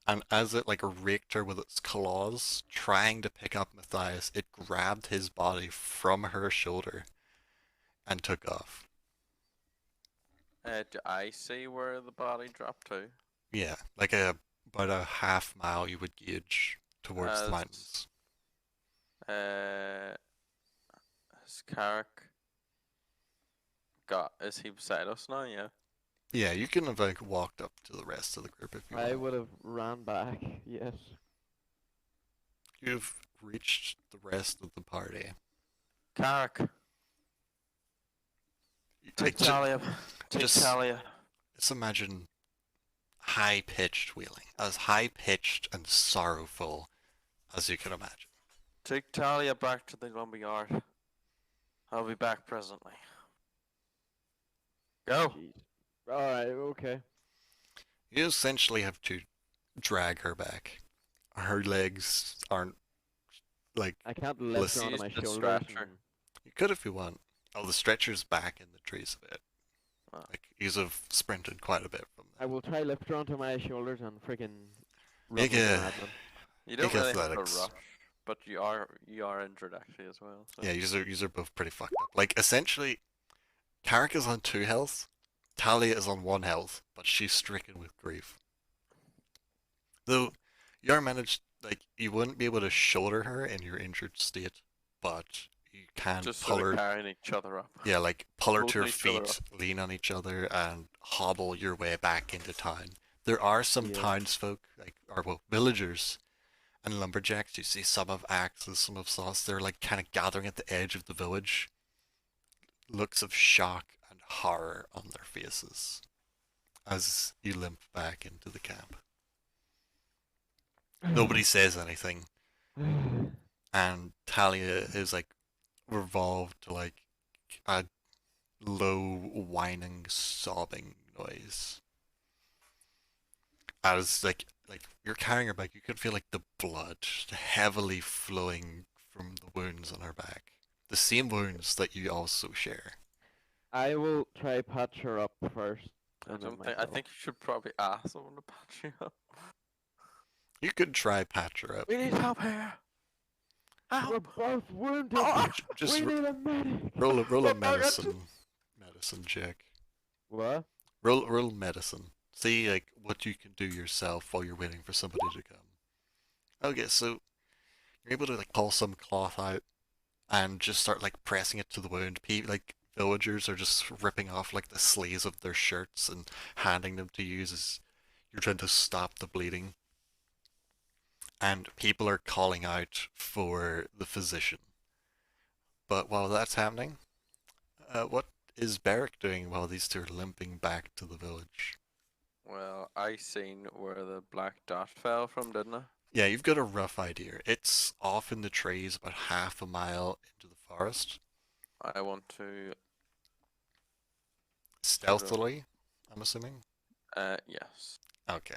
Speaker 1: and as it like raked her with its claws, trying to pick up Matthias, it grabbed his body from her shoulder and took off.
Speaker 2: Do I see where the body dropped to?
Speaker 1: Yeah, like about a half mile you would gauge towards the
Speaker 2: As-
Speaker 1: mountains.
Speaker 2: Has Carrick is he beside us now? Yeah.
Speaker 1: Yeah, you can have like walked up to the rest of the group if you
Speaker 3: I
Speaker 1: want.
Speaker 3: would have ran back, yes.
Speaker 1: You've reached the rest of the party.
Speaker 2: Carrick,
Speaker 1: Like,
Speaker 2: take Talia. Take
Speaker 1: just-
Speaker 2: Talia.
Speaker 1: just imagine high-pitched wailing, as high-pitched and sorrowful as you can imagine.
Speaker 2: Take Talia back to the lumberyard. I'll be back presently. Go.
Speaker 3: Jeez. Alright, okay.
Speaker 1: You essentially have to drag her back. Her legs aren't like
Speaker 3: I can't lift her onto
Speaker 2: Use
Speaker 3: my
Speaker 2: the
Speaker 3: shoulders.
Speaker 2: stretcher.
Speaker 3: And...
Speaker 1: you could if you want. Oh, the stretcher's back in the trees a bit.
Speaker 2: Ah.
Speaker 1: Like you have sprinted quite a bit from
Speaker 3: I
Speaker 1: there.
Speaker 3: will try lift her onto my shoulders and freaking run
Speaker 1: Make
Speaker 3: like a
Speaker 1: a
Speaker 3: madman.
Speaker 2: You don't
Speaker 1: Make
Speaker 2: really have to
Speaker 1: athletics.
Speaker 2: rush, but you are injured actually as well. So.
Speaker 1: yeah. You're both pretty fucked up. Like essentially, Carrick is on 2 health, Talia is on 1 health, but she's stricken with grief. Though you are managed, like you wouldn't be able to shoulder her in your injured state, but you can
Speaker 2: Just
Speaker 1: pull
Speaker 2: sort
Speaker 1: her.
Speaker 2: of carrying each other up.
Speaker 1: Yeah, like pull her to her
Speaker 2: Holding each other
Speaker 1: feet, lean on each other, and hobble your way back into town. There are some
Speaker 3: Yeah.
Speaker 1: townsfolk, villagers and lumberjacks. You see some of axes, some of saws. They're like kind of gathering at the edge of the village. Looks of shock and horror on their faces as you limp back into the camp. Nobody says anything, and Talia is like revolved to like a low whining sobbing noise as like you're carrying her back. You could feel like the blood heavily flowing from the wounds on her back, the same wounds that you also share.
Speaker 3: I will try patch her up first.
Speaker 2: I
Speaker 3: And then
Speaker 2: don't think. I
Speaker 3: myself.
Speaker 2: think you should probably ask someone to patch you up.
Speaker 1: You could try patch her up.
Speaker 2: We need help here.
Speaker 3: We're
Speaker 2: Help!
Speaker 3: both wounded.
Speaker 2: Oh,
Speaker 1: Just
Speaker 3: we need a medic.
Speaker 1: roll a
Speaker 2: Oh my God.
Speaker 1: medicine check.
Speaker 3: What?
Speaker 1: Roll medicine. See like what you can do yourself while you're waiting for somebody to come. Okay, so you're able to like pull some cloth out and just start like pressing it to the wound. Like villagers are just ripping off like the sleeves of their shirts and handing them to you as you're trying to stop the bleeding. And people are calling out for the physician. But while that's happening, what is Beric doing while these two are limping back to the village?
Speaker 2: Well, I seen where the black dot fell from, didn't I?
Speaker 1: Yeah, you've got a rough idea. It's off in the trees about half a mile into the forest.
Speaker 2: I want to.
Speaker 1: Stealthily, I'm assuming?
Speaker 2: Yes.
Speaker 1: Okay.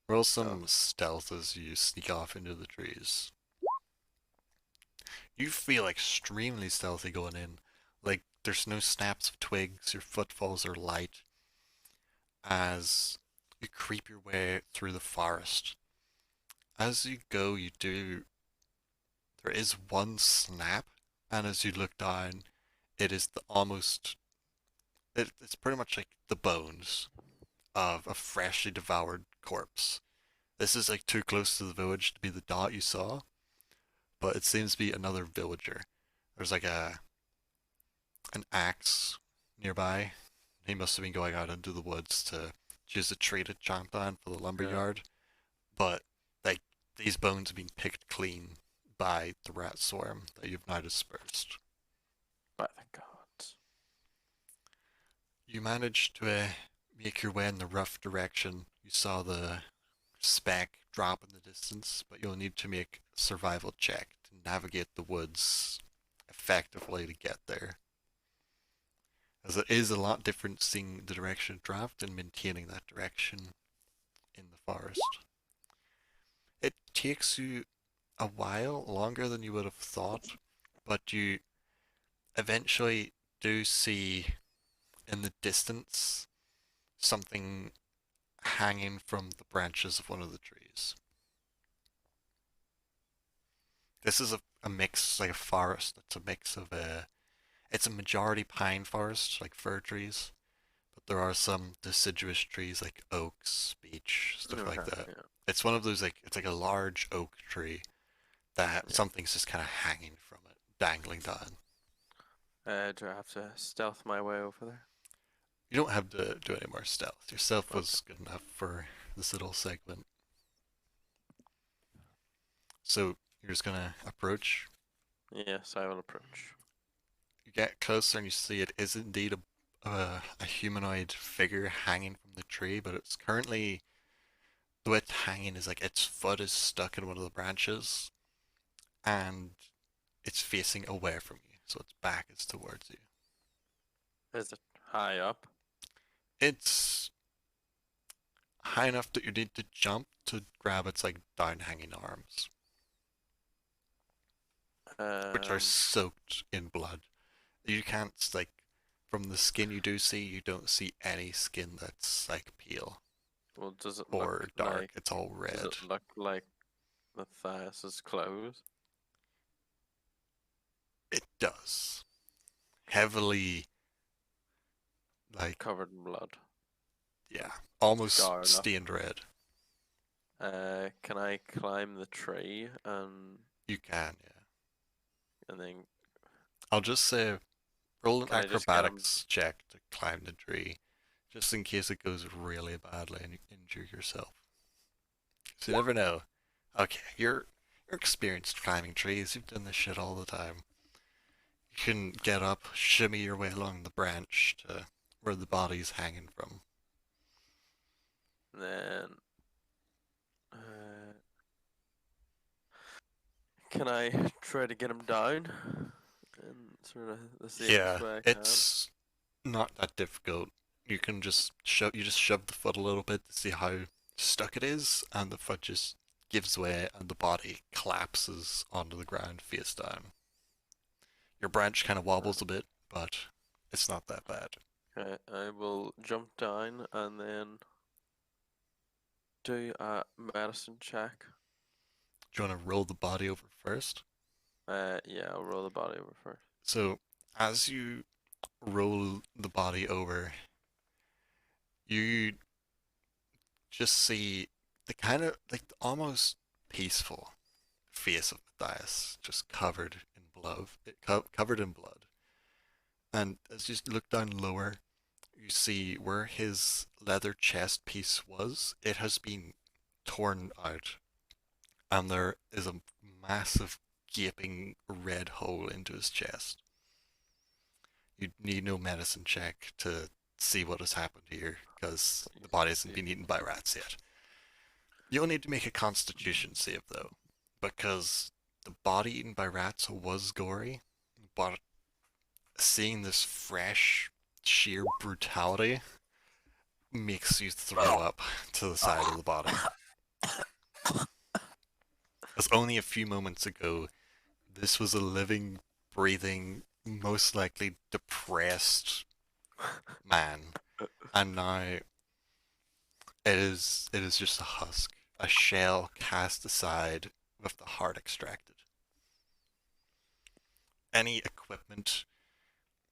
Speaker 1: Roll some stealth as you sneak off into the trees. You feel extremely stealthy going in. Like, there's no snaps of twigs, your footfalls are light. As you creep your way through the forest. As you go, there is one snap, and as you look down, it is it's pretty much like the bones of a freshly devoured corpse. This is like too close to the village to be the dot you saw, but it seems to be another villager. There's like an axe nearby. He must have been going out into the woods to choose a tree to chomp down for the lumberyard. But like these bones have been picked clean by the rat swarm that you've now dispersed.
Speaker 2: By the gods.
Speaker 1: You managed to make your way in the rough direction. You saw the speck drop in the distance, but you'll need to make a survival check to navigate the woods effectively to get there. As it is a lot different seeing the direction it dropped and maintaining that direction in the forest. It takes you a while, longer than you would have thought, but you eventually do see in the distance something hanging from the branches of one of the trees. This is a mix, like a forest. It's a mix of it's a majority pine forest, like fir trees, but there are some deciduous trees like oaks, beech, stuff like
Speaker 2: Okay,
Speaker 1: that. It's one of those it's like a large oak tree that something's just kind of hanging from it, dangling down.
Speaker 2: Do I have to stealth my way over there?
Speaker 1: You don't have to do any more stealth. Your stealth was good enough for this little segment. So you're just gonna approach.
Speaker 2: Yes, I will approach.
Speaker 1: You get closer and you see it is indeed a humanoid figure hanging from the tree, but it's currently the way it's hanging is like its foot is stuck in one of the branches, and it's facing away from you. so its back is towards you.
Speaker 2: Is it high up?
Speaker 1: It's high enough that you need to jump to grab its like down hanging arms, which are
Speaker 2: Um,
Speaker 1: soaked in blood. You can't like from the skin you do see, you don't see any skin that's like pale
Speaker 2: well, does it
Speaker 1: or
Speaker 2: look
Speaker 1: dark.
Speaker 2: like?
Speaker 1: It's all
Speaker 2: Does
Speaker 1: red.
Speaker 2: it look like Matthias's clothes?
Speaker 1: It does. Heavily, like,
Speaker 2: Covered in blood.
Speaker 1: yeah, almost
Speaker 2: Scarred up.
Speaker 1: stained red.
Speaker 2: Can I climb the tree
Speaker 1: You can, yeah.
Speaker 2: and then
Speaker 1: I'll just say roll an
Speaker 2: Can I just get 'em?
Speaker 1: acrobatics check to climb the tree, just in case it goes really badly and you injure yourself. So you never know. Okay, you're experienced climbing trees. You've done this shit all the time. You can get up, shimmy your way along the branch to where the body's hanging from.
Speaker 2: then can I try to get him down in sort of the safest way I can?
Speaker 1: It's not that difficult. You can just shove the foot a little bit to see how stuck it is, and the foot just gives way and the body collapses onto the ground face down. Your branch kind of wobbles a bit, but it's not that bad.
Speaker 2: Okay, I will jump down and then do a medicine check.
Speaker 1: Do you want to roll the body over first?
Speaker 2: Yeah, I'll roll the body over first.
Speaker 1: So, as you roll the body over, you just see the kind of like almost peaceful face of Matthias, just covered in blood. Covered in blood. And as you look down lower, you see where his leather chest piece was. It has been torn out, and there is a massive gaping red hole into his chest. You need no medicine check to see what has happened here, because the body hasn't been eaten by rats yet. You'll need to make a constitution save, though, because the body eaten by rats was gory, but seeing this fresh, sheer brutality makes you throw up to the side of the body. As only a few moments ago, this was a living, breathing, most likely depressed man, and now it is just a husk, a shell cast aside with the heart extracted. Any equipment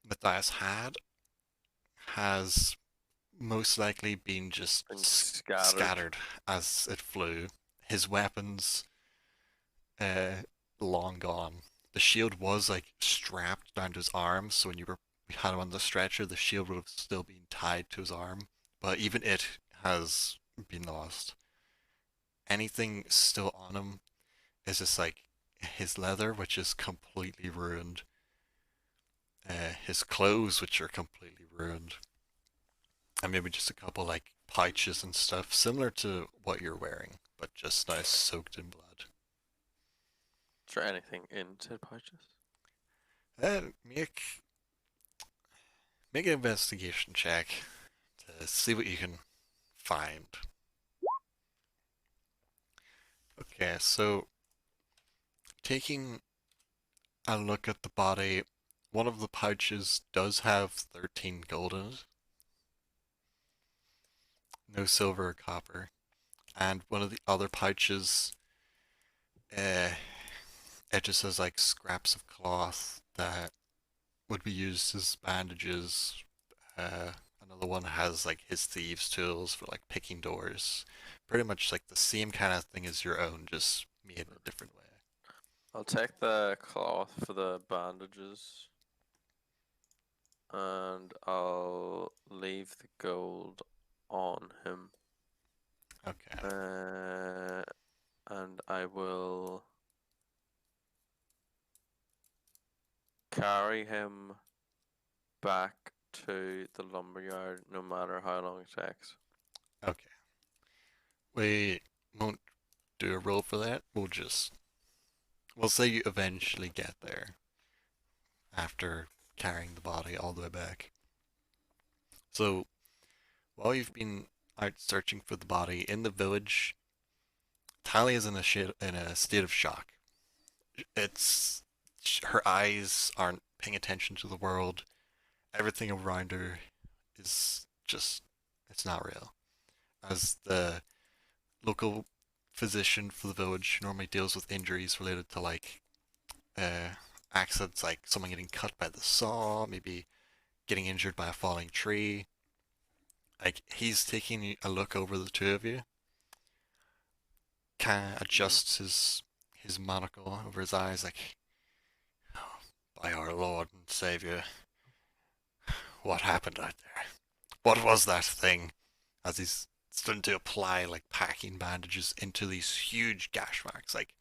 Speaker 1: Matthias had has most likely been just
Speaker 2: Been
Speaker 1: scattered as it flew. His weapons, long gone. The shield was like strapped down to his arm, so when you had him on the stretcher, the shield would have still been tied to his arm. But even it has been lost. Anything still on him is just like his leather, which is completely ruined. His clothes, which are completely ruined, and maybe just a couple like pouches and stuff, similar to what you're wearing, but just now soaked in blood.
Speaker 2: Is there anything in said pouches?
Speaker 1: Make an investigation check to see what you can find. Okay, so taking a look at the body, one of the pouches does have 13 gold in it. No silver or copper. And one of the other pouches, it just has like scraps of cloth that would be used as bandages. Another one has like his thieves' tools for like picking doors. Pretty much like the same kind of thing as your own, just made in a different way.
Speaker 2: I'll take the cloth for the bandages. And I'll leave the gold on him.
Speaker 1: Okay.
Speaker 2: And I will carry him back to the lumberyard no matter how long it takes.
Speaker 1: Okay. We won't do a roll for that. We'll say you eventually get there. after carrying the body all the way back. So, while you've been out searching for the body in the village, Tally is in a state of shock. It's her eyes aren't paying attention to the world. Everything around her is just it's not real. As the local physician for the village who normally deals with injuries related to like uh, accidents, like someone getting cut by the saw, maybe getting injured by a falling tree. Like he's taking a look over the two of you, kind of adjusts his monocle over his eyes, like, "Oh, by our Lord and Savior, what happened out there? What was that thing?" As he's starting to apply like packing bandages into these huge gash marks, like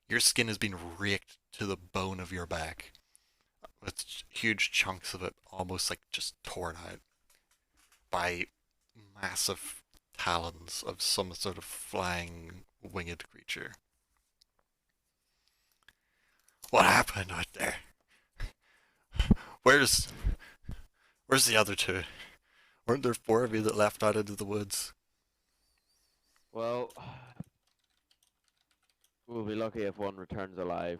Speaker 1: your skin has been raked to the bone of your back, with huge chunks of it almost like just torn out by massive talons of some sort of flying winged creature. What happened out there? Where's where's the other two? Weren't there four of you that left out into the woods?
Speaker 3: Well, we'll be lucky if one returns alive.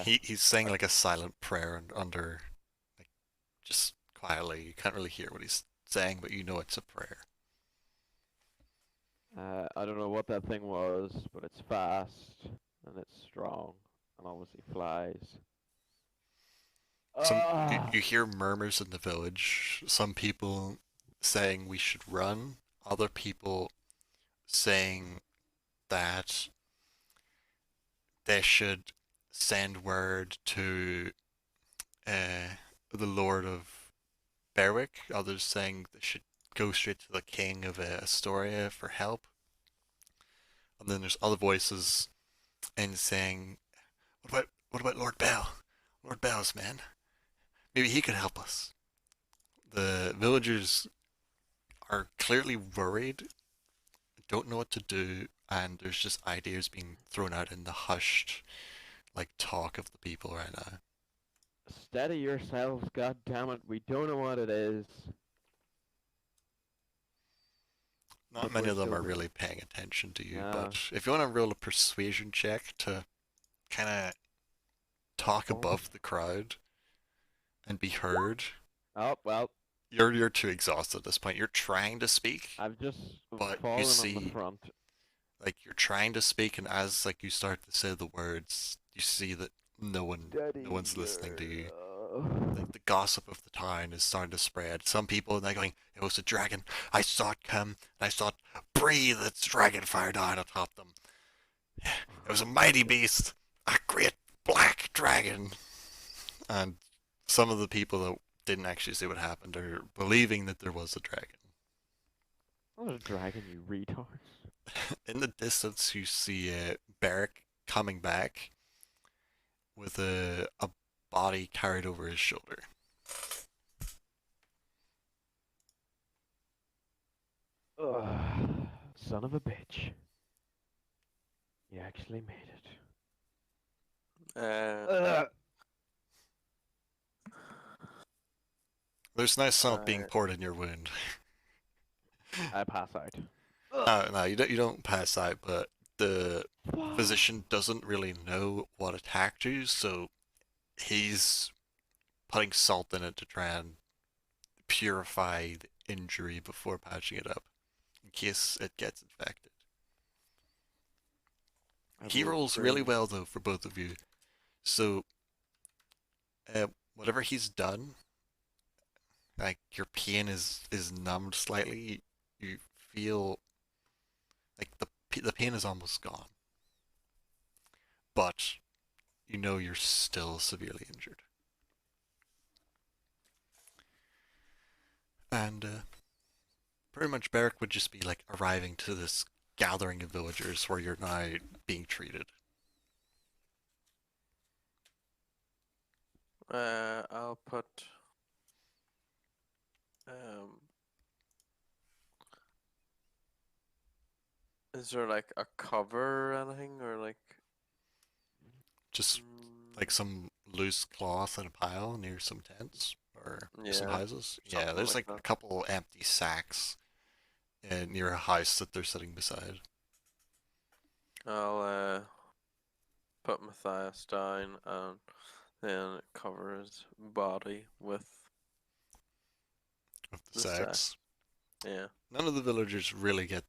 Speaker 1: He's saying like a silent prayer and under like just quietly. You can't really hear what he's saying, but you know it's a prayer.
Speaker 3: I don't know what that thing was, but it's fast and it's strong and obviously flies.
Speaker 1: Some
Speaker 3: Ah,
Speaker 1: you hear murmurs in the village. Some people saying we should run. Other people saying that they should send word to the Lord of Berwick. Others saying they should go straight to the King of Astoria for help. And then there's other voices and saying, what about Lord Bell? Lord Bell's man. Maybe he could help us." The villagers are clearly worried, don't know what to do, and there's just ideas being thrown out in the hushed, like, talk of the people right now.
Speaker 3: steady yourselves, god damn it. We don't know what it is,
Speaker 1: Not
Speaker 3: but
Speaker 1: many
Speaker 3: we're
Speaker 1: of them
Speaker 3: still
Speaker 1: are
Speaker 3: going.
Speaker 1: really paying attention to you,
Speaker 3: Yeah.
Speaker 1: but if you want to roll a persuasion check to kind of talk
Speaker 3: Oh.
Speaker 1: above the crowd and be heard,
Speaker 3: Oh, well,
Speaker 1: you're too exhausted at this point. You're trying to speak,
Speaker 3: I've just
Speaker 1: but you
Speaker 3: fallen on the
Speaker 1: see,
Speaker 3: front.
Speaker 1: like, you're trying to speak, and as like you start to say the words, you see that no one's listening to you. Like the gossip of the town is starting to spread. Some people they're going, "It was a dragon. I saw it come, and I saw it breathe its dragon fire down atop them. It was a mighty beast, a great black dragon." And some of the people that didn't actually see what happened are believing that there was a dragon.
Speaker 3: Not a dragon, you retards.
Speaker 1: In the distance, you see Beric coming back with a body carried over his shoulder.
Speaker 3: Ugh, son of a bitch. You actually made it.
Speaker 2: Uh,
Speaker 1: There's no salt being
Speaker 2: I,
Speaker 1: poured in your wound.
Speaker 3: I pass out.
Speaker 1: No, you don't pass out, but the physician doesn't really know what attacked you, so he's putting salt in it to try and purify the injury before patching it up, in case it gets infected. He rolls really well though for both of you, so whatever he's done, like your pain is numbed slightly. You feel like the pain is almost gone, but you know you're still severely injured. And pretty much Beric would just be like arriving to this gathering of villagers where you're now being treated.
Speaker 2: I'll put um. Is there like a cover or anything, or like?
Speaker 1: just like some loose cloth in a pile near some tents or some
Speaker 2: Yeah,
Speaker 1: houses? Yeah,
Speaker 2: something
Speaker 1: there's
Speaker 2: like
Speaker 1: like a
Speaker 2: that.
Speaker 1: couple empty sacks near a house that they're sitting beside.
Speaker 2: I'll put Matthias down and then cover his body with
Speaker 1: With the
Speaker 2: the sack.
Speaker 1: sacks.
Speaker 2: Yeah.
Speaker 1: None of the villagers really get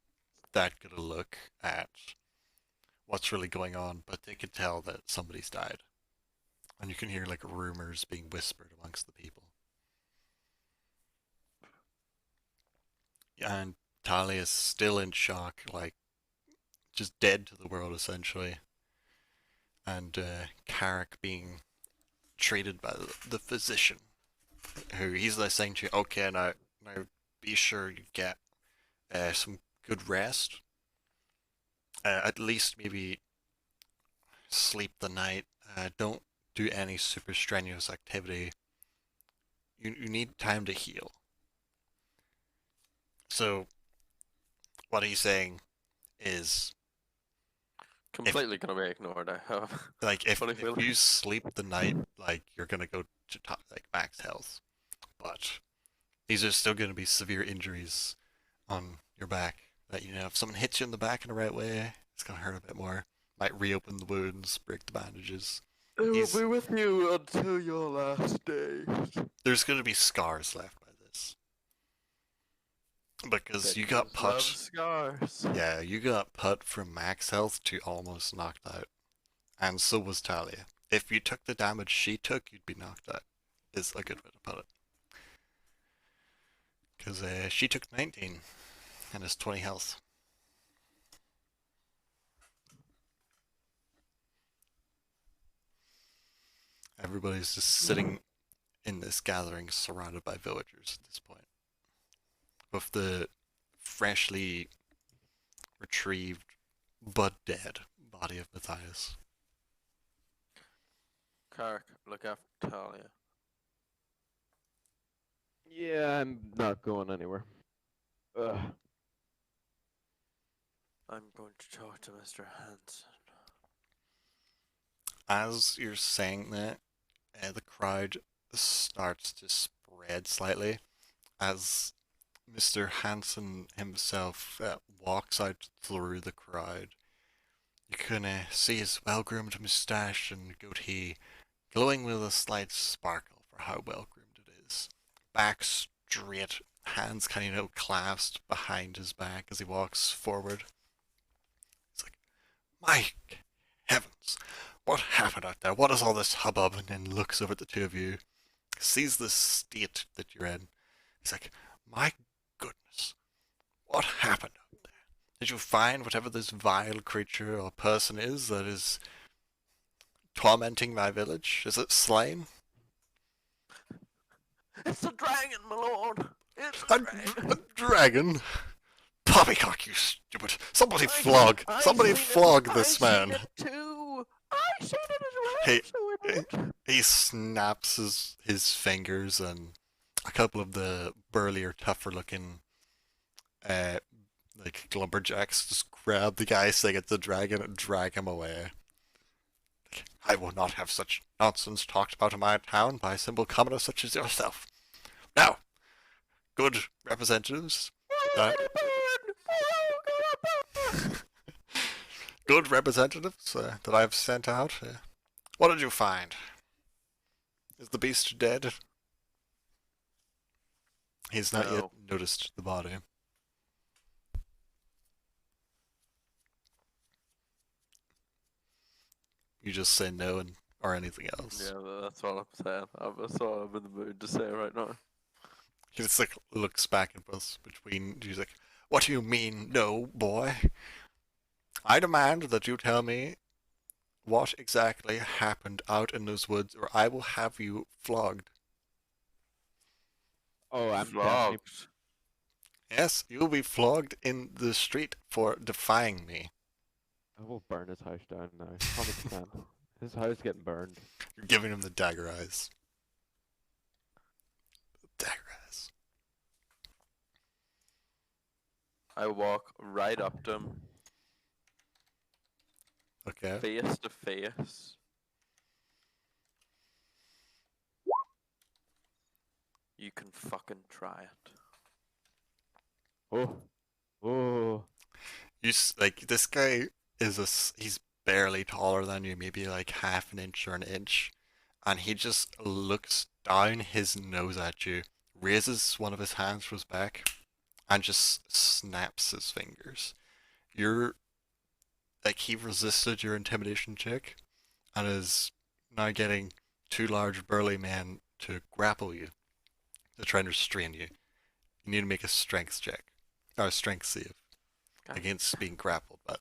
Speaker 1: that good a look at what's really going on, but they can tell that somebody's died. And you can hear like rumors being whispered amongst the people. And Talia is still in shock, like just dead to the world essentially. And Carrick being treated by the physician, who he's like saying to you, okay, now be sure you get some good rest. At least maybe sleep the night. Don't do any super strenuous activity. You need time to heal. So what he's saying is,
Speaker 2: Completely gonna be ignored. I have.
Speaker 1: like, if
Speaker 2: Funny
Speaker 1: if
Speaker 2: feeling.
Speaker 1: you sleep the night, like you're gonna go to top, like max health, but these are still gonna be severe injuries on your back. That if someone hits you in the back in the right way, it's gonna hurt a bit more. Might reopen the wounds, break the bandages.
Speaker 2: I will
Speaker 1: He's
Speaker 2: be with you until your last days.
Speaker 1: There's gonna be scars left by this because you got
Speaker 2: Bitches love
Speaker 1: put.
Speaker 2: scars.
Speaker 1: Yeah, you got put from max health to almost knocked out, and so was Talia. If you took the damage she took, you'd be knocked out. Is a good way to put it. Because she took 19 and is 20 health. Everybody's just sitting in this gathering surrounded by villagers at this point. With the freshly retrieved but dead body of Matthias.
Speaker 2: Kark, look after Talia.
Speaker 3: Yeah, I'm not going anywhere. Ugh.
Speaker 2: I'm going to talk to Mr. Hanson.
Speaker 1: As you're saying that, the crowd starts to spread slightly as Mr. Hanson himself walks out through the crowd. You can see his well-groomed moustache and goatee glowing with a slight sparkle for how well-groomed it is. Back straight, hands kind of clasped behind his back as he walks forward. It's like, my heavens, what happened out there? What is all this hubbub? And then looks over at the two of you, sees the state that you're in. He's like, my goodness, what happened out there? Did you find whatever this vile creature or person is that is tormenting my village? Is it slain?
Speaker 2: It's a dragon, my lord! It's
Speaker 1: A,
Speaker 2: a dragon!
Speaker 1: a dragon? Poppycock, you stupid! Somebody
Speaker 2: I
Speaker 1: flog!
Speaker 2: I
Speaker 1: Somebody
Speaker 2: seen it.
Speaker 1: flog
Speaker 2: I
Speaker 1: this
Speaker 2: seen
Speaker 1: man!
Speaker 2: it too! I seen it as well,
Speaker 1: Hey,
Speaker 2: so it would.
Speaker 1: he snaps his fingers, and a couple of the burlier, tougher looking like lumberjacks just grab the guy saying it's a dragon and drag him away. I will not have such nonsense talked about in my town by simple commoners such as yourself. Now, good representatives, good representatives that I've sent out. What did you find? Is the beast dead? He's not yet
Speaker 2: No.
Speaker 1: noticed the body. You just say no or anything else.
Speaker 2: Yeah, that's all I'm saying. That's all I'm in the mood to say right now.
Speaker 1: He just like looks back and forth between. He's like, "What do you mean, no, boy? I demand that you tell me what exactly happened out in those woods, or I will have you flogged."
Speaker 3: Oh, I'm definitely.
Speaker 2: Flogged.
Speaker 1: Yes, you will be flogged in the street for defying me.
Speaker 3: I will burn his house down now. 100%. His house getting burned.
Speaker 1: You're giving him the dagger eyes. Dagger eyes.
Speaker 2: I walk right up to him,
Speaker 1: Okay.
Speaker 2: face to face, You can fucking try it.
Speaker 3: Oh, oh.
Speaker 1: Like this guy is he's barely taller than you, maybe like half an inch or an inch, and he just looks down his nose at you, raises one of his hands from his back, and just snaps his fingers. You're like he resisted your intimidation check, and is now getting two large burly men to grapple you, to try and restrain you. You need to make a strength check, or a strength save,
Speaker 2: Okay.
Speaker 1: against being grappled by them.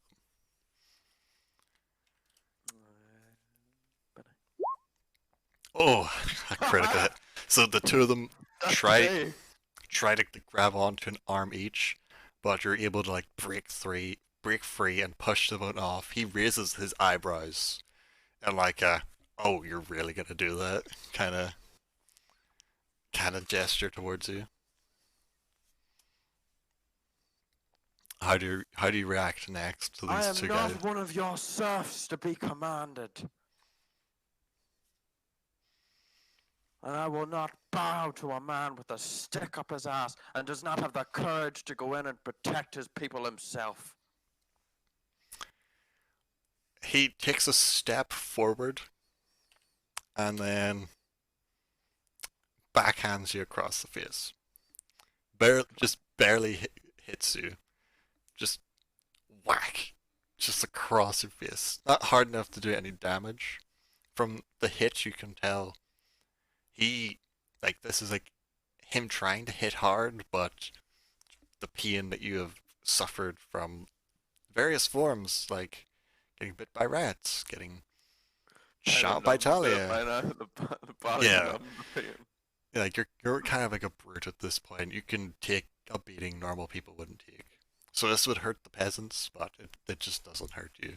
Speaker 1: Oh, a critical hit. So the two of them try
Speaker 2: Okay.
Speaker 1: to grab onto an arm each, but you're able to like break free and push them off. He raises his eyebrows and like oh, you're really gonna do that kind of gesture towards you. How do you react next to
Speaker 2: I
Speaker 1: these
Speaker 2: am
Speaker 1: two
Speaker 2: not
Speaker 1: guys?
Speaker 2: one of your serfs to be commanded. And I will not bow to a man with a stick up his ass and does not have the courage to go in and protect his people himself.
Speaker 1: He takes a step forward and then backhands you across the face. Just barely hits you. Just whack. Just across your face. Not hard enough to do any damage. From the hit, you can tell this is like him trying to hit hard, but the pain that you have suffered from various forms, like getting bit by rats, getting shot by Talia.
Speaker 2: The body
Speaker 1: Yeah.
Speaker 2: numbed the pain.
Speaker 1: Yeah, like you're kind of like a brute at this point. You can take a beating normal people wouldn't take. So this would hurt the peasants, but it just doesn't hurt you.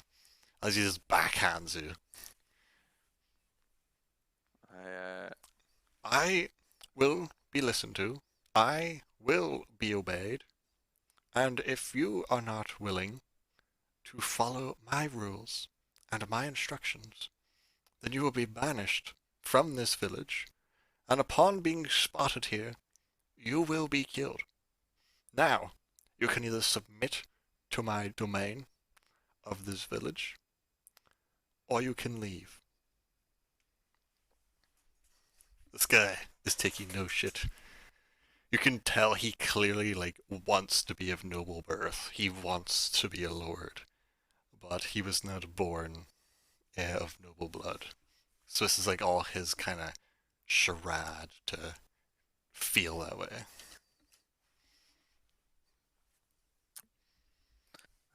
Speaker 1: As he just backhands you. I will be listened to. I will be obeyed. And if you are not willing to follow my rules and my instructions, then you will be banished from this village, and upon being spotted here, you will be killed. Now, you can either submit to my domain of this village, or you can leave. This guy is taking no shit. You can tell he clearly wants to be of noble birth. He wants to be a lord, but he was not born of noble blood. So this is like all his kind of charade to feel that way.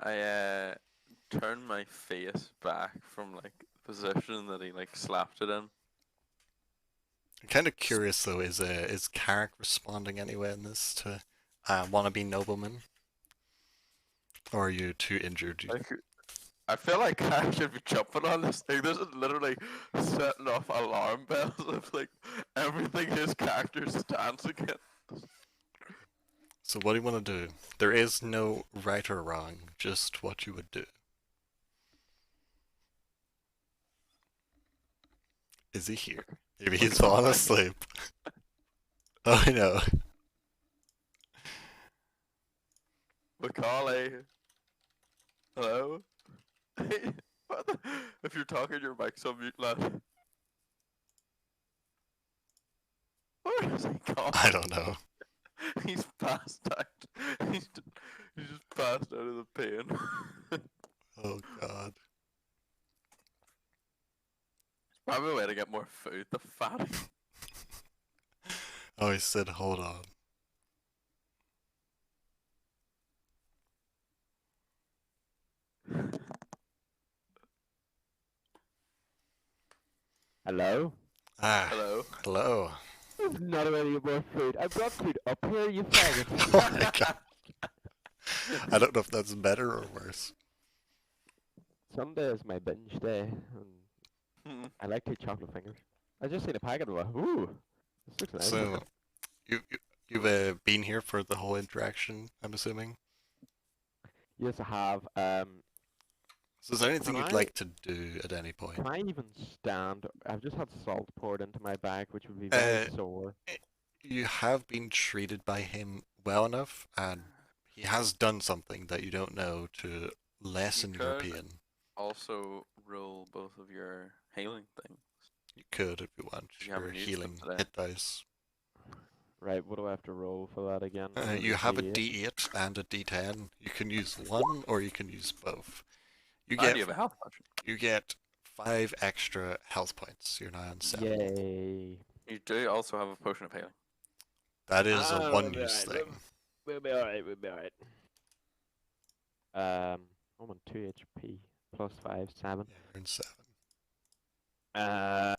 Speaker 2: I turned my face back from like the position that he like slapped it in.
Speaker 1: I'm kind of curious though, is Carrick responding anyway in this to wannabe nobleman? Or are you too injured?
Speaker 2: Like, I feel like I should be jumping on this thing. This is literally setting off alarm bells of like everything his character stands against.
Speaker 1: So what do you want to do? There is no right or wrong, just what you would do. Is he here? Maybe he's fallen asleep. Oh no.
Speaker 2: Macaulay. Hello? What the? If you're talking, your mic's on mute, lad. Where is he gone?
Speaker 1: I don't know.
Speaker 2: He's passed out. He's just passed out of the pain.
Speaker 1: Oh god.
Speaker 2: Probably a way to get more food. The fatty.
Speaker 1: Oh, he said hold on.
Speaker 3: Hello?
Speaker 1: Ah,
Speaker 2: Hello.
Speaker 1: hello.
Speaker 3: There's not any more food. I brought food up here, you faggot.
Speaker 1: Oh my god. I don't know if that's better or worse.
Speaker 3: Sunday is my binge day, and I like to eat chocolate fingers. I just seen a packet of it. Ooh, this looks nice.
Speaker 1: So, you've been here for the whole interaction, I'm assuming?
Speaker 3: Yes, I have.
Speaker 1: So is there anything
Speaker 3: Can
Speaker 1: you'd
Speaker 3: I-
Speaker 1: like to do at any point?
Speaker 3: Can I even stand? I've just had salt poured into my bag, which would be very sore.
Speaker 1: you have been treated by him well enough, and he has done something that you don't know to lessen your
Speaker 2: could
Speaker 1: pain.
Speaker 2: also roll both of your healing things.
Speaker 1: You could if you want.
Speaker 2: You
Speaker 1: Your
Speaker 2: haven't used them
Speaker 1: healing
Speaker 2: today.
Speaker 1: hit dice.
Speaker 3: Right, what do I have to roll for that again?
Speaker 1: You have a
Speaker 3: D8?
Speaker 1: D8 and a D10. You can use one or you can use both. You
Speaker 2: And
Speaker 1: get
Speaker 2: you have a health potion.
Speaker 1: you get 5 extra health points. You're now on 7.
Speaker 3: Yay.
Speaker 2: You do also have a potion of healing.
Speaker 1: That is a
Speaker 3: Ah,
Speaker 1: one-use
Speaker 3: alright,
Speaker 1: thing.
Speaker 3: We'll be alright, we'll be alright. I'm on 2 HP, plus 5, 7.
Speaker 1: Yeah, you're in 7.
Speaker 3: Uh,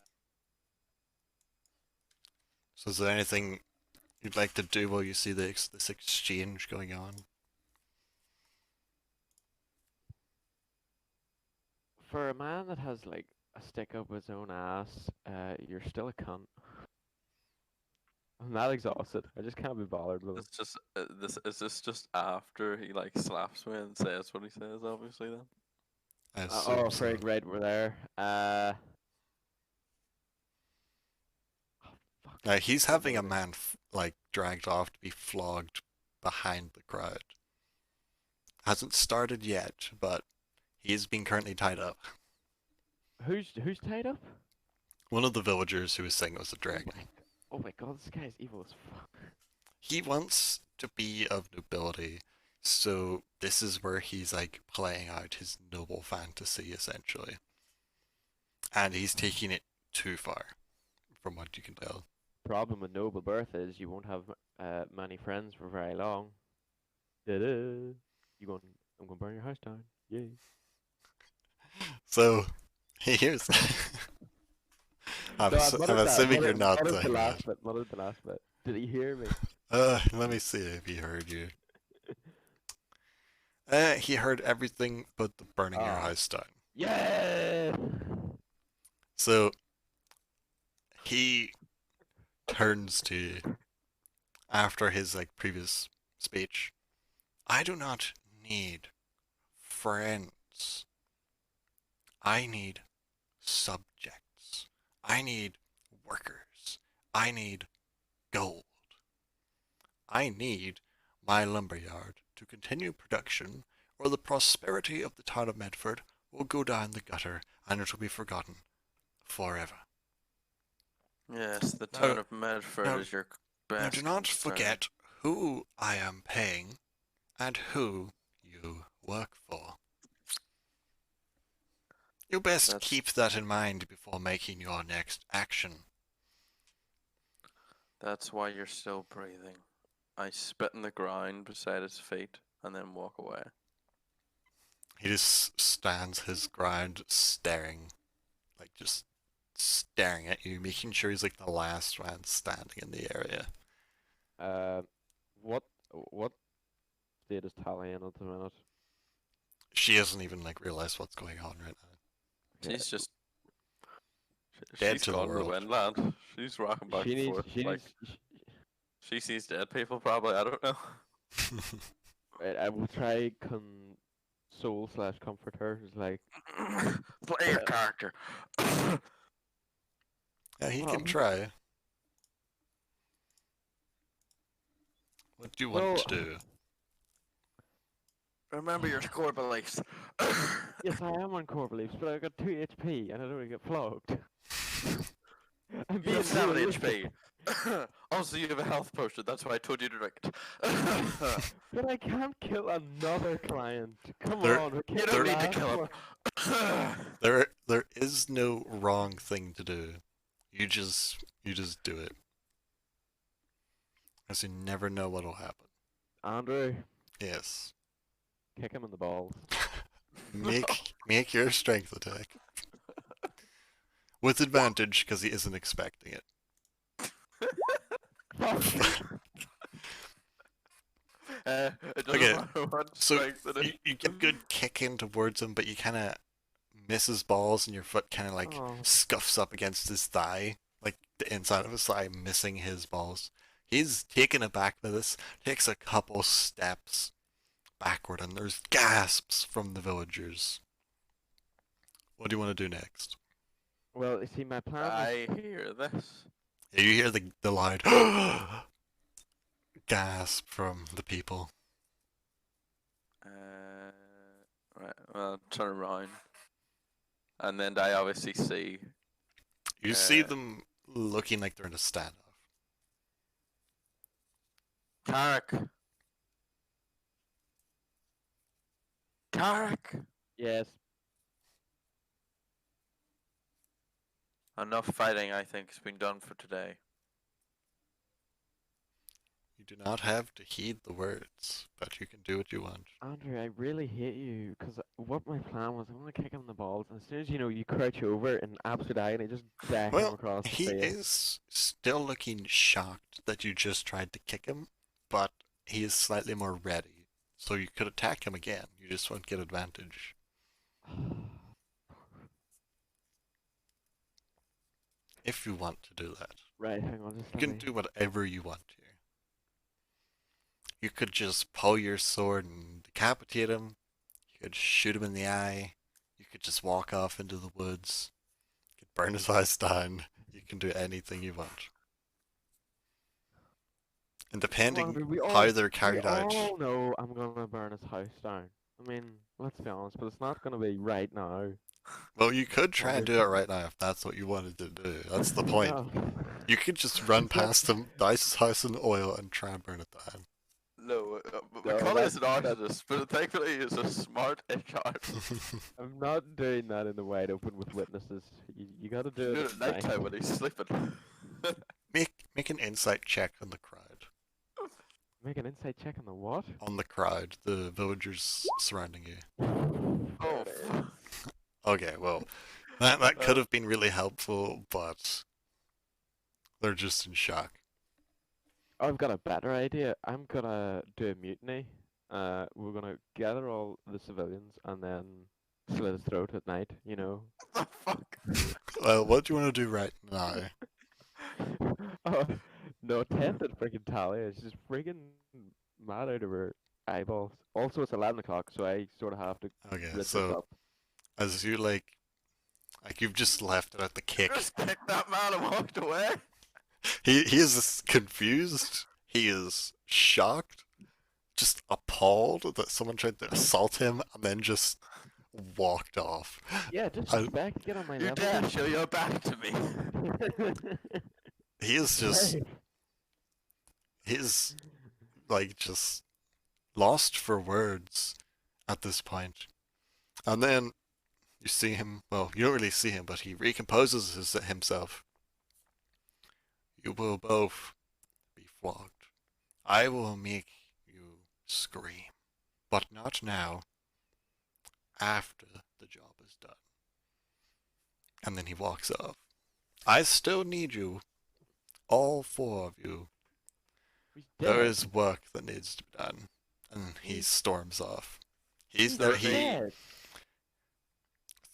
Speaker 1: So is there anything you'd like to do while you see this exchange going on?
Speaker 3: for a man that has, like, a stick up his own ass, you're still a cunt. I'm not exhausted. I just can't be bothered with it.
Speaker 2: It's just this just after he like slaps me and says what he says. Obviously, then.
Speaker 1: I
Speaker 3: Oh,
Speaker 1: assume so.
Speaker 3: Frig, right, we're there. Oh, fuck.
Speaker 1: Now he's having a
Speaker 3: Maybe.
Speaker 1: man like dragged off to be flogged behind the crowd. Hasn't started yet, but he's been currently tied up.
Speaker 3: Who's tied up?
Speaker 1: One of the villagers who was saying it was a dragon.
Speaker 3: Oh my god, this guy's evil as fuck.
Speaker 1: He wants to be of nobility, so this is where he's like playing out his noble fantasy essentially. And he's taking it too far, from what you can tell.
Speaker 3: Problem with noble birth is you won't have many friends for very long. I'm gonna burn your house down. Yay.
Speaker 1: So, here's. I'm assuming you're not
Speaker 3: Muttered the
Speaker 1: saying that.
Speaker 3: last bit. Muttered the last bit. Did he hear me?
Speaker 1: Let me see if he heard you. He heard everything but the burning your
Speaker 3: Ah.
Speaker 1: house down.
Speaker 3: Yeah.
Speaker 1: So, he turns to you after his like previous speech. I do not need friends. I need subjects. I need workers. I need gold. I need my lumberyard to continue production, or the prosperity of the town of Medford will go down the gutter and it will be forgotten forever.
Speaker 2: Yes, the
Speaker 1: Now-
Speaker 2: town of Medford
Speaker 1: now-
Speaker 2: is your
Speaker 1: Now
Speaker 2: best.
Speaker 1: do not
Speaker 2: concern.
Speaker 1: forget who I am paying and who you work for. You best
Speaker 2: That's-
Speaker 1: keep that in mind before making your next action.
Speaker 2: That's why you're still breathing. I spit in the ground beside his feet and then walk away.
Speaker 1: He just stands his ground staring, like just staring at you, making sure he's like the last man standing in the area.
Speaker 3: What state is Tally in at the minute?
Speaker 1: She doesn't even like realize what's going on right now.
Speaker 2: She's just.
Speaker 1: Dead
Speaker 2: She's
Speaker 1: to the
Speaker 2: gone to the
Speaker 1: world.
Speaker 2: windland. She's rocking back and forth. She sees dead people, probably. I don't know.
Speaker 3: Right, I will try console / comfort her. It's like,
Speaker 2: Play your character.
Speaker 1: Yeah, he
Speaker 3: Well,
Speaker 1: can try. What do you want
Speaker 3: Well-
Speaker 1: to do?
Speaker 2: Remember your score beliefs.
Speaker 3: yes, I am on core beliefs, but I got 2 HP and I don't want to get flogged. I'm
Speaker 2: You
Speaker 3: being
Speaker 2: have 7
Speaker 3: realistic.
Speaker 2: HP. Also, you have a health potion. That's why I told you to drink it.
Speaker 3: But I can't kill another client. Come
Speaker 1: There-
Speaker 3: on, we
Speaker 2: You
Speaker 3: killed
Speaker 2: don't
Speaker 3: the
Speaker 2: need to
Speaker 3: last
Speaker 2: kill
Speaker 3: one.
Speaker 2: him.
Speaker 1: There is no wrong thing to do. You just do it. As you never know what'll happen.
Speaker 3: Andrew,
Speaker 1: Yes.
Speaker 3: kick him in the balls.
Speaker 1: Make your strength attack. With advantage, because he isn't expecting it.
Speaker 2: It doesn't
Speaker 1: Okay,
Speaker 2: matter what
Speaker 1: so
Speaker 2: strength it is.
Speaker 1: you get good kicking towards him, but you kind of miss his balls, and your foot kind of like
Speaker 3: Oh.
Speaker 1: scuffs up against his thigh, like the inside of his thigh, missing his balls. He's taken aback by this, takes a couple steps backward, and there's gasps from the villagers. What do you want to do next?
Speaker 3: Well, you see, my plan was,
Speaker 2: I hear this.
Speaker 1: You hear the loud gasp from the people.
Speaker 2: Right. Well, turn around, and then I obviously see.
Speaker 1: You see
Speaker 2: Uh,
Speaker 1: them looking like they're in a standoff.
Speaker 2: Carrick. Carrick.
Speaker 3: Yes.
Speaker 2: Enough fighting, I think, has been done for today.
Speaker 1: You do not have to heed the words, but you can do what you want.
Speaker 3: Andrew, I really hate you because what my plan was, I'm gonna kick him in the balls, and as soon as you crouch over in absolute agony, just deck him
Speaker 1: Well,
Speaker 3: across the
Speaker 1: he
Speaker 3: face.
Speaker 1: is still looking shocked that you just tried to kick him, but he is slightly more ready. So you could attack him again. You just won't get advantage. If you want to do that.
Speaker 3: Right, hang on, just
Speaker 1: You
Speaker 3: let
Speaker 1: can
Speaker 3: me.
Speaker 1: do whatever you want here. You could just pull your sword and decapitate him. You could shoot him in the eye. You could just walk off into the woods. You could burn his eyes down. You can do anything you want. And depending
Speaker 3: Andrew,
Speaker 1: how they're
Speaker 3: we
Speaker 1: carried out,
Speaker 3: all know I'm gonna burn his house down. I mean, let's be honest, but it's not gonna be right now.
Speaker 1: well, you could try and do it right now if that's what you wanted to do. That's the point.
Speaker 3: No.
Speaker 1: You could just run past him, douse his house in oil, and try and burn it down.
Speaker 2: No,
Speaker 3: No,
Speaker 2: McCullough is an
Speaker 3: that-
Speaker 2: artist, but thankfully he's a smart-ish artist.
Speaker 3: I'm not doing that in the wide open with witnesses. You gotta do
Speaker 2: Do
Speaker 3: it
Speaker 2: it at night time when he's sleeping.
Speaker 1: Make an insight check on the crowd.
Speaker 3: Make an insight check on the what?
Speaker 1: On the crowd, the villagers surrounding you.
Speaker 2: Oh,
Speaker 3: There it is.
Speaker 2: fuck.
Speaker 1: Okay, well, that could have been really helpful, but they're just in shock.
Speaker 3: I've got a better idea. I'm gonna do a mutiny. We're gonna gather all the civilians and then slit his throat at night, you know.
Speaker 2: What the fuck?
Speaker 1: Well, what do you want to do right now?
Speaker 3: Oh, no, tempted freaking Talia. She's freaking mad out of her eyeballs. Also, it's 11 o'clock, so I sort of have to
Speaker 1: Okay,
Speaker 3: rid this
Speaker 1: so
Speaker 3: up.
Speaker 1: as you like you've just left it at the kick.
Speaker 2: Just kicked that man and walked away.
Speaker 1: He is confused. He is shocked, just appalled that someone tried to assault him and then just walked off.
Speaker 3: Yeah, just
Speaker 1: I-
Speaker 3: back, get on my
Speaker 2: You
Speaker 3: level.
Speaker 2: dare show your back to me.
Speaker 1: He is just
Speaker 3: Right.
Speaker 1: he's like just lost for words at this point. And then you see him, well, you don't really see him, but he recomposes himself. You will both be flogged. I will make you scream, but not now, after the job is done. And then he walks off. I still need you, all four of you.
Speaker 3: He's
Speaker 1: There
Speaker 3: dead.
Speaker 1: is work that needs to be done. And he storms off.
Speaker 3: He's
Speaker 1: He
Speaker 3: dead.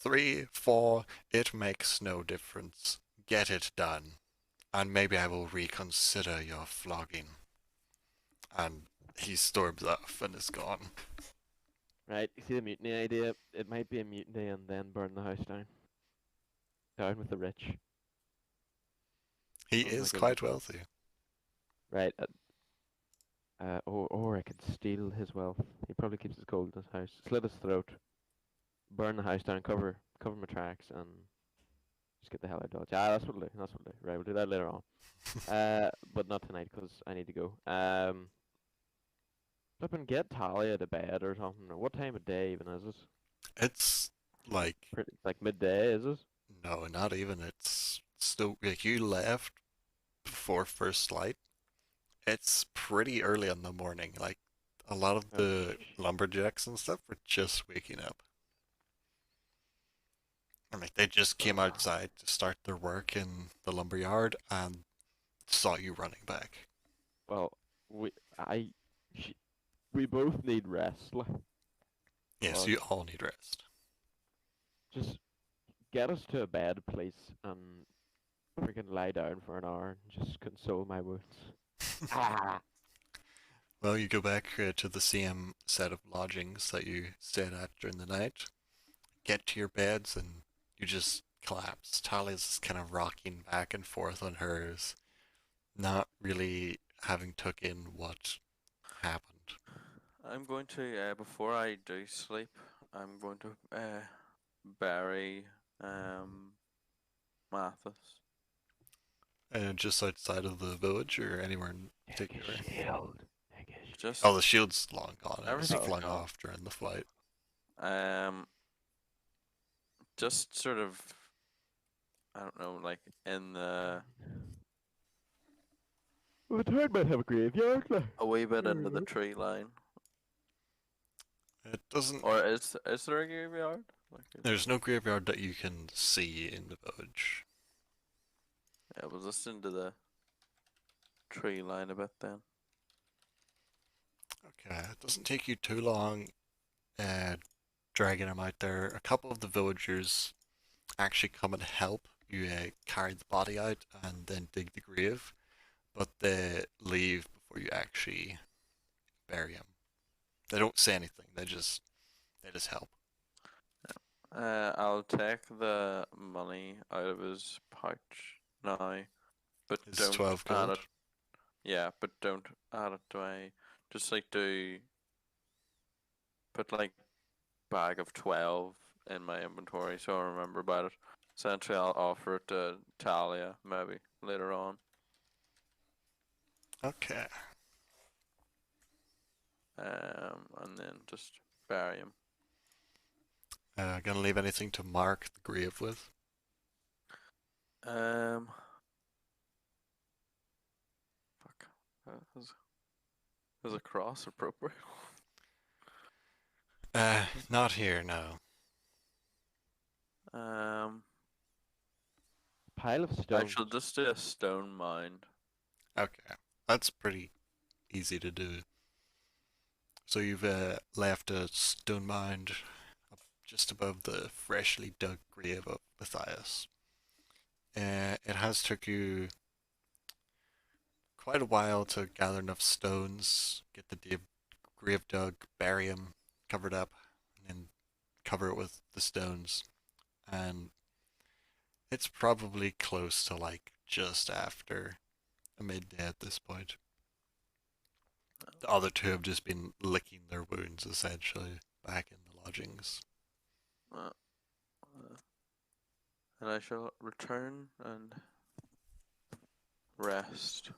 Speaker 1: 3, 4, it makes no difference. Get it done. And maybe I will reconsider your flogging. And he storms off and is gone.
Speaker 3: Right, you see the mutiny idea? It might be a mutiny and then burn the house down. Down with the rich.
Speaker 1: He
Speaker 3: Oh my
Speaker 1: is
Speaker 3: goodness.
Speaker 1: quite wealthy.
Speaker 3: Right. Or I could steal his wealth. He probably keeps his gold in his house. Slit his throat. Burn the house down. Cover my tracks and just get the hell out of Dodge. That's what we'll do. That's what we'll do. Right, we'll do that later on. But not tonight because I need to go. Flippin' get Talia to bed or something. Or what time of day even is it?
Speaker 1: It's like,
Speaker 3: Like midday, is it?
Speaker 1: no, not even. It's still, like, you left before first light. It's pretty early in the morning. Like, a lot of the lumberjacks and stuff were just waking up. And like, they just came outside to start their work in the lumberyard and saw you running back.
Speaker 3: Well, we both need rest. Like,
Speaker 1: Yes,
Speaker 3: Well,
Speaker 1: you all need rest.
Speaker 3: just get us to a bed, please, and freaking lie down for an hour and just console my wounds. Ah!
Speaker 1: Well, you go back to the same set of lodgings that you stayed at during the night, get to your beds, and you just collapse. Talia's kind of rocking back and forth on hers. not really having took in what happened.
Speaker 2: I'm going to, before I do sleep, I'm going to bury Mathis.
Speaker 1: Just outside of the village or anywhere in
Speaker 3: Take a
Speaker 1: particular?
Speaker 3: shield. Take a shield.
Speaker 2: Just
Speaker 1: Oh, the shield's long gone. It was
Speaker 2: everything's
Speaker 1: flung
Speaker 2: gone.
Speaker 1: off during the flight.
Speaker 2: Um, just sort of, I don't know, like in the
Speaker 3: Well, the town might have a graveyard, like.
Speaker 2: a wee bit into the tree line,
Speaker 1: It doesn't.
Speaker 2: or is there a graveyard? Like,
Speaker 1: There's no graveyard that you can see in the village.
Speaker 2: yeah, we'll just into the tree line a bit then.
Speaker 1: Okay, it doesn't take you too long dragging him out there. A couple of the villagers actually come and help you carry the body out and then dig the grave, but they leave before you actually bury him. They don't say anything. They just help.
Speaker 2: I'll take the money out of his pouch now, but
Speaker 1: It's
Speaker 2: don't
Speaker 1: 12
Speaker 2: add
Speaker 1: gold.
Speaker 2: it. Yeah, but don't add it to my. Just like do. Put like bag of 12 in my inventory so I remember about it. Essentially, I'll offer it to Talia maybe later on.
Speaker 1: Okay.
Speaker 2: And then just bury him.
Speaker 1: Gonna leave anything to mark the grave with?
Speaker 2: Fuck. Is a cross appropriate?
Speaker 1: Not here, no.
Speaker 3: Pile of
Speaker 2: I
Speaker 3: stones.
Speaker 2: shall just do a stone mound.
Speaker 1: Okay, that's pretty easy to do. So you've left a stone mound just above the freshly dug grave of Matthias. It has took you quite a while to gather enough stones, get the grave dug, bury him, covered up, and then cover it with the stones. And it's probably close to like just after a midday at this point. The other two have just been licking their wounds essentially back in the lodgings.
Speaker 2: Uh, and I shall return and rest.